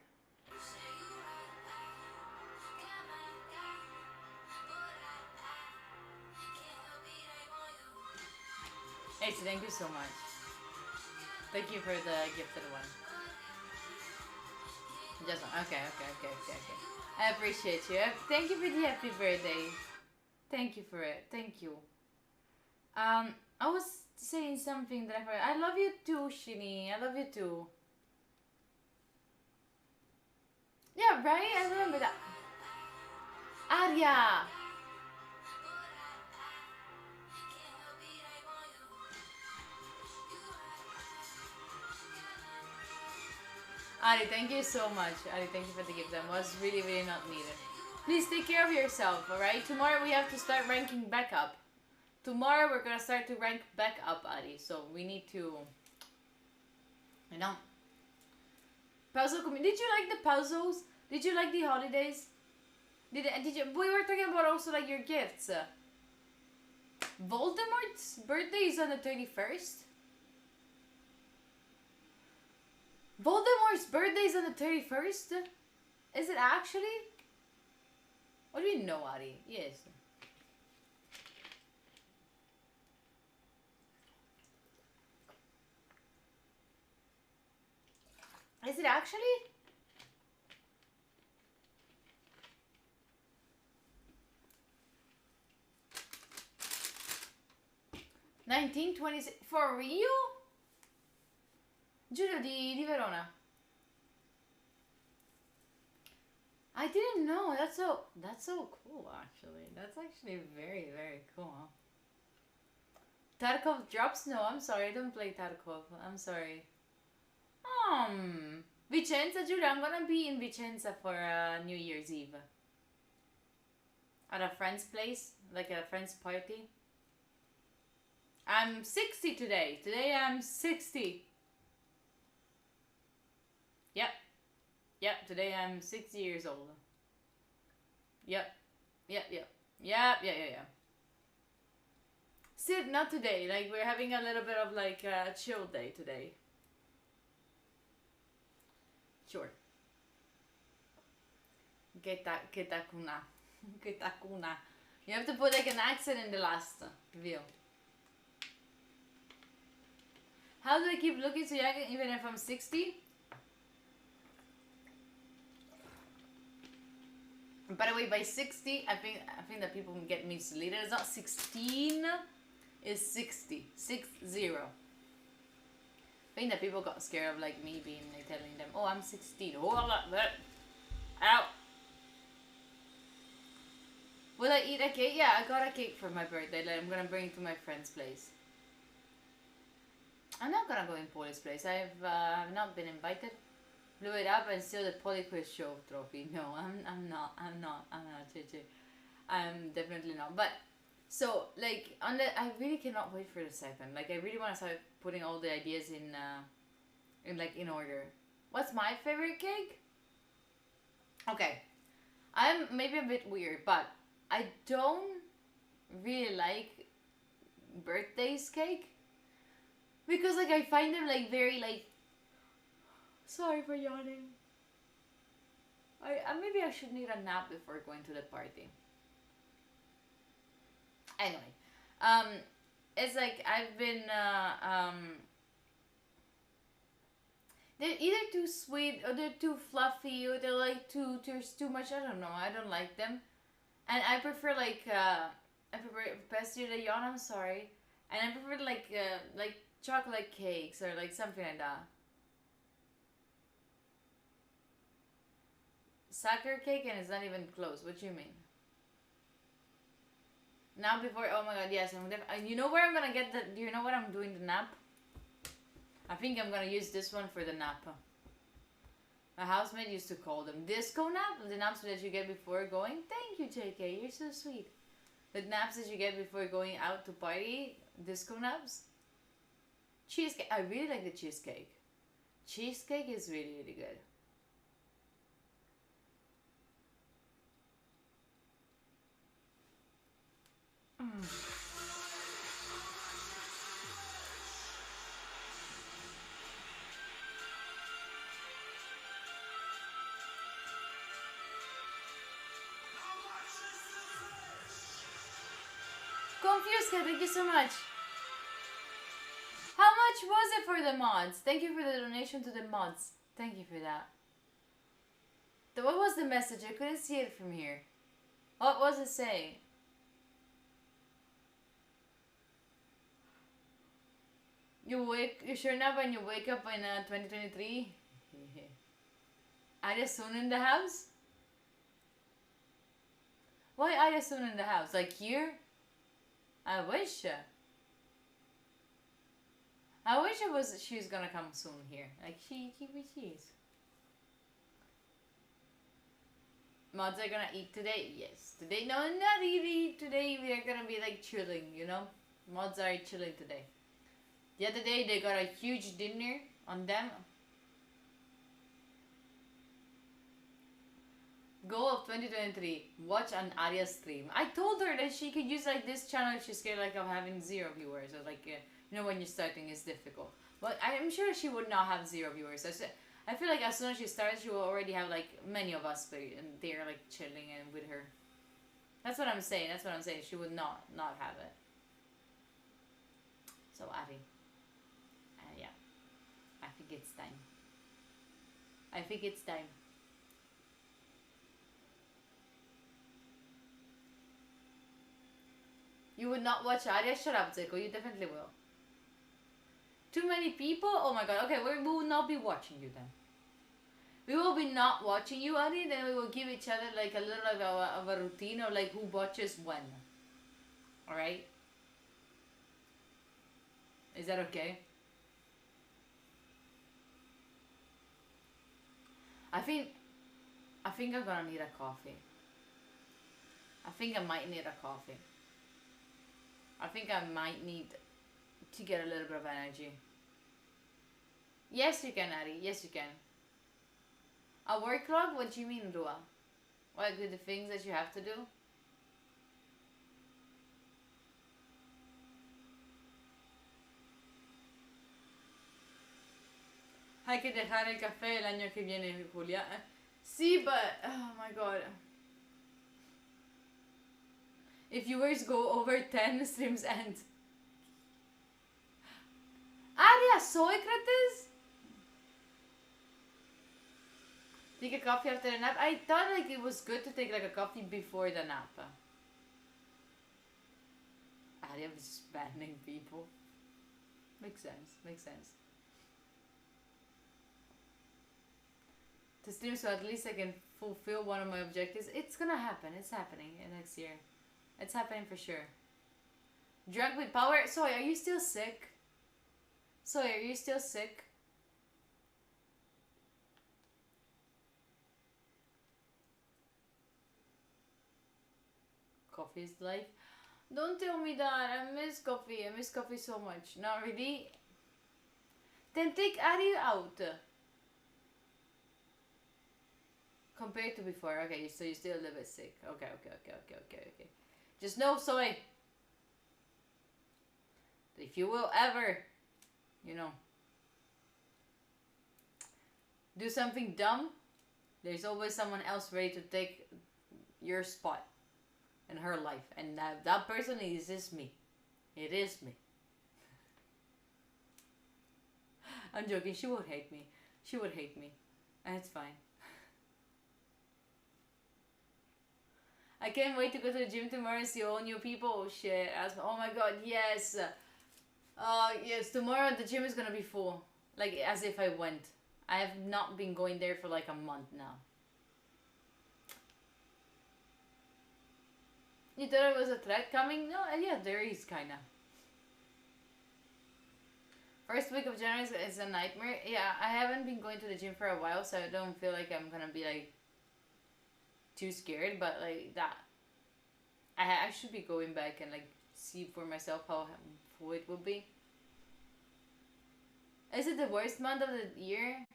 AC, thank you so much. Thank you for the gifted one. Just one. Okay. I appreciate you. Thank you for the happy birthday. Thank you for it. Thank you. I was saying something that I forgot. I love you too, Shini. I love you too. Yeah, right? I remember that. Arya! Ari, thank you so much. Ari, thank you for the gift. That was really, really not needed. Please take care of yourself, alright? Tomorrow we have to start ranking back up. Tomorrow we're gonna start to rank back up, Ari. So we need to... You know... Puzzle community. Did you like the puzzles? Did you like the holidays? Did you... We were talking about also like your gifts. Voldemort's birthday is on the 31st. Voldemort's birthday is on the 31st? Is it actually? What do you know, Ari? Yes. Is it actually? $19.26 for real? Giulio di Verona. I didn't know. That's so cool actually. That's actually very, very cool. Tarkov drops? No, I'm sorry. I don't play Tarkov. I'm sorry. Vicenza, Giulio, I'm gonna be in Vicenza for New Year's Eve. At a friend's place, like a friend's party. I'm 60 today. Today I'm 60. Yep, today I'm 60 years old. Yep. Sid, not today. Like, we're having a little bit of like a chill day today. Sure. Get that kuna. You have to put like an accent in the last view. How do I keep looking so young even if I'm 60? By the way, by 60, I think that people can get me misleaded. It's not 16, it's 60. 6-0. I think that people got scared of like me being like telling them, oh, I'm 16. Oh, ow. Will I eat a cake? Yeah, I got a cake for my birthday. Like, I'm gonna bring it to my friend's place. I'm not gonna go in Polly's place. I've not been invited. Blew it up and steal the Poly Quiz Show trophy. No, I'm not, JJ. I'm definitely not. But, so, like, I really cannot wait for the second. Like, I really want to start putting all the ideas in order. What's my favorite cake? Okay. I'm maybe a bit weird, but I don't really like birthdays cake. Because, like, I find them, like, very, like... Sorry for yawning. Maybe I should need a nap before going to the party. Anyway. It's like, I've been, they're either too sweet, or they're too fluffy, or they're, like, there's too much, I don't know. I don't like them. And I prefer, like, pastry de yawn, I'm sorry. And I prefer, like chocolate cakes or like something like that. Sucker cake and it's not even close. What do you mean? Now before, oh my god, yes. You know where I'm gonna get the, do you know what I'm doing the nap? I think I'm gonna use this one for the nap. My housemate used to call them disco nap. The naps that you get before going. Thank you, JK. You're so sweet. The naps that you get before going out to party. Disco naps. Cheesecake. I really like the cheesecake. Cheesecake is really, really good. Confused, thank you so much. How much was it for the mods? Thank you for the donation to the mods. Thank you for that. What was the message? I couldn't see it from here. What was it saying? You sure enough when you wake up in 2023? Arya soon in the house? Why Arya soon in the house? Like here? I wish it was she was gonna come soon here. Like she is. Mods are gonna eat today? Yes. Today, no, not eating. Today we are gonna be like chilling, you know? Mods are chilling today. The other day they got a huge dinner on them. Goal of 2023, watch an Arya stream. I told her that she could use like this channel if she's scared like of having 0 viewers, or like, you know, when you're starting it's difficult. But I'm sure she would not have 0 viewers. I feel like as soon as she starts, she will already have like many of us and they're like chilling and with her. That's what I'm saying. That's what I'm saying. She would not have it. So Ari, yeah, I think it's time. I think it's time. You would not watch Arya? Shut up, Zico. You definitely will. Too many people? Oh my god. Okay, we will not be watching you then. We will be not watching you, Ari. Then we will give each other like a little of a routine of like who watches when. Alright? Is that okay? I think I'm gonna need a coffee. I think I might need a coffee. I think I might need to get a little bit of energy. Yes, you can, Ari. Yes, you can. A work log? What do you mean, Rua? What are the things that you have to do? Hay que dejar el café el año que viene, Julia. Sí, but oh my god. If viewers go over 10, streams end. Arya, Socrates? Take a coffee after the nap? I thought like it was good to take like a coffee before the nap. Arya was just banning people. Makes sense, makes sense. To stream so at least I can fulfill one of my objectives. It's gonna happen, it's happening next year. It's happening for sure. Drunk with power? Soy, are you still sick? Soy, are you still sick? Coffee is life. Don't tell me that. I miss coffee. I miss coffee so much. Not really. Then take Ari out. Compared to before. Okay, so you're still a little bit sick. Okay. Just know, Soy, that if you will ever, you know, do something dumb, there's always someone else ready to take your spot in her life. And that person is just me. It is me. I'm joking. She would hate me. She would hate me. And it's fine. I can't wait to go to the gym tomorrow and see all new people. Oh shit. Oh my god, yes. Yes, tomorrow the gym is gonna be full. Like, as if I went. I have not been going there for like a month now. You thought it was a threat coming? No, yeah, there is kinda. First week of January is a nightmare. Yeah, I haven't been going to the gym for a while, so I don't feel like I'm gonna be like too scared, but like that I should be going back and like see for myself how it would be. Is it the worst month of the year?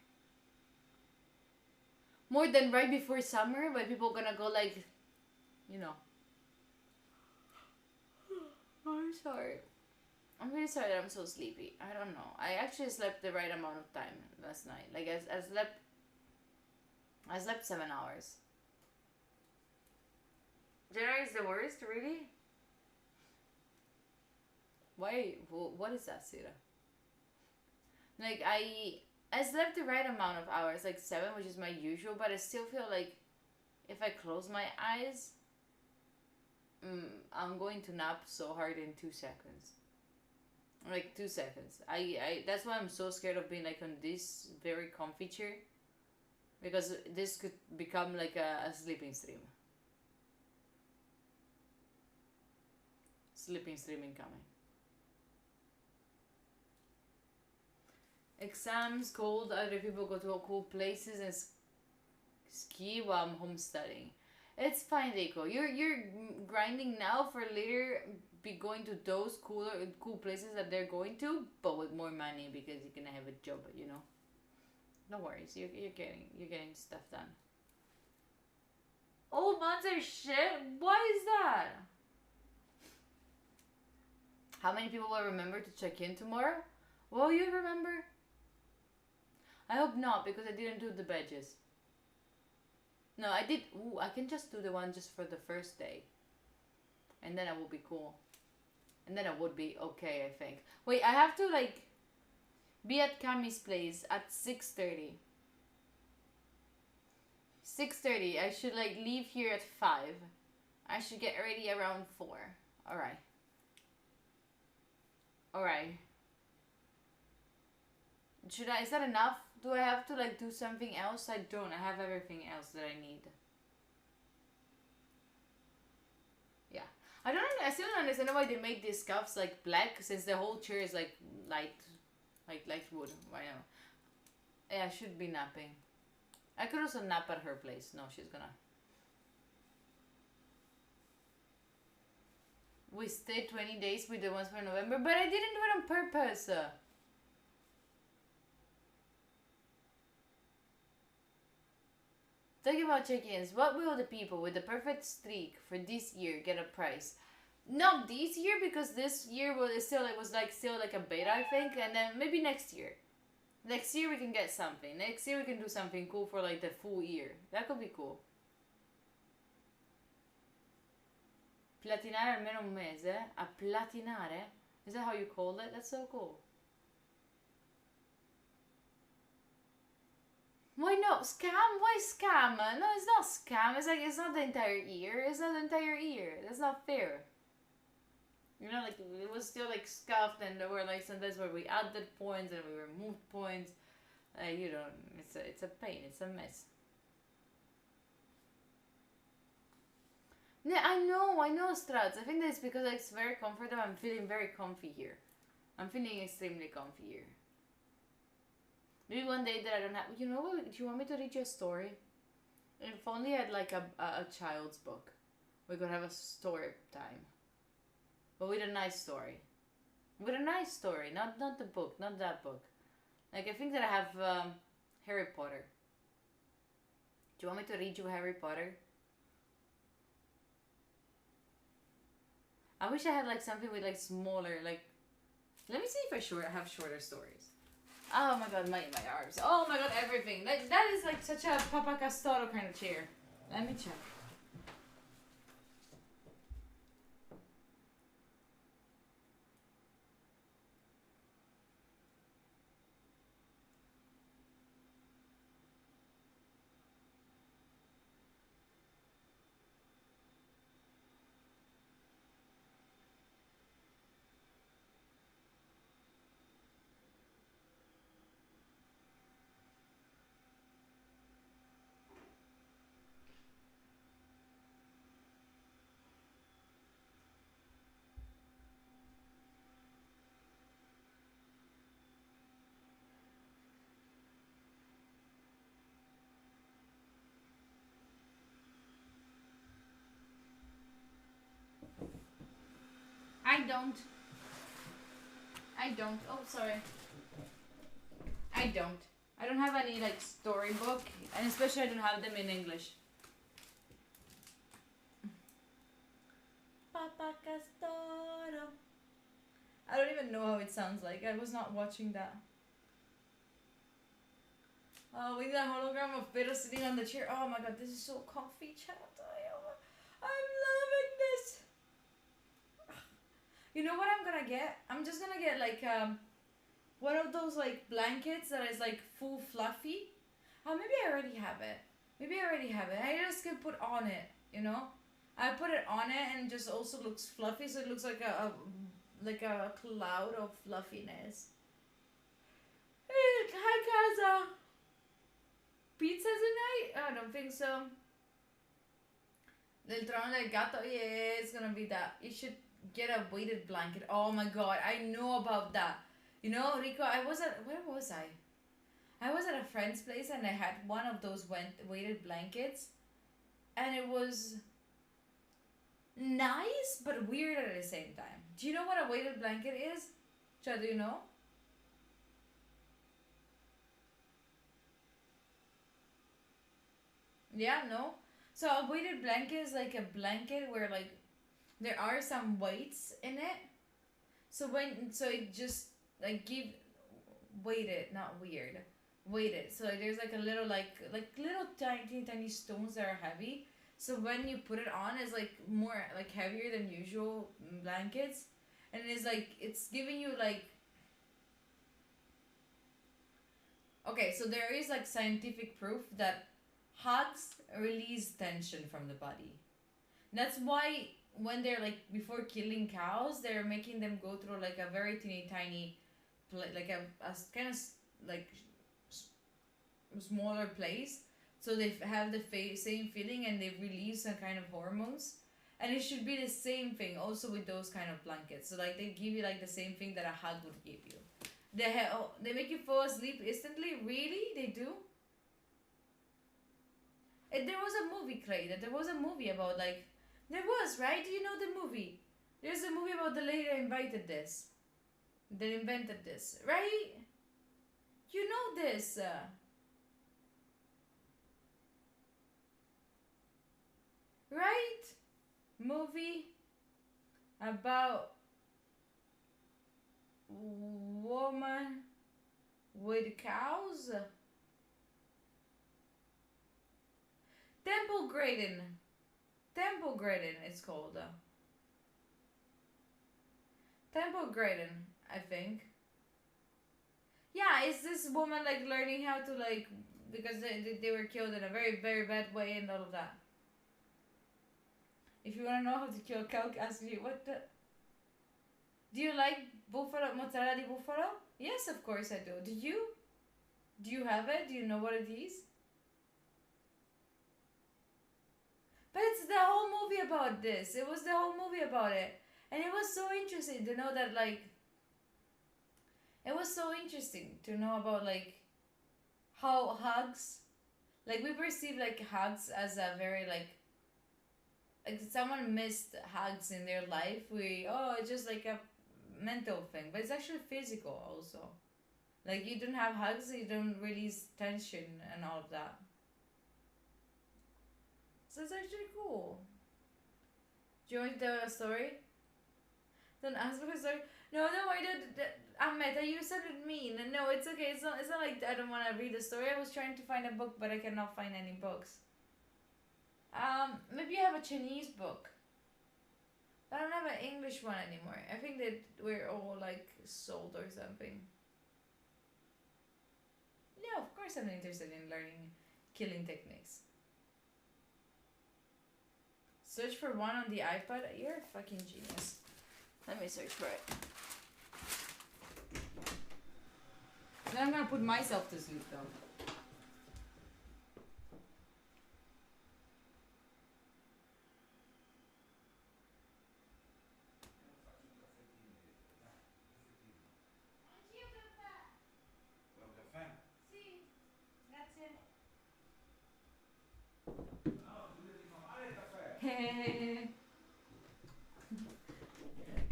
More than right before summer, when people gonna go like, you know. I'm sorry. I'm really sorry that I'm so sleepy. I don't know. I actually slept the right amount of time last night. Like I slept 7 hours. January is the worst, really? Why? What is that, Sira? Like, I slept the right amount of hours, like 7, which is my usual, but I still feel like if I close my eyes, I'm going to nap so hard in 2 seconds. Like 2 seconds. That's why I'm so scared of being like on this very comfy chair, because this could become like a sleeping stream. Sleeping stream incoming. Exams, cold, other people go to cool places and ski while I'm home studying. It's fine, Rico. You're grinding now for later be going to those cool places that they're going to, but with more money because you're gonna have a job, you know. No worries, you're getting stuff done. Old months are shit. Why is that? How many people will remember to check in tomorrow? Will you remember? I hope not, because I didn't do the badges. No, I did. Ooh, I can just do the one just for the first day. And then I will be cool. And then I would be okay, I think. Wait, I have to like be at Cami's place at 6:30. 6:30. I should like leave here at 5. I should get ready around 4. Alright. Alright. Is that enough? Do I have to like do something else? I don't. I have everything else that I need. Yeah. I still don't understand why they made these scuffs like black, since the whole chair is like light wood. Why not? Yeah, I should be napping. I could also nap at her place. No, she's gonna. We stayed 20 days with the ones for November, but I didn't do it on purpose. Talking about check-ins, what will the people with the perfect streak for this year get a prize? Not this year, because this year was still like a beta, I think, and then maybe next year. Next year we can get something. Next year we can do something cool for like the full year. That could be cool. Platinare almeno un mese? A platinare? Is that how you call it? That's so cool. Why no? Scam? Why scam? No, it's not scam. It's like, it's not the entire year. It's not the entire year. That's not fair. You know, like, it was still like scuffed, and there were like sometimes where we added points and we removed points. You know, it's a pain. It's a mess. Yeah, I know, Strats. I think that's because it's very comfortable. I'm feeling very comfy here. I'm feeling extremely comfy here. Maybe one day that I don't have... You know what? Do you want me to read you a story? If only I had like a child's book. We could have a story time. But with a nice story. With a nice story. Not the book. Not that book. Like, I think that I have Harry Potter. Do you want me to read you Harry Potter? I wish I had like something with like smaller, like... Let me see if I have shorter stories. Oh my god, my arms. Oh my god, everything. That is like such a Papa Castoro kind of chair. Let me check. I don't. Oh, sorry. I don't have any like storybook, and especially I don't have them in English. Papa Castoro. I don't even know how it sounds like. I was not watching that. Oh, with that hologram of Pedro sitting on the chair. Oh my god, this is so comfy, chat. I'm loving this. You know what I'm gonna get? I'm just gonna get like one of those like blankets that is like full fluffy. Oh, maybe I already have it. I just can put on it, you know? I put it on it and it just also looks fluffy, so it looks like a cloud of fluffiness. Hi, Kaza. Pizza tonight? I don't think so. Del Trono del Gatto, yeah, it's gonna be that. You should get a weighted blanket. Oh my god, I know about that. You know, Rico, where was I? I was at a friend's place and I had one of those weighted blankets. and it was nice but weird at the same time. Do you know what a weighted blanket is? Chad, do you know? Yeah, no? So a weighted blanket is like a blanket where like there are some weights in it. So it just like weighted, not weird. Weighted. So like, there's like a little like little tiny stones that are heavy. So when you put it on, it's like more like heavier than usual blankets, and it's like it's giving you like. Okay, so there is like scientific proof that hugs release tension from the body. That's why when they're like before killing cows, they're making them go through like a very tiny, like a kind of like smaller place, so they have the same feeling and they release some kind of hormones. And it should be the same thing also with those kind of blankets. So like they give you like the same thing that a hug would give you. They make you fall asleep instantly. Really, they do. There was a movie, Clay. That there was a movie about like there was, right? Do you know the movie? There's a movie about the lady that invented this, right? You know this. Right? Movie about woman with cows. Temple Grandin it's called. Temple Grandin, I think. Yeah, it's this woman like learning how to like, because they were killed in a very, very bad way and all of that. If you want to know how to kill a cow, ask me what the... Do you like buffalo, mozzarella di buffalo? Yes, of course I do. Do you? Do you have it? Do you know what it is? But it's the whole movie about this. It was the whole movie about it. And it was so interesting to know that, like... It was so interesting to know about, like, how hugs... Like, we perceive, like, hugs as a very, like someone missed hugs in their life. It's just, like, a mental thing. But it's actually physical, also. Like, you don't have hugs, you don't release tension and all of that. So it's actually cool. Do you want to tell a story? Don't ask for a story. No, don't worry. Ahmed, you said it mean. No, it's okay. It's not like I don't want to read the story. I was trying to find a book, but I cannot find any books. Maybe you have a Chinese book. But I don't have an English one anymore. I think that we're all like sold or something. Yeah, of course I'm interested in learning killing techniques. Search for one on the iPad. You're a fucking genius. Let me search for it. Then I'm gonna put myself to sleep though.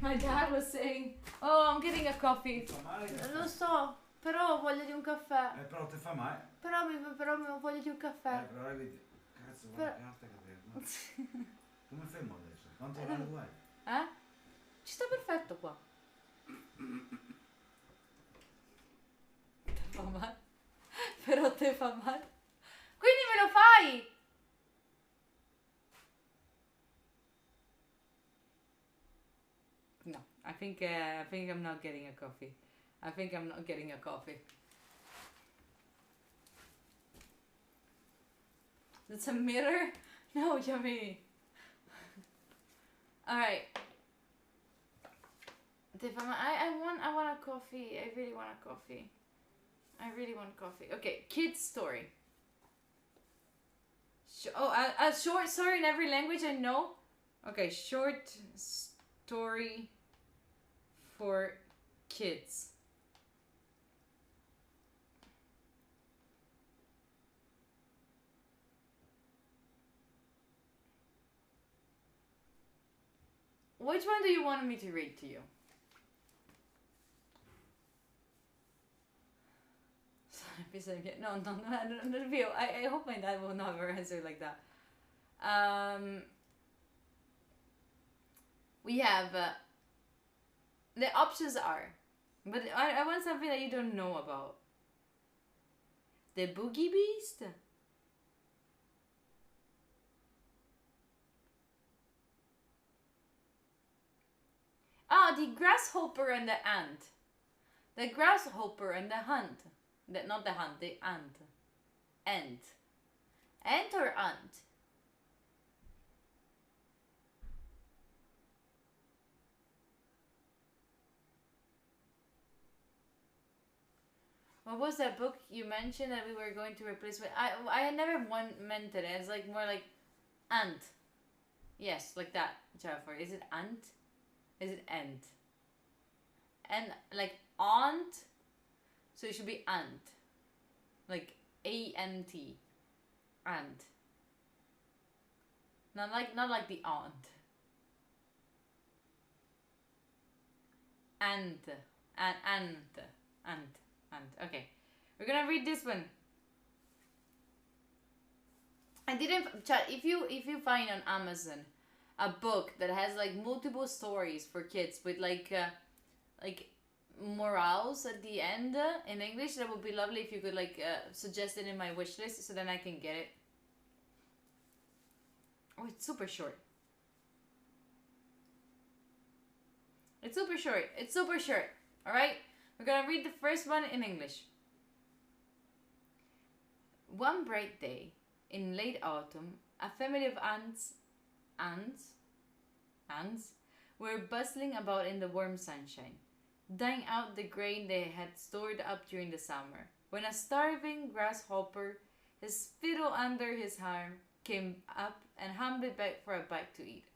My dad was saying, oh, I'm getting a coffee. Lo so, però ho voglia di un caffè. Però ti fa male. Però ho voglia di un caffè. Però vedi, cazzo, guarda che alta che è. Come fermo adesso? Quanto orario tu hai? Ci sta perfetto qua. Te fa male? Però te fa male? Quindi me lo fai? No, I think I'm not getting a coffee. I think I'm not getting a coffee. That's a mirror? No, yummy. Alright. I want a coffee. I really want a coffee. I really want coffee. Okay, kids story. A short story in every language I know. Okay, short story for kids. Which one do you want me to read to you? No, I hope my dad will never answer like that. We have the options are, but I want something that you don't know about. The Boogie Beast. Ah, the grasshopper and the ant. The grasshopper and the hunt. Not the hunt, the ant. Ant. Ant or ant? What was that book you mentioned that we were going to replace with? I never meant it. It's like more like ant. Yes, like that. Jafar. Is it ant? Is it ant? And like aunt. So it should be ant. Like A-N-T. Ant. Not like the aunt. Ant. Ant. Okay. We're gonna read this one. I didn't chat if you find on Amazon a book that has like multiple stories for kids with like morals at the end in English, that would be lovely if you could like suggest it in my wish list so then I can get it. Oh, it's super short. It's super short. All right, we're gonna read the first one in English. One bright day in late autumn, a family of ants were bustling about in the warm sunshine, dying out the grain they had stored up during the summer, when a starving grasshopper, his fiddle under his arm, came up and humbly begged for a bite to eat.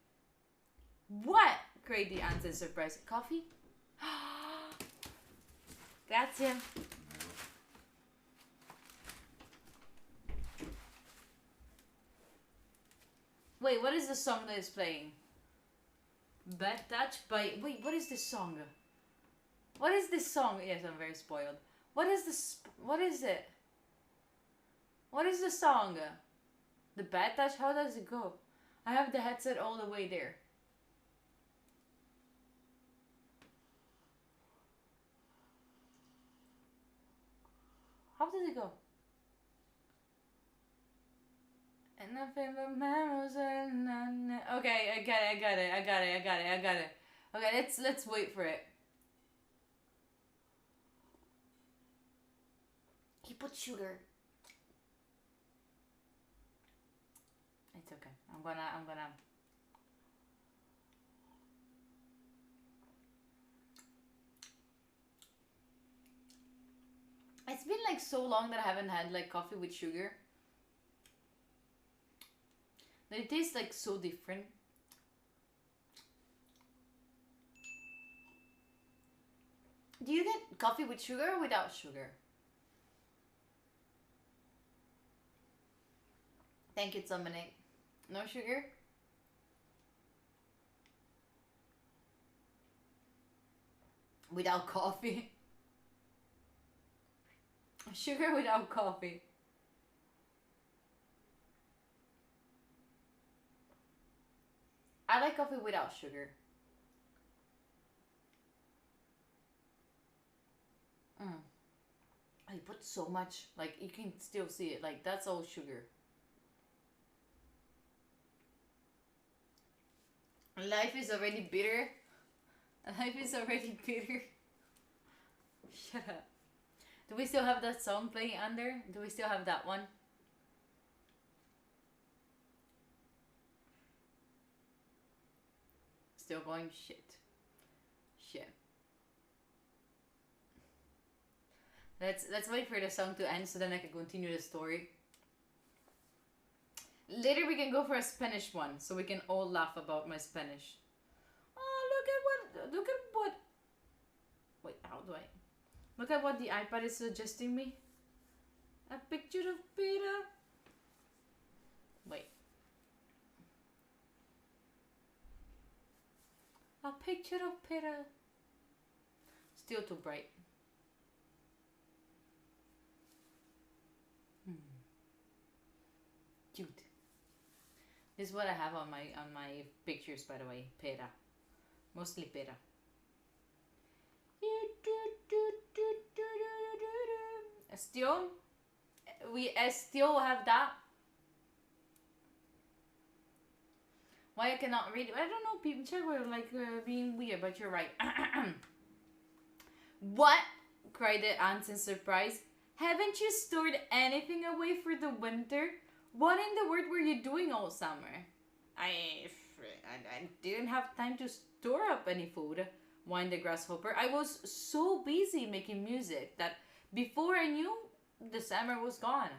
What? Cried the ants in surprise. Coffee? Grazie. Wait, what is the song that is playing? Bad Touch by... Wait, what is this song? What is this song? Yes, I'm very spoiled. What is this? What is it? What is the song? The Bad Touch? How does it go? I have the headset all the way there. How does it go? And nothing but mammals and... Okay, I got it. Okay, let's wait for it. He put sugar. It's okay. I'm gonna... It's been like so long that I haven't had like coffee with sugar. That it tastes like so different. Do you get coffee with sugar or without sugar? Thank you, Dominic. No sugar? Without coffee? Sugar without coffee. I like coffee without sugar. I put so much, like you can still see it, like that's all sugar. Life is already bitter. Life is already bitter. Shut up. Do we still have that song playing under? Do we still have that one? Still going? Shit. Let's wait for the song to end so then I can continue the story. Later we can go for a Spanish one so we can all laugh about my Spanish. Oh, look at what. Wait, how do I? Look at what the iPad is suggesting me. A picture of Peter. Wait. A picture of Pera. Still too bright. Cute. This is what I have on my pictures, by the way. Pera. Mostly Pera. Still, we still have that. Why I cannot read it? I don't know. People were like being weird, but you're right. What? Cried the ants in surprise. Haven't you stored anything away for the winter? What in the world were you doing all summer? I didn't have time to store up any food, whined the grasshopper. I was so busy making music that before I knew, the summer was gone.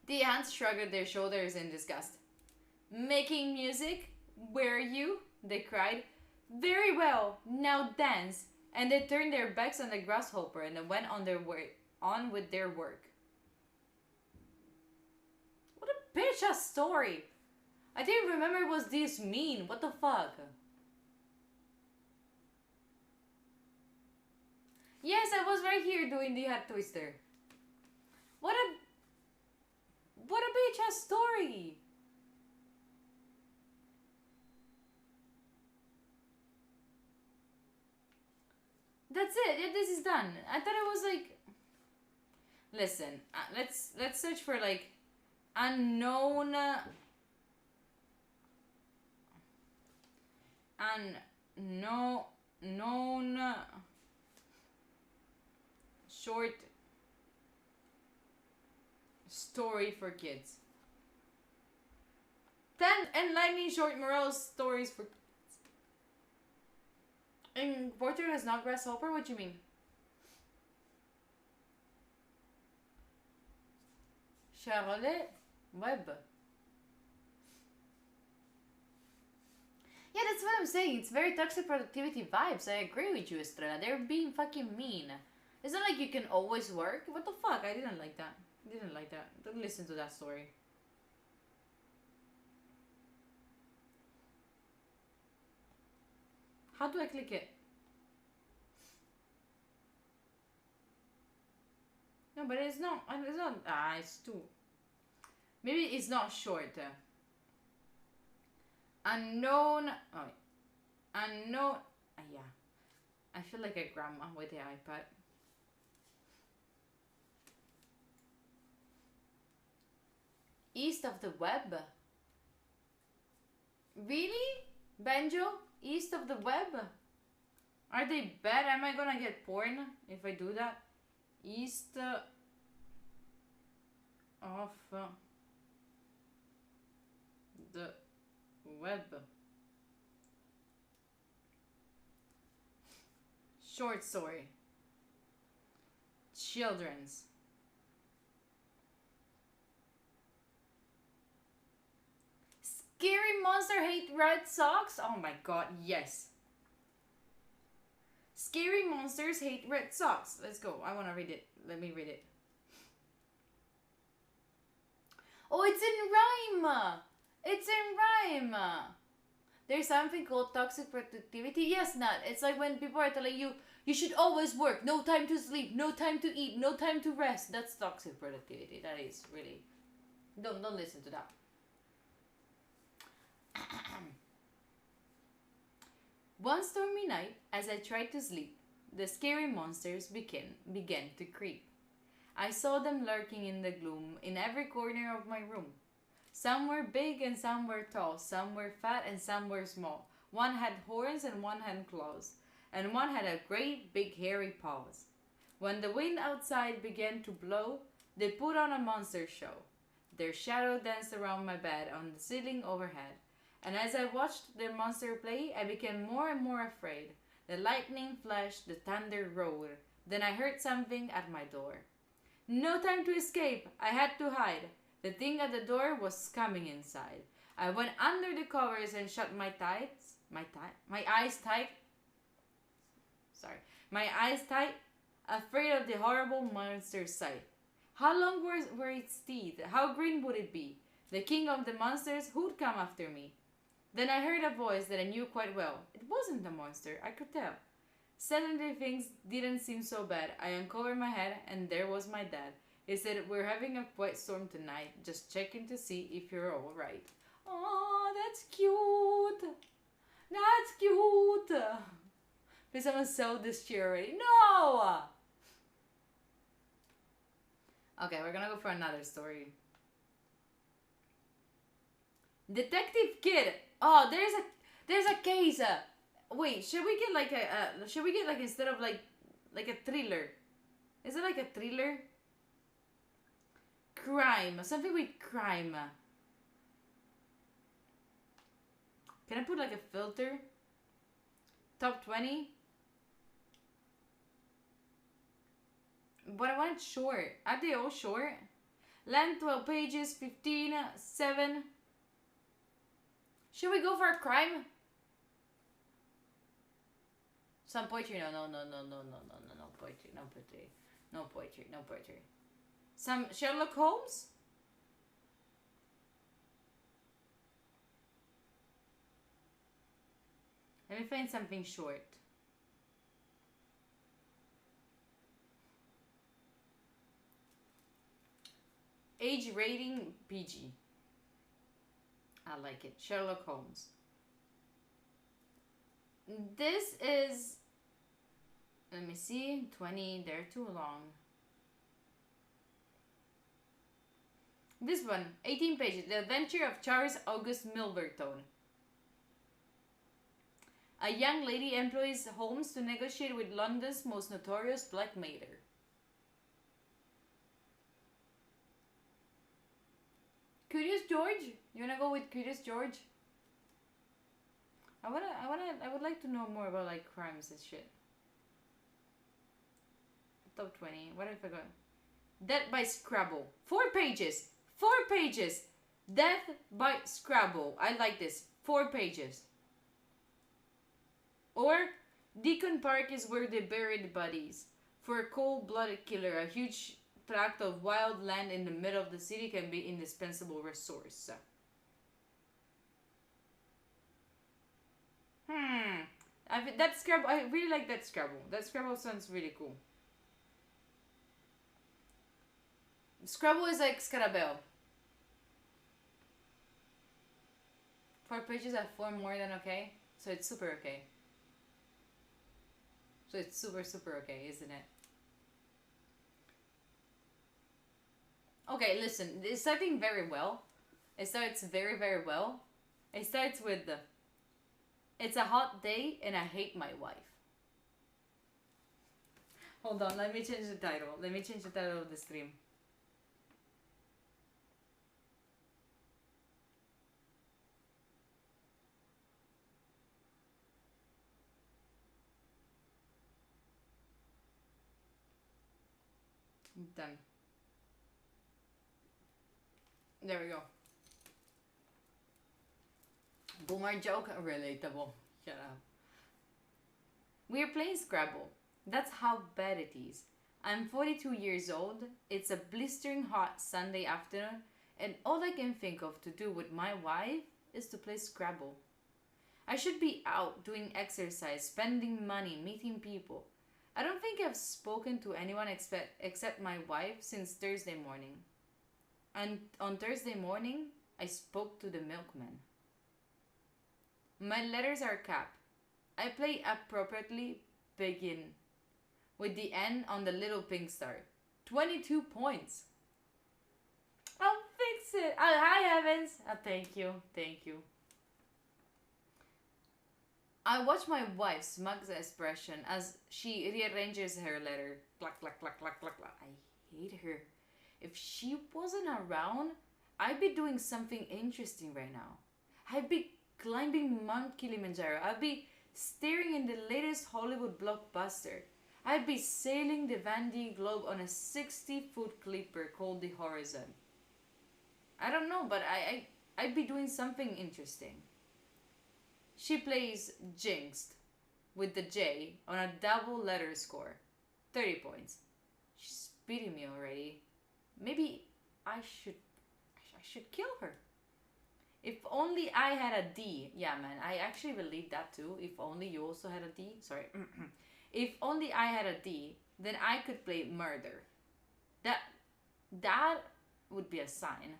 The ants shrugged their shoulders in disgust. Making music? Were you? They cried. Very well, now dance. And they turned their backs on the grasshopper and went on with their work. What a bitch-ass story. I didn't remember it was this mean. What the fuck? Yes, I was right here doing the hat twister. What a bitch-ass story. That's it. Yeah, this is done. I thought it was like. Listen, let's search for like unknown short story for kids. 10 enlightening short moral stories for kids. And Portugal is not grasshopper? What do you mean? Charlotte Web. Yeah, that's what I'm saying. It's very toxic productivity vibes. I agree with you, Estrella. They're being fucking mean. It's not like you can always work. What the fuck? I didn't like that. Didn't like that. Don't listen to that story. How do I click it? No, but it's not. It's not. It's too. Maybe it's not short. Unknown. Oh, unknown. Yeah. I feel like a grandma with the iPad. East of the web. Really, Banjo? East of the web? Are they bad? Am I gonna get porn if I do that? East of the web. Short story. Children's. Scary monster hate red socks? Oh my god, yes. Scary monsters hate red socks. Let's go. I want to read it. Let me read it. Oh, it's in rhyme. It's in rhyme. There's something called toxic productivity. Yes, Nat. It's like when people are telling you, you should always work. No time to sleep. No time to eat. No time to rest. That's toxic productivity. That is really... Don't listen to that. One stormy night, as I tried to sleep, the scary monsters began to creep. I saw them lurking in the gloom in every corner of my room. Some were big and some were tall, some were fat and some were small. One had horns and one had claws, and one had a great big hairy paws. When the wind outside began to blow, they put on a monster show. Their shadow danced around my bed on the ceiling overhead. And as I watched their monster play, I became more and more afraid. The lightning flashed, the thunder roared. Then I heard something at my door. No time to escape. I had to hide. The thing at the door was coming inside. I went under the covers and shut my eyes tight. My eyes tight, afraid of the horrible monster's sight. How long were its teeth? How green would it be? The king of the monsters, who'd come after me? Then I heard a voice that I knew quite well. It wasn't a monster, I could tell. Suddenly things didn't seem so bad. I uncovered my head and there was my dad. He said, we're having a quiet storm tonight. Just checking to see if you're alright. Oh, that's cute. That's cute. Please, someone sell this chair already. No! Okay, we're gonna go for another story. Detective Kid. Oh, there's a case. Wait, should we get like instead of like a thriller? Is it like a thriller? Crime. Something with crime. Can I put like a filter? Top 20? But I want it short. Are they all short? Length 12 pages, 15, 7. Should we go for a crime? Some poetry? No poetry. No poetry. Some Sherlock Holmes? Let me find something short. Age rating PG. I like it. Sherlock Holmes. This is, let me see, 20, they're too long. This one, 18 pages. The Adventure of Charles August Milverton. A young lady employs Holmes to negotiate with London's most notorious blackmailer. Curious George? You wanna go with Curious George? I would like to know more about like crimes and shit. Top 20. What if I got? Death by Scrabble. 4 pages. 4 pages. Death by Scrabble. I like this. 4 pages. Or Deacon Park is where they buried bodies. For a cold-blooded killer, a huge tract of wild land in the middle of the city can be indispensable resource. That Scrabble, I really like that Scrabble. That Scrabble sounds really cool. Scrabble is like Scrabble. 4 pages are 4 more than okay. So it's super okay. So it's super okay, isn't it? Okay, listen. It's starting very well. It starts very well. It starts with the, it's a hot day and I hate my wife. Hold on, let me change the title. Let me change the title of the stream. Done. There we go. Boomer joke, relatable. Shut up. We're playing Scrabble. That's how bad it is. I'm 42 years old. It's a blistering hot Sunday afternoon, and all I can think of to do with my wife is to play Scrabble. I should be out doing exercise, spending money, meeting people. I don't think I've spoken to anyone except my wife since Thursday morning. And on Thursday morning, I spoke to the milkman. My letters are cap. I play appropriately begin with the N on the little pink star. 22 points. I'll fix it. Oh, hi, Evans. Oh, thank you. I watch my wife's smug expression as she rearranges her letter. Clack, clack, clack, clack, clack, clack. I hate her. If she wasn't around, I'd be doing something interesting right now. I'd be climbing Mount Kilimanjaro. I'd be staring in the latest Hollywood blockbuster. I'd be sailing the Vendée Globe on a 60-foot clipper called the Horizon. I don't know, but I'd be doing something interesting. She plays Jinxed with the J on a double letter score. 30 points. She's beating me already. Maybe I should kill her. If only I had a D. Yeah, man, I actually believe that too. If only you also had a D. Sorry. If only I had a D, then I could play murder. That would be a sign.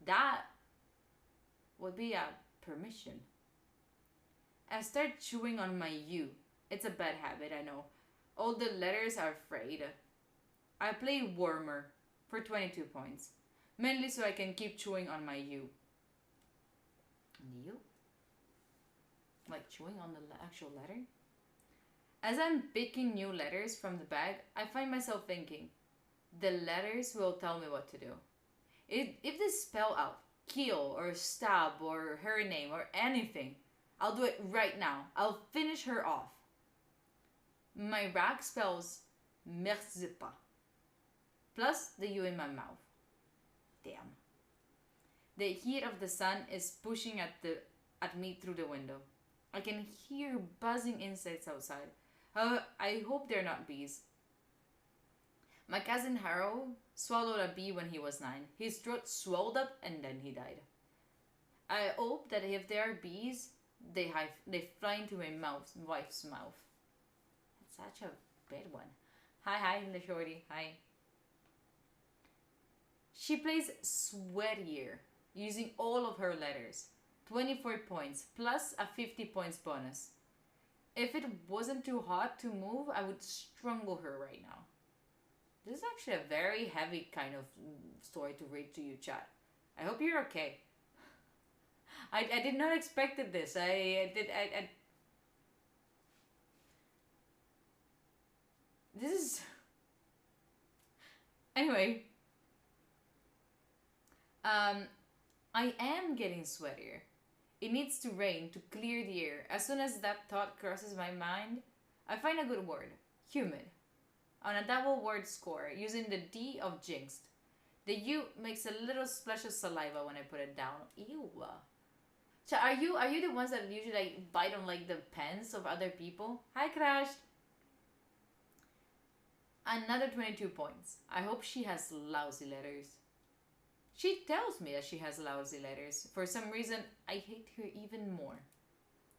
That would be a permission. I start chewing on my U. It's a bad habit, I know. All the letters are afraid. I play warmer for 22 points. Mainly so I can keep chewing on my U. U? Like chewing on the actual letter? As I'm picking new letters from the bag, I find myself thinking, the letters will tell me what to do. If they spell out kill or stab or her name or anything, I'll do it right now. I'll finish her off. My rack spells merci pas. Plus the U in my mouth. Damn. The heat of the sun is pushing at me through the window. I can hear buzzing insects outside. I hope they're not bees. My cousin Harold swallowed a bee when he was 9. His throat swelled up and then he died. I hope that if there are bees, they fly into my wife's mouth. That's such a bad one. Hi, the shorty. Hi. She plays sweatier, using all of her letters. 24 points, plus a 50 points bonus. If it wasn't too hot to move, I would strangle her right now. This is actually a very heavy kind of story to read to you, chat. I hope you're okay. I did not expect this. This is... Anyway. I am getting sweatier. It needs to rain to clear the air. As soon as that thought crosses my mind, I find a good word. Humid. On a double word score, using the D of jinxed. The U makes a little splash of saliva when I put it down. Ew. So are you the ones that usually like bite on like the pens of other people? Hi, Crash. Another 22 points. I hope she has lousy letters. She tells me that she has lousy letters. For some reason, I hate her even more.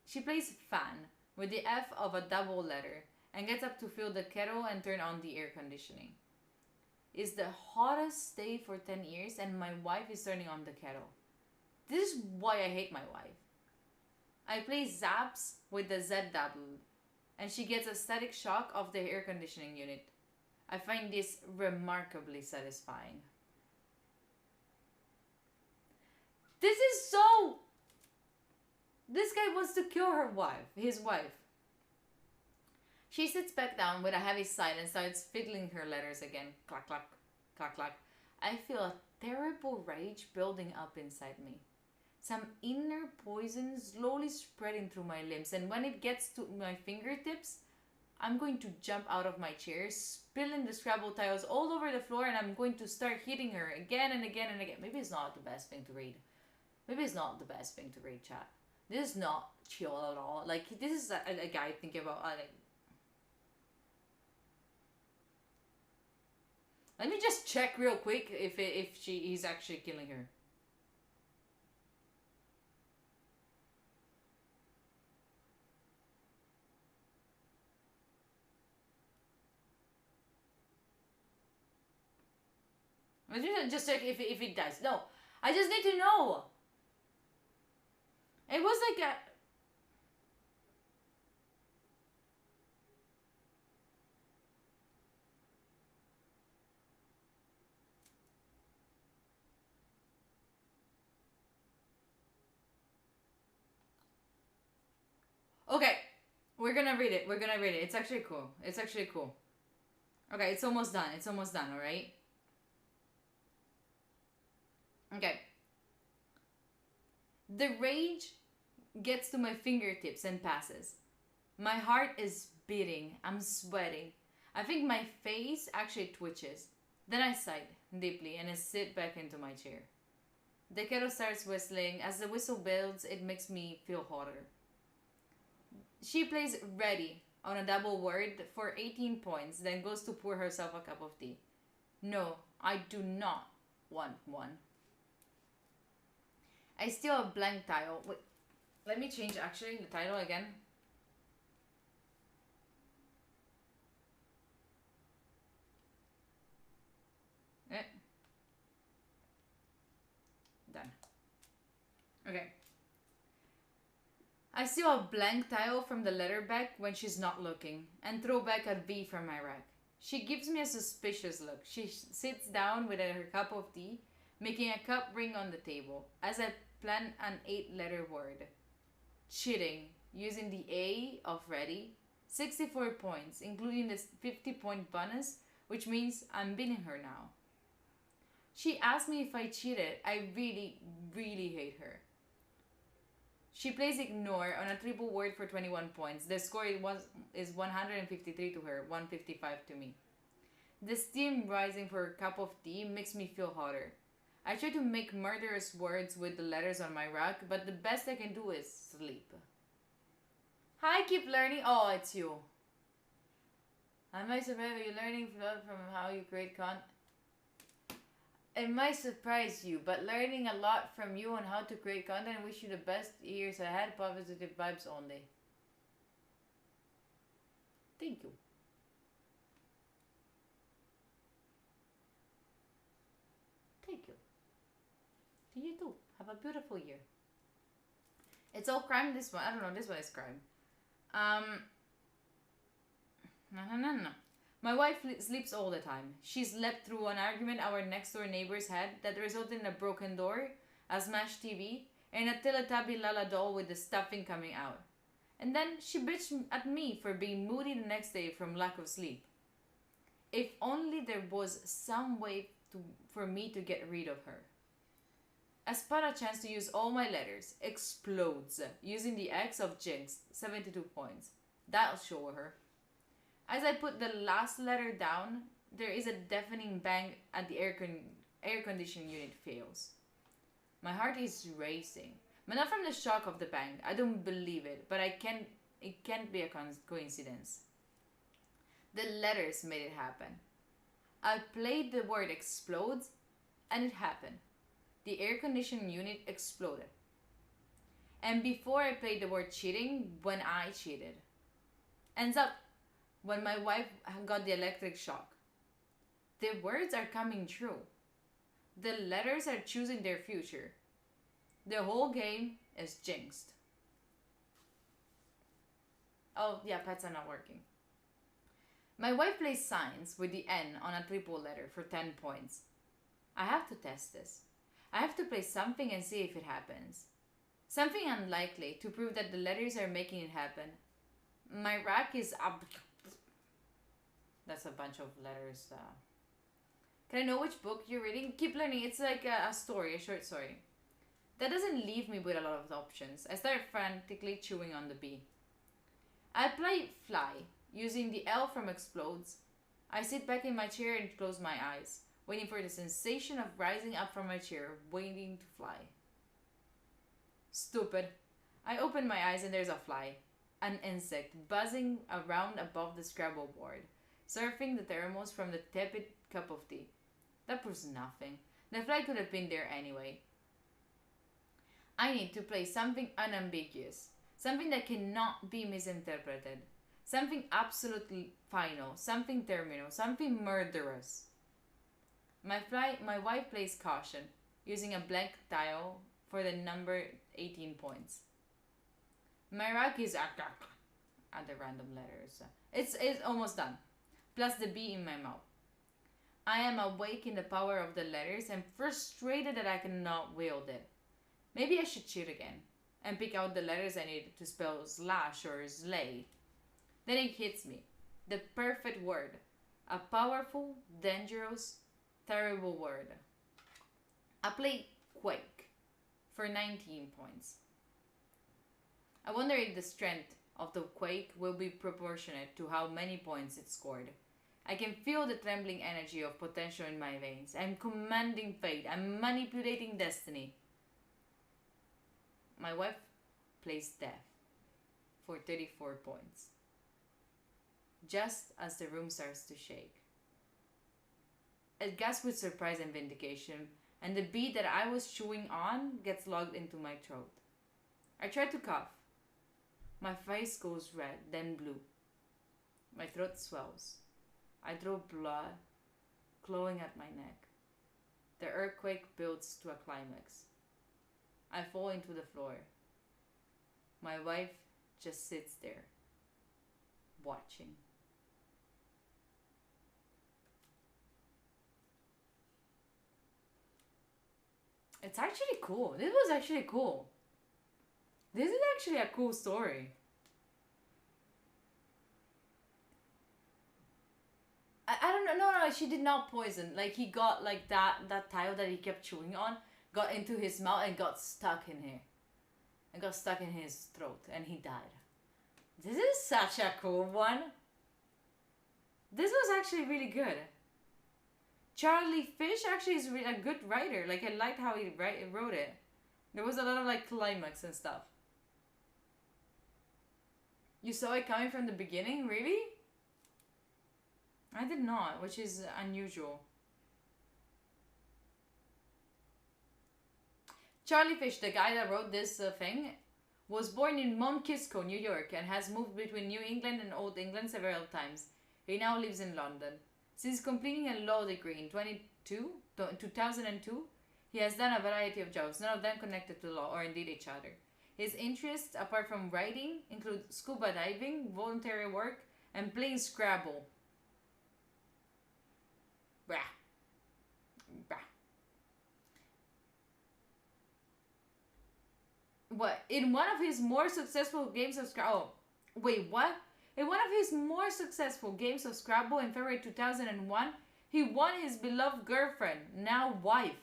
She plays fan with the F of a double letter and gets up to fill the kettle and turn on the air conditioning. It's the hottest day for 10 years and my wife is turning on the kettle. This is why I hate my wife. I play zaps with the ZW and she gets a static shock of the air conditioning unit. I find this remarkably satisfying. This guy wants to kill his wife. She sits back down with a heavy sigh and starts fiddling her letters again. Clack, clack, clack, clack. I feel a terrible rage building up inside me. Some inner poison slowly spreading through my limbs, and when it gets to my fingertips, I'm going to jump out of my chair, spilling the Scrabble tiles all over the floor, and I'm going to start hitting her again and again and again. Maybe it's not the best thing to read. Chat. This is not chill at all. Like, this is a guy thinking about... let me just check real quick if he's actually killing her. Let me just check if it dies. No, I just need to know. It was like a... Okay, we're gonna read it. It's actually cool. Okay, it's almost done, alright? Okay. The rage gets to my fingertips and passes. My heart is beating. I'm sweating. I think my face actually twitches. Then I sigh deeply and I sit back into my chair. The kettle starts whistling. As the whistle builds, it makes me feel hotter. She plays ready on a double word for 18 points, then goes to pour herself a cup of tea. No, I do not want one. I still have blank tile. Wait, let me change actually the title again. Done. Okay. I still have blank tile from the letter back when she's not looking, and throw back a V from my rack. She gives me a suspicious look. She sits down with her cup of tea, making a cup ring on the table, as I plan an 8-letter word. Cheating, using the A of ready. 64 points, including this 50-point bonus, which means I'm beating her now. She asked me if I cheated. I really, really hate her. She plays ignore on a triple word for 21 points. The score is 153 to her, 155 to me. The steam rising for a cup of tea makes me feel hotter. I try to make murderous words with the letters on my rack, but the best I can do is sleep. Hi, keep learning. Oh, it's you. I might surprise you learning from how you create content. It might surprise you, but learning a lot from you on how to create content. I wish you the best years ahead. Positive vibes only. Thank you. Thank you. To you too. Have a beautiful year. It's all crime, this one. I don't know, this one is crime. No. My wife sleeps all the time. She slept through an argument our next door neighbors had that resulted in a broken door, a smashed TV, and a Teletubby Lala doll with the stuffing coming out. And then she bitched at me for being moody the next day from lack of sleep. If only there was some way for me to get rid of her. I spot a chance to use all my letters. Explodes. Using the X of Jinx. 72 points. That'll show her. As I put the last letter down, there is a deafening bang and the air conditioning unit fails. My heart is racing. But not from the shock of the bang. I don't believe it, but it can't be a coincidence. The letters made it happen. I played the word explodes, and it happened. The air conditioning unit exploded. And before I played the word cheating, when I cheated. Ends up when my wife got the electric shock. The words are coming true. The letters are choosing their future. The whole game is jinxed. Oh, yeah, pets are not working. My wife plays science with the N on a triple letter for 10 points. I have to test this. I have to play something and see if it happens. Something unlikely to prove that the letters are making it happen. My rack is up. That's a bunch of letters. Can I know which book you're reading? Keep learning. It's like a story, a short story. That doesn't leave me with a lot of options. I start frantically chewing on the B. I play fly, using the L from explodes. I sit back in my chair and close my eyes, waiting for the sensation of rising up from my chair, waiting to fly. Stupid. I open my eyes and there's a fly. An insect buzzing around above the Scrabble board, surfing the thermos from the tepid cup of tea. That proves nothing. The fly could have been there anyway. I need to play something unambiguous, something that cannot be misinterpreted, something absolutely final, something terminal, something murderous. My wife plays caution, using a blank tile for the number 18 points. My rack is at the random letters. It's almost done. Plus the B in my mouth. I am awake in the power of the letters and frustrated that I cannot wield it. Maybe I should cheat again and pick out the letters I need to spell slash or slay. Then it hits me. The perfect word. A powerful, dangerous, terrible word. I play quake for 19 points. I wonder if the strength of the quake will be proportionate to how many points it scored. I can feel the trembling energy of potential in my veins. I'm commanding fate. I'm manipulating destiny. My wife plays death for 34 points. Just as the room starts to shake. I gasp with surprise and vindication. and the bead that I was chewing on gets logged into my throat. I try to cough. My face goes red, then blue. My throat swells. I draw blood glowing at my neck. The earthquake builds to a climax. I fall into the floor. My wife just sits there, watching. It's actually cool. This was actually cool. This is actually a cool story. I don't know. No, she did not poison. Like, he got like that tile that he kept chewing on got into his mouth and got stuck in here. And got stuck in his throat and he died. This is such a cool one. This was actually really good. Charlie Fish actually is a good writer. Like, I liked how he wrote it. There was a lot of like climax and stuff. You saw it coming from the beginning? Really? I did not, which is unusual. Charlie Fish, the guy that wrote this thing, was born in Mount Kisco, New York, and has moved between New England and Old England several times. He now lives in London. Since completing a law degree in 2002, he has done a variety of jobs, none of them connected to law or indeed each other. His interests, apart from writing, include scuba diving, voluntary work, and playing Scrabble. Brah. Brah. What? In one of his more successful games of Scrabble... Oh, wait, what? In one of his more successful games of Scrabble in February 2001, he won his beloved girlfriend, now wife.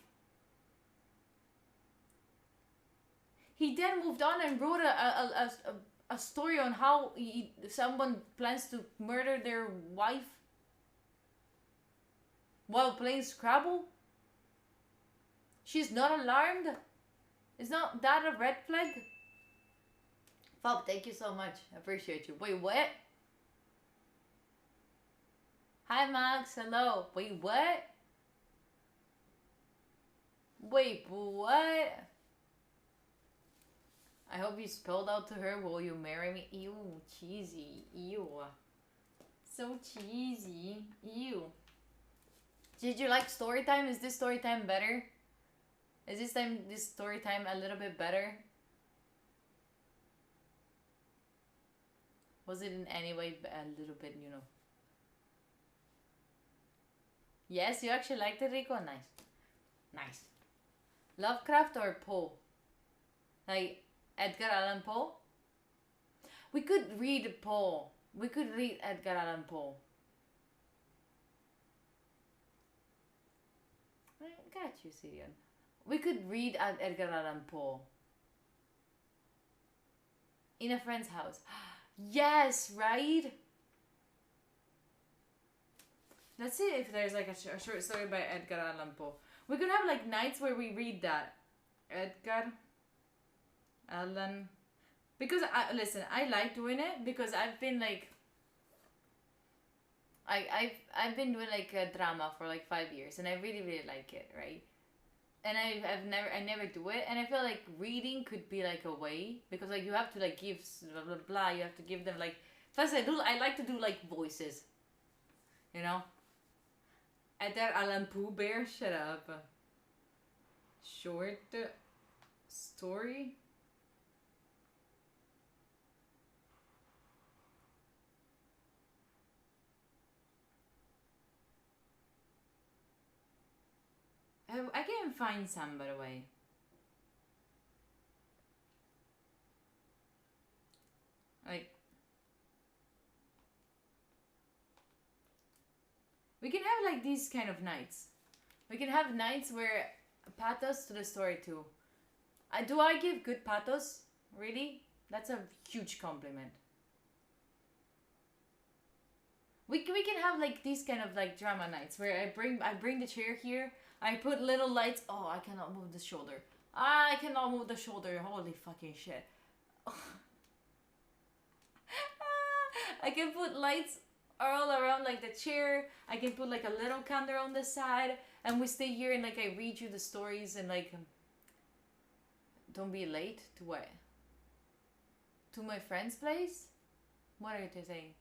He then moved on and wrote a story on how someone plans to murder their wife while playing Scrabble. She's not alarmed. Is not that a red flag? Fob, thank you so much. I appreciate you. Wait, what? Hi, Max. Hello. Wait, what? Wait, what? I hope you spelled out to her, will you marry me? Ew, cheesy. Ew. So cheesy. Ew. Did you like story time? Is this story time better? Is this story time a little bit better? Was it in any way a little bit, you know? Yes, you actually liked it, Rico? Nice. Nice. Lovecraft or Poe? Like Edgar Allan Poe? We could read Poe. We could read Edgar Allan Poe. I got you, Syrian. We could read Edgar Allan Poe. In a friend's house. Yes, right? Let's see if there's like a short story by Edgar Allan Poe. We could have like nights where we read that. Edgar Allan. Because listen, I like doing it because I've been like I've been doing like a drama for like 5 years and I really like it, right? And I never do it, and I feel like reading could be like a way, because like you have to like give blah blah blah, you have to give them like, plus I like to do like voices, you know. Edgar Allan Poe Bear, shut up. Short story. I can find some, by the way. Like, we can have like these kind of nights. We can have nights where pathos to the story too. Do I give good pathos? Really? That's a huge compliment. We can have like these kind of like drama nights where I bring the chair here. I put little lights. Oh, I cannot move the shoulder. I cannot move the shoulder. Holy fucking shit. I can put lights all around like the chair. I can put like a little candle on the side. and we stay here and like I read you the stories and like don't be late to what? To my friend's place? What are you saying?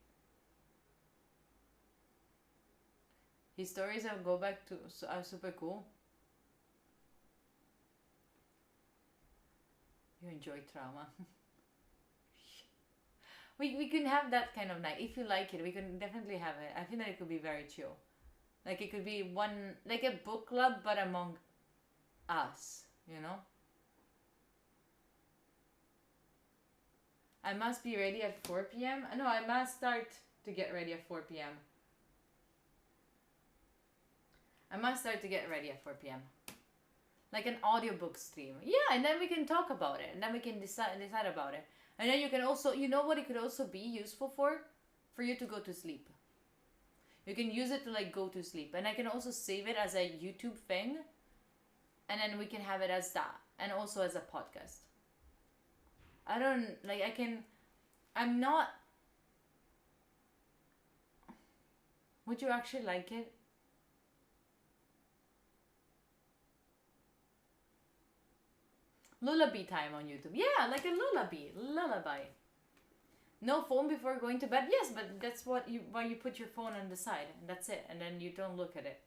His stories I go back to are super cool. You enjoy trauma. We can have that kind of night. If you like it, we can definitely have it. I think that it could be very chill. Like it could be one, like a book club, but among us, you know? I must be ready at 4 p.m. No, I must start to get ready at 4 p.m. I must start to get ready at 4 p.m. Like an audiobook stream. Yeah, and then we can talk about it. And then we can decide about it. And then you can also, you know what it could also be useful for? For you to go to sleep. You can use it to like go to sleep. And I can also save it as a YouTube thing. And then we can have it as that. And also as a podcast. I don't, like I can, I'm not, would you actually like it? Lullaby time on YouTube. Yeah, like a lullaby. No phone before going to bed. Yes, but that's why you put your phone on the side and that's it. And then you don't look at it.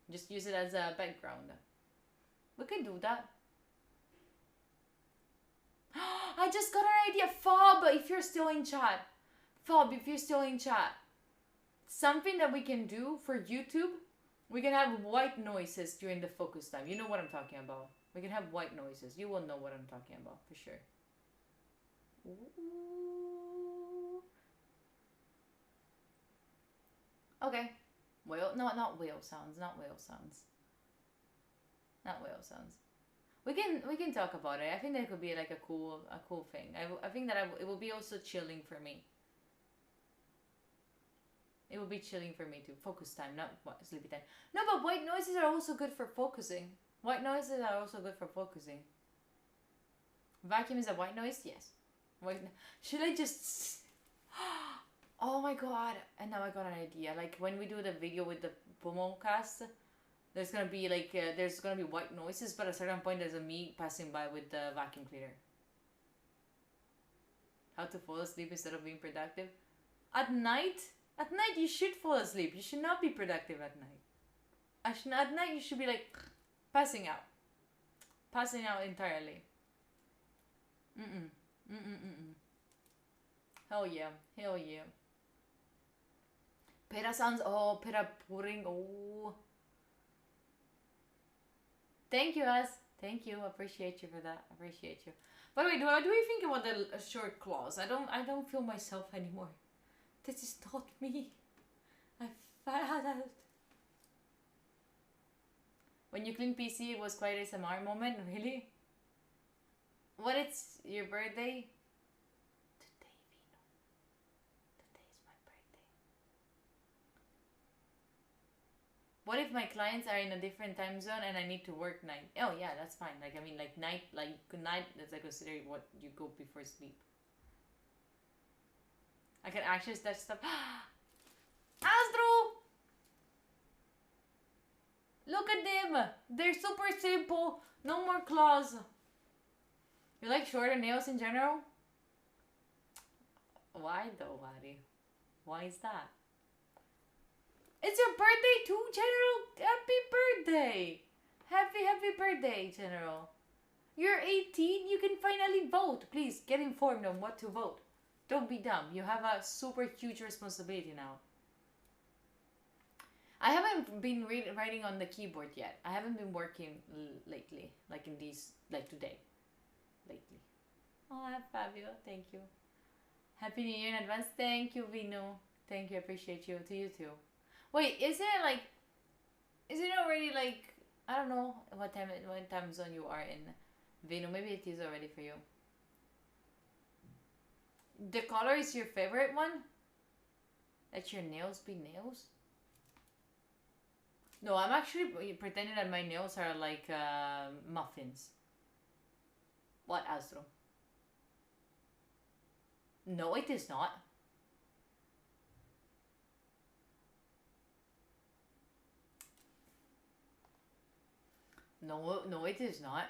Just use it as a background. We could do that. I just got an idea. Fob, if you're still in chat. Fob, if you're still in chat. Something that we can do for YouTube. We can have white noises during the focus time. You know what I'm talking about. We can have white noises. You will know what I'm talking about for sure. Ooh. Okay. Whale. No, not whale sounds. Not whale sounds. Not whale sounds. We can talk about it. I think that could be like a cool thing. I think that it will be also chilling for me. It will be chilling for me too. Focus time, not sleepy time. No, but white noises are also good for focusing. White noises are also good for focusing. Vacuum is a white noise? Yes. Should I just... Oh my god. And now I got an idea. Like when we do the video with the Pomocast, there's gonna be like, there's gonna be white noises, but at a certain point there's a me passing by with the vacuum cleaner. How to fall asleep instead of being productive? At night you should fall asleep. You should not be productive at night. At night you should be like passing out. Passing out entirely. Hell yeah. Hell yeah. Pera sounds, oh, pera pudding, oh. Thank you, Az. Thank you. Appreciate you for that. Appreciate you. By the way, what do you think about the short claws? I don't feel myself anymore. This is not me. I found out. When you clean PC, it was quite a SMR moment. Really? What? It's your birthday? Today, Vino. Today's my birthday. What if my clients are in a different time zone and I need to work night? Oh yeah, that's fine. Like I mean, like night, like good night. That's I consider what you go before sleep. I can access that stuff. Astro! Look at them! They're super simple. No more claws. You like shorter nails in general? Why though, Wadi? Why is that? It's your birthday too, General! Happy birthday! Happy birthday, General. You're 18, you can finally vote. Please, get informed on what to vote. Don't be dumb. You have a super huge responsibility now. I haven't been writing on the keyboard yet. I haven't been working lately. Like in these, like today. Lately. Oh, Fabio. Thank you. Happy New Year in advance. Thank you, Vino. Thank you. I appreciate you. To you too. Wait, is it already like, I don't know what time zone you are in, Vino. Maybe it is already for you. The color is your favorite one? Let your nails be nails? No, I'm actually pretending that my nails are like muffins. What, Astro? No, it is not. No, no, it is not.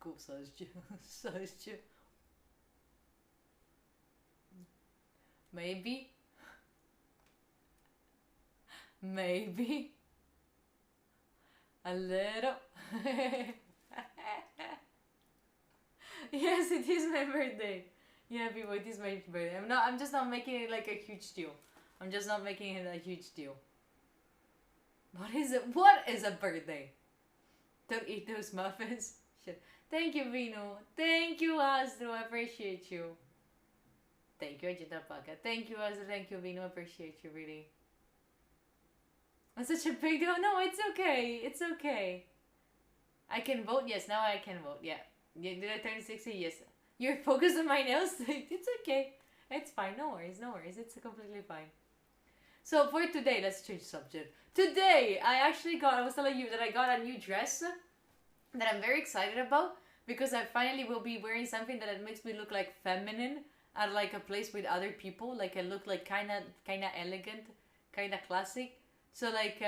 Cool, size Maybe. Maybe. A little. Yes, it is my birthday. Yeah, people, it is my birthday. I'm just not making it like a huge deal. I'm just not making it a huge deal. What is it? What is a birthday? Don't eat those muffins. Shit. Thank you, Vino. Thank you, Astro. I appreciate you. Thank you, Ajitapaka. Thank you, Astro. Thank you, Vino. I appreciate you, really. It's such a big deal. No, it's okay. It's okay. I can vote. Yes, now I can vote. Yeah. Did I turn 60? Yes. You're focused on my nails? It's okay. It's fine. No worries. No worries. It's completely fine. So for today, let's change subject. Today, I was telling you that I got a new dress that I'm very excited about because I finally will be wearing something that makes me look like feminine at like a place with other people. Like I look like kind of elegant, kind of classic. So like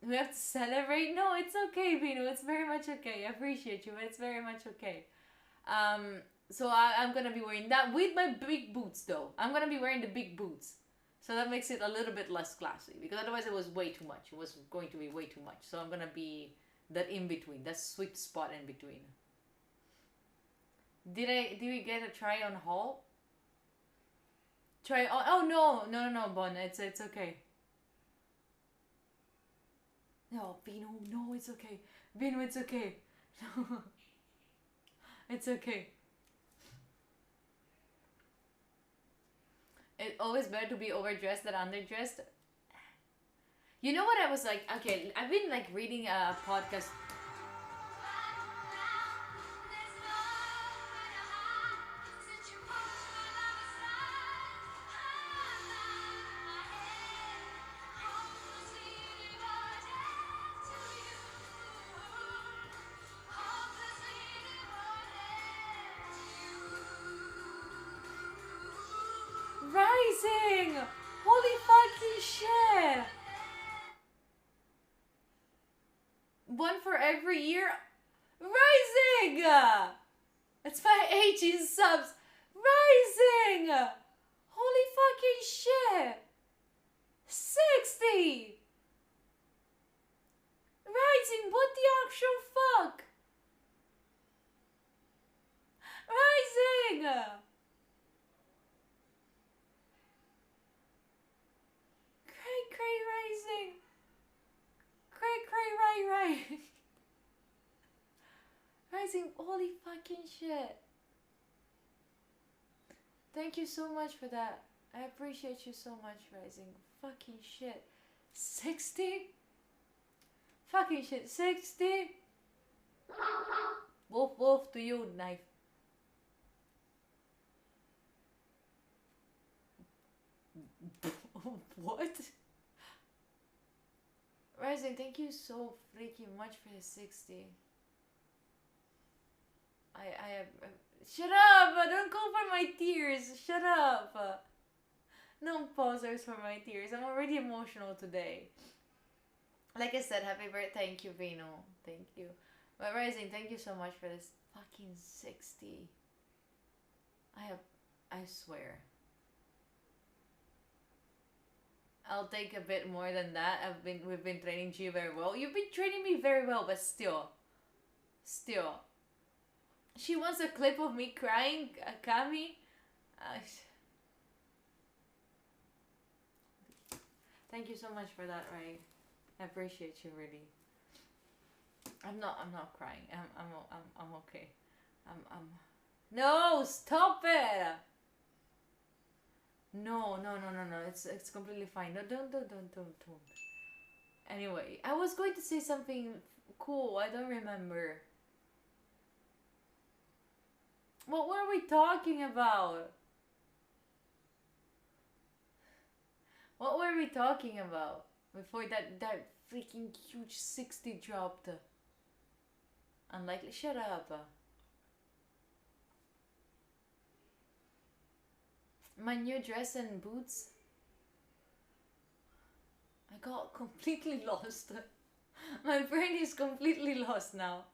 we have to celebrate. No, it's okay, Vino. It's very much okay. I appreciate you, but it's very much okay. So I'm gonna be wearing that with my big boots though. I'm gonna be wearing the big boots. So that makes it a little bit less classy because otherwise it was way too much. It was going to be way too much. So I'm gonna be that in between, that sweet spot in between. Did we get a try on haul? Try on? Oh no, Bon. It's okay. No, Vino, no, it's okay. Vino, it's okay. No, it's okay. It's always better to be overdressed than underdressed. You know what I was like? Okay, I've been like reading a podcast. Rising! Holy fucking shit! One for every year? Rising! It's my 18 subs. Rising! Holy fucking shit! 60! Rising, what the actual fuck? Rising! Cray rising. Cray. Rising, holy fucking shit. Thank you so much for that. I appreciate you so much, Rising. Fucking shit. 60? Fucking shit. 60? Wolf to you, knife. What? Rising, thank you so freaking much for the 60. Shut up! Don't go for my tears. Shut up. No pausers for my tears. I'm already emotional today. Like I said, happy birthday. Thank you, Vino. Thank you. But Rising, thank you so much for this fucking 60. I swear. I'll take a bit more than that. We've been training G very well. You've been training me very well, but still. She wants a clip of me crying, Kami. Thank you so much for that, Ray. I appreciate you really. I'm not crying. I'm okay. No, stop it. No. It's completely fine. No, don't. Anyway, I was going to say something cool. I don't remember. What were we talking about? What were we talking about before that freaking huge 60 dropped? Unlikely. Shut up. My new dress and boots. I got completely lost. My brain is completely lost now.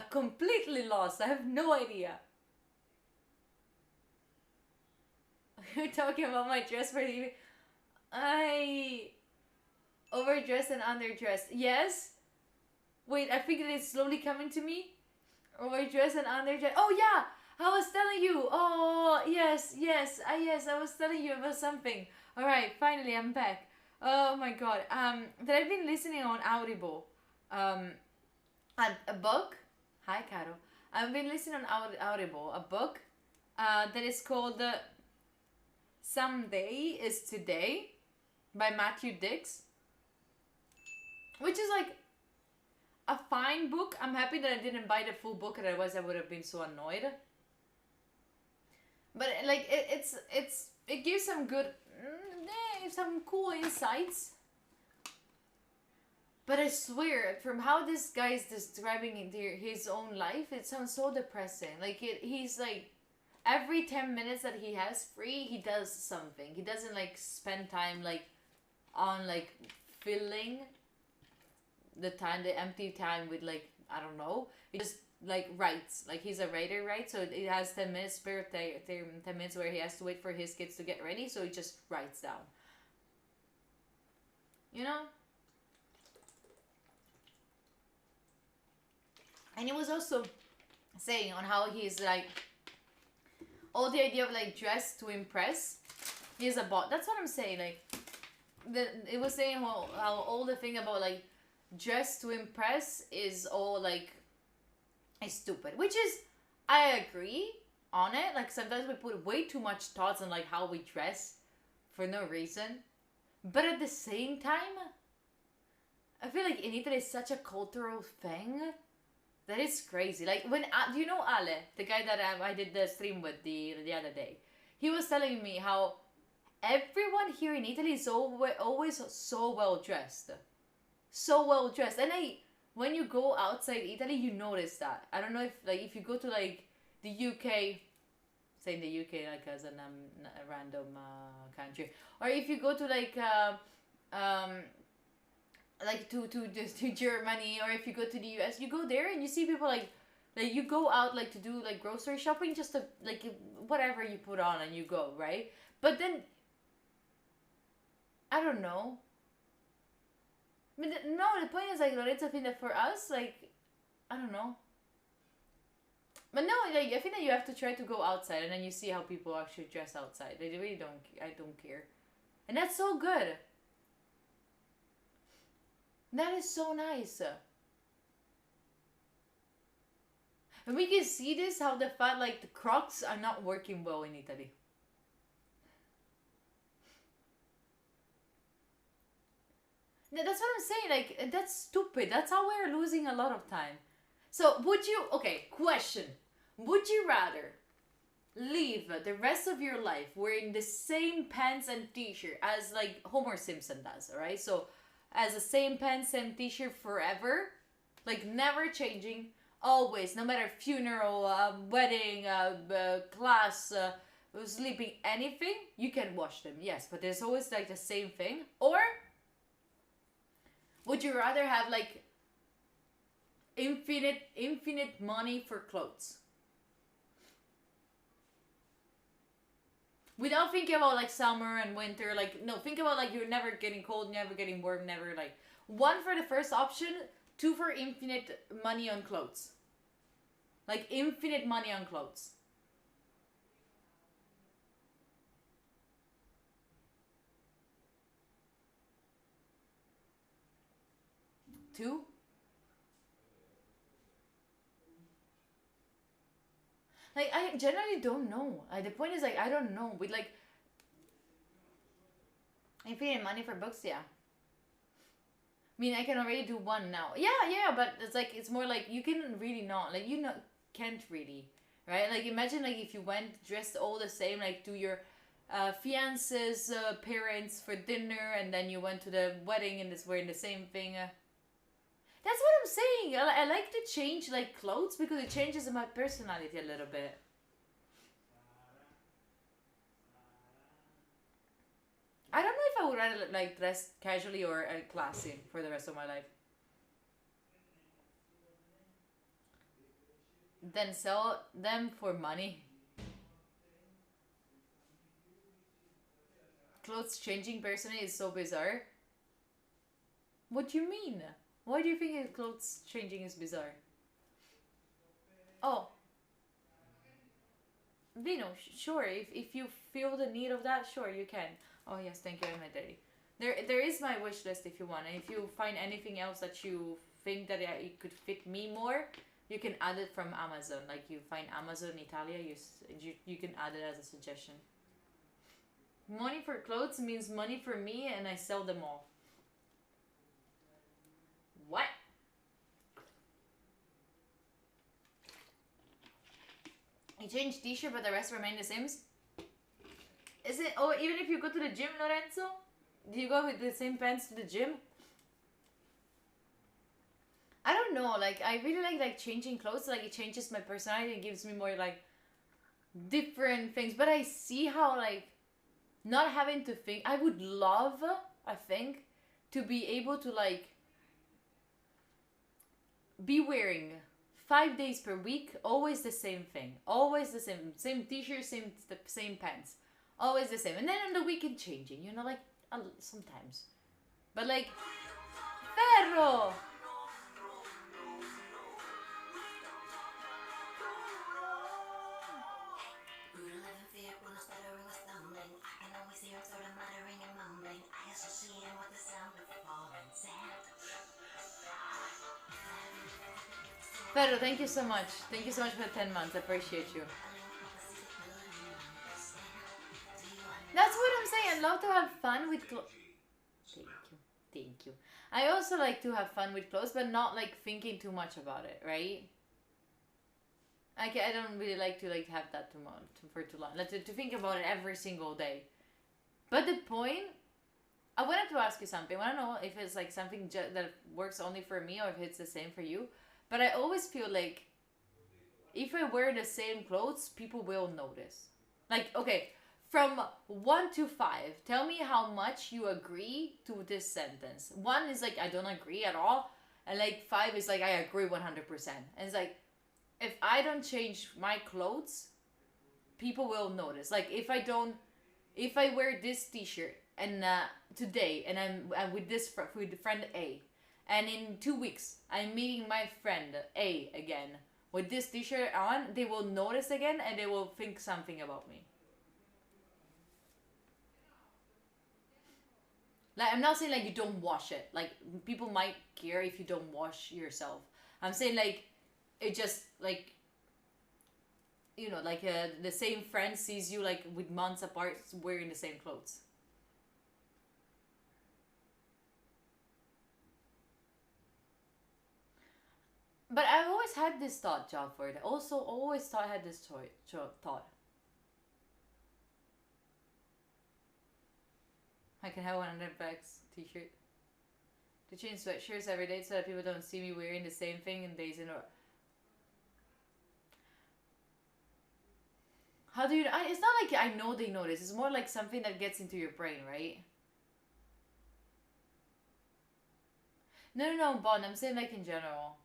Completely lost. I have no idea. You're talking about my dress for the evening. I overdressed and underdressed. Yes. Wait, I think it's slowly coming to me. Overdressed and underdressed. Oh yeah, I was telling you. Oh yes, yes, I was telling you about something. All right, finally I'm back. Oh my god. That I've been listening on Audible. A book. Hi, Caro. I've been listening on Audible. A book. That is called Someday is Today by Matthew Dicks, which is like a fine book. I'm happy that I didn't buy the full book, otherwise I would have been so annoyed. But like it gives some good, some cool insights. But I swear, from how this guy is describing his own life, it sounds so depressing. Like he's like, every 10 minutes that he has free, he does something. He doesn't like spend time like on like filling the time, the empty time with like, I don't know. He just like writes. Like he's a writer, right? So he has 10 minutes spare 10 minutes where he has to wait for his kids to get ready. So he just writes down. You know? And he was also saying on how he's like, all the idea of like dress to impress is about, that's what I'm saying, like, it was saying how all the thing about like dress to impress is all like, is stupid, which is, I agree on it. Like sometimes we put way too much thoughts on like how we dress for no reason, but at the same time, I feel like in Italy it's such a cultural thing that is crazy. Like when, do you know Ale, the guy that I did the stream with the other day? He was telling me how everyone here in Italy is always so well dressed. So well dressed. And when you go outside Italy, you notice that. I don't know if you go to like the UK, saying the UK like as a random country, or if you go to like to Germany, or if you go to the US, you go there and you see people like you go out like to do like grocery shopping, just to like whatever you put on and you go, right? But then I don't know. I mean, no, the point is like, Lorenzo, I think that for us, like, I don't know. But no, like, I think that you have to try to go outside and then you see how people actually dress outside. They really don't, I don't care. And that's so good. That is so nice. And we can see this, how the fact, like, the Crocs are not working well in Italy. That's what I'm saying, like, that's stupid. That's how we're losing a lot of time. So, question. Would you rather live the rest of your life wearing the same pants and t-shirt as, like, Homer Simpson does, alright? So, as the same pants and t-shirt forever, like, never changing, always, no matter funeral, wedding, class, sleeping, anything, you can wash them, yes, but there's always, like, the same thing. Or would you rather have like infinite money for clothes? Without thinking about like summer and winter, like, no, think about like you're never getting cold, never getting warm, never like, 1 for the first option, 2 for infinite money on clothes. Like infinite money on clothes. Two? Like, I generally don't know. The point is, like, I don't know. With, like, if you need money for books, yeah. I mean, I can already do one now. Yeah, but it's, like, it's more like, you can really not. Like, you can't really, right? Like, imagine, like, if you went dressed all the same, like, to your fiance's parents for dinner, and then you went to the wedding and it's wearing the same thing. That's what I'm saying. I like to change like clothes because it changes my personality a little bit. rather like dress casually or classy for the rest of my life. Then sell them for money. Clothes changing personally is so bizarre. What do you mean? Why do you think clothes changing is bizarre? Oh. Vino, sure, if you feel the need of that, sure, you can. Oh yes, thank you, my daddy. There is my wish list if you want, and if you find anything else that you think that it could fit me more, you can add it from Amazon. Like you find Amazon Italia, you can add it as a suggestion. Money for clothes means money for me, and I sell them all. What? You change t-shirt but the rest remain the same? Is it, oh, even if you go to the gym, Lorenzo? Do you go with the same pants to the gym? I don't know, like, I really like changing clothes. Like, it changes my personality and gives me more, like, different things. But I see how, like, not having to think, I would love, I think, to be able to, like, be wearing 5 days per week, always the same thing, always the same t-shirt, same pants, always the same, and then on the weekend changing, you know, like sometimes, but like, Ferro. Pero, thank you so much. Thank you so much for the 10 months. I appreciate you. That's what I'm saying. I love to have fun with clothes. Thank you. Thank you. I also like to have fun with clothes, but not like thinking too much about it, right? I don't really like to like have that for too long. Like to think about it every single day. But the point, I wanted to ask you something. I want to know if it's like something that works only for me or if it's the same for you. But I always feel like if I wear the same clothes, people will notice. Like, okay, from 1 to 5, tell me how much you agree to this sentence. 1 is like, I don't agree at all. And like 5 is like, I agree 100%. And it's like, if I don't change my clothes, people will notice. Like, if I wear this t-shirt and today, and I'm with friend A, and in 2 weeks, I'm meeting my friend A again with this t-shirt on, they will notice again and they will think something about me. Like, I'm not saying like you don't wash it. Like, people might care if you don't wash yourself. I'm saying like, it just like, you know, like the same friend sees you like with months apart wearing the same clothes. But I've always had this thought, Jofford. Also, always thought I had this thought. I can have 100 bucks t-shirt. To change sweatshirts every day so that people don't see me wearing the same thing in days in a row. How do you... it's not like I know they notice. It's more like something that gets into your brain, right? No, Bond. I'm saying like in general.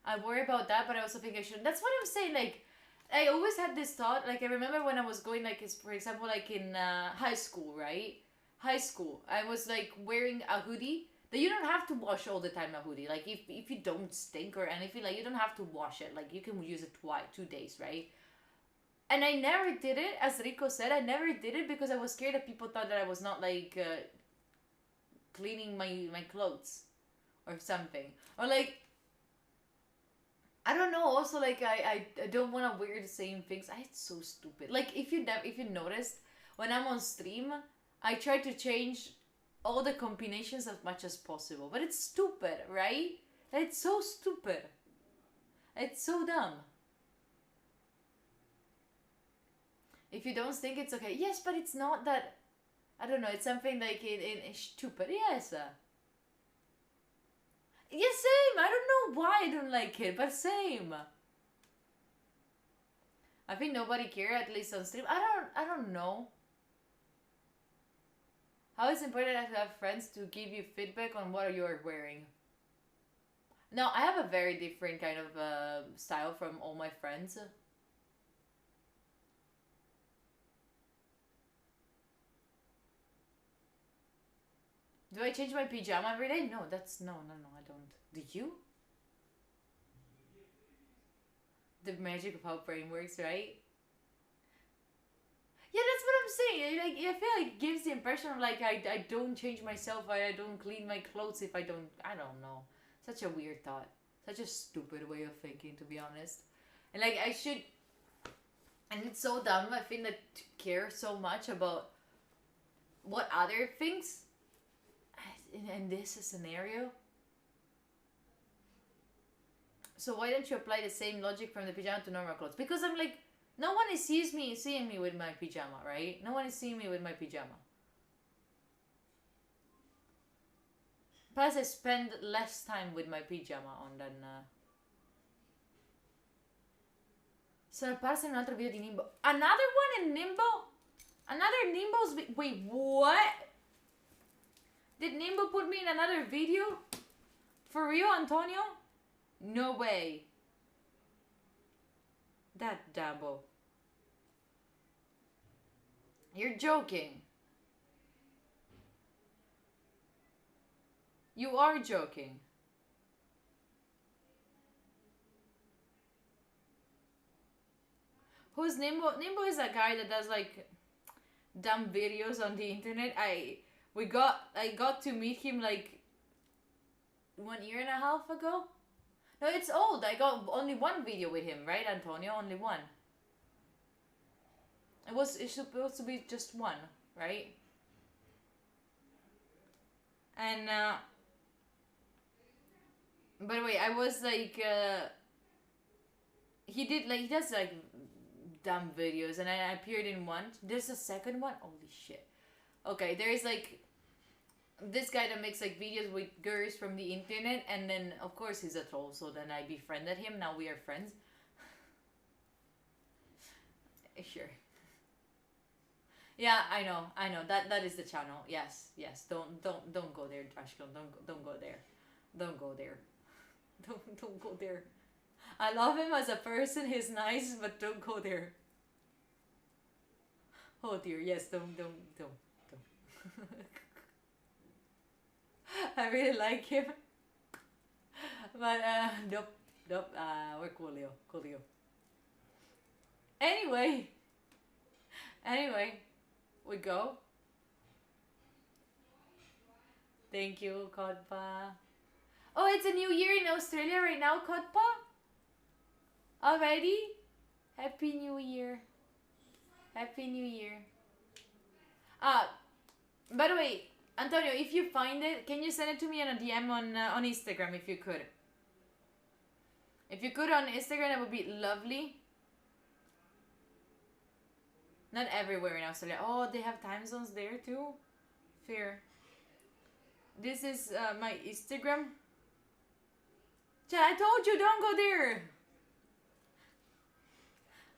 I worry about that, but I also think I shouldn't. That's what I'm saying. Like, I always had this thought. Like, I remember when I was going, like, for example, like in high school, right? High school. I was like wearing a hoodie that you don't have to wash all the time. A hoodie, like if you don't stink or anything, like you don't have to wash it. Like you can use it 2 days, right? And I never did it, as Rico said. I never did it because I was scared that people thought that I was not like cleaning my clothes or something, or like. I don't know. Also, like I don't want to wear the same things. It's so stupid. Like if you noticed, when I'm on stream, I try to change all the combinations as much as possible. But it's stupid, right? It's so stupid. It's so dumb. If you don't think it's okay, yes, but it's not that. I don't know. It's something like it's stupid. Yes. Yeah, same. I don't know why I don't like it, but same. I think nobody care, at least on stream. I don't know. How is it important to have friends to give you feedback on what you're wearing? No, I have a very different kind of style from all my friends. Do I change my pajama every day? No, no, I don't. Do you? The magic of how brain works, right? Yeah, that's what I'm saying. Like, I feel like it gives the impression of like I don't change myself, I don't clean my clothes if I don't know. Such a weird thought. Such a stupid way of thinking, to be honest. And like I should, and it's so dumb, I think, that to care so much about what other things in this scenario. So why don't you apply the same logic from the pajama to normal clothes? Because I'm like, no one is seeing me with my pajama, right? No one is seeing me with my pajama. Plus, I spend less time with my pajama on than. So, apparse in un altro video di Nimbo. Another one in Nimbo? Another Nimbo's. Wait, what? Did Nimbo put me in another video? For real, Antonio? No way. That Dabo. You're joking. You are joking. Who's Nimbo? Nimbo is a guy that does like dumb videos on the internet. I got to meet him like 1.5 years ago. No, it's old. I got only one video with him, right, Antonio? Only one. It's supposed to be just one, right? And by the way, I was like he does like dumb videos, and I appeared in one. There's a second one. Holy shit. Okay, there is like this guy that makes like videos with girls from the internet, and then of course he's a troll, so then I befriended him. Now we are friends. Sure. Yeah, I know. That is the channel. Yes. Don't go there, Trashclone. Don't go there. Don't go there. Don't go there. I love him as a person. He's nice, but don't go there. Oh dear. Yes. Don't. I really like him, but nope. We're coolio. Anyway, we go. Thank you, Kodpa. Oh, it's a new year in Australia right now, Kodpa. Already? Happy New Year. Happy New Year. By the way, Antonio, if you find it, can you send it to me on a DM on Instagram if you could? If you could on Instagram, that would be lovely. Not everywhere in Australia. Oh, they have time zones there too? Fair. This is my Instagram. I told you, don't go there.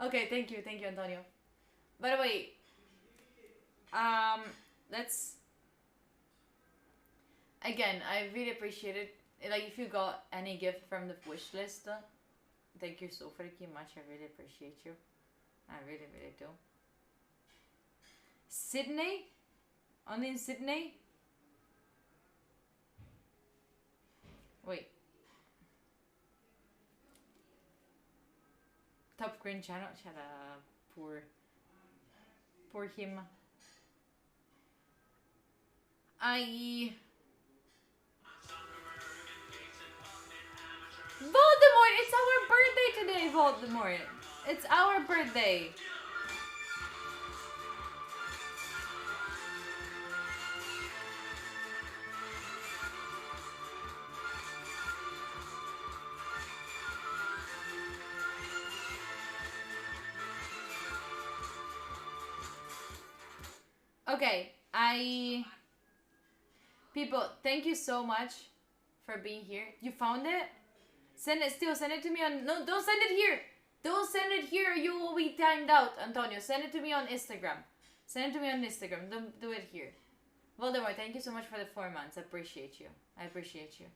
Okay, thank you, Antonio. By the way, let's... Again, I really appreciate it. Like, if you got any gift from the wish list, thank you so freaking much. I really appreciate you. I really, really do. Sydney? Only in Sydney? Wait. Top Green channel? Shut up. Poor him. Voldemort! It's our birthday today, Voldemort! It's our birthday! Okay, people, thank you so much for being here. You found it? Send it to me on... No, don't send it here! Don't send it here, you will be timed out, Antonio. Send it to me on Instagram. Send it to me on Instagram. Don't do it here. Voldemort, thank you so much for the 4 months. I appreciate you. I appreciate you.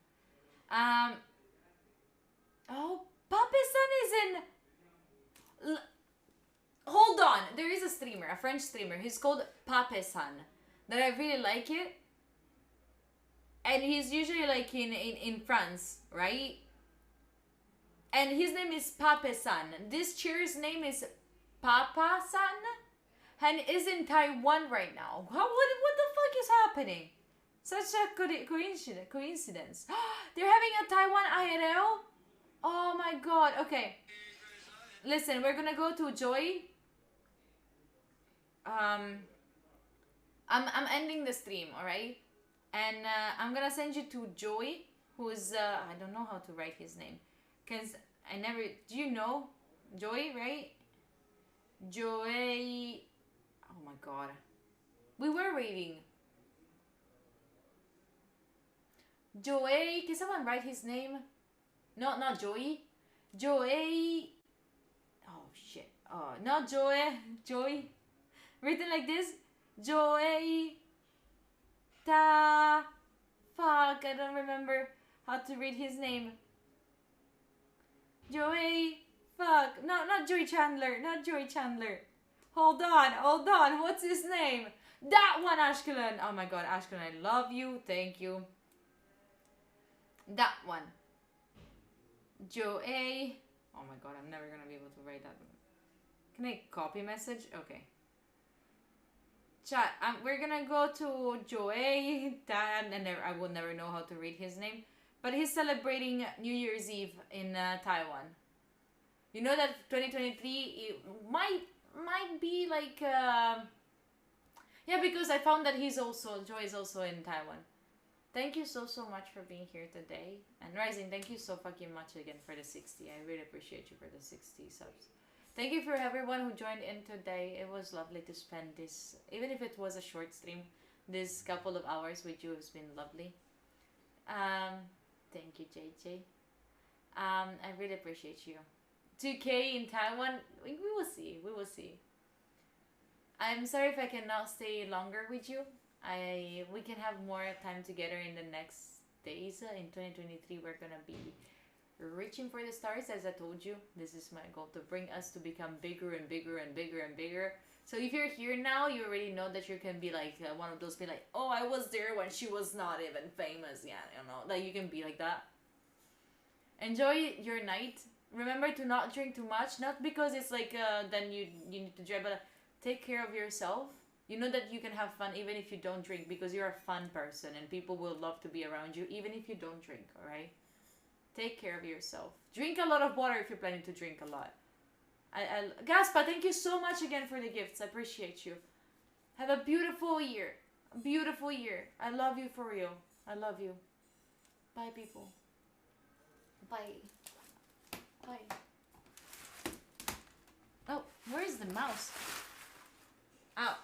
Oh, Pape-san is in... Hold on. There is a streamer, a French streamer. He's called Pape-san. That I really like it. And he's usually like in France, right? And his name is Pape-san. This chair's name is Papa-san. And is in Taiwan right now. What the fuck is happening? Such a coincidence. They're having a Taiwan IRL? Oh my god. Okay. Listen, we're gonna go to Joy. I'm ending the stream, alright? And I'm gonna send you to Joy, who's I don't know how to write his name. Cause I never, do you know Joy, right? Joy, oh my god. We were waiting. Joy, can someone write his name? No, not Joy. Joy, oh shit. Oh, not Joy, Joy. Written like this. Joy, ta, fuck, I don't remember how to read his name. Joey, fuck, no, not Joey Chandler, not Joey Chandler. Hold on, what's his name? That one, Ashkelon. Oh my god, Ashkelon, I love you, thank you. That one. Joey, oh my god, I'm never gonna be able to write that one. Can I copy message? Okay. Chat, we're gonna go to Joey, and I will never know how to read his name. But he's celebrating New Year's Eve in Taiwan. You know that 2023 might be like... yeah, because I found that Joy is also in Taiwan. Thank you so much for being here today. And Rising, thank you so fucking much again for the 60. I really appreciate you for the 60 subs. Thank you for everyone who joined in today. It was lovely to spend this, even if it was a short stream, this couple of hours with you has been lovely. Thank you, JJ. I really appreciate you. 2K in Taiwan, we will see. We will see. I'm sorry if I cannot stay longer with you. We can have more time together in the next days. In 2023, we're gonna be reaching for the stars, as I told you. This is my goal, to bring us to become bigger and bigger and bigger and bigger. So if you're here now, you already know that you can be like one of those, be like, oh, I was there when she was not even famous. Yeah, you know, like you can be like that. Enjoy your night. Remember to not drink too much, not because it's like then you need to drink, but take care of yourself. You know that you can have fun even if you don't drink, because you're a fun person and people will love to be around you even if you don't drink, alright? Take care of yourself. Drink a lot of water if you're planning to drink a lot. Gaspa, thank you so much again for the gifts. I appreciate you. Have a beautiful year. A beautiful year. I love you for real. I love you. Bye, people. Bye. Bye. Oh, where is the mouse? Ow.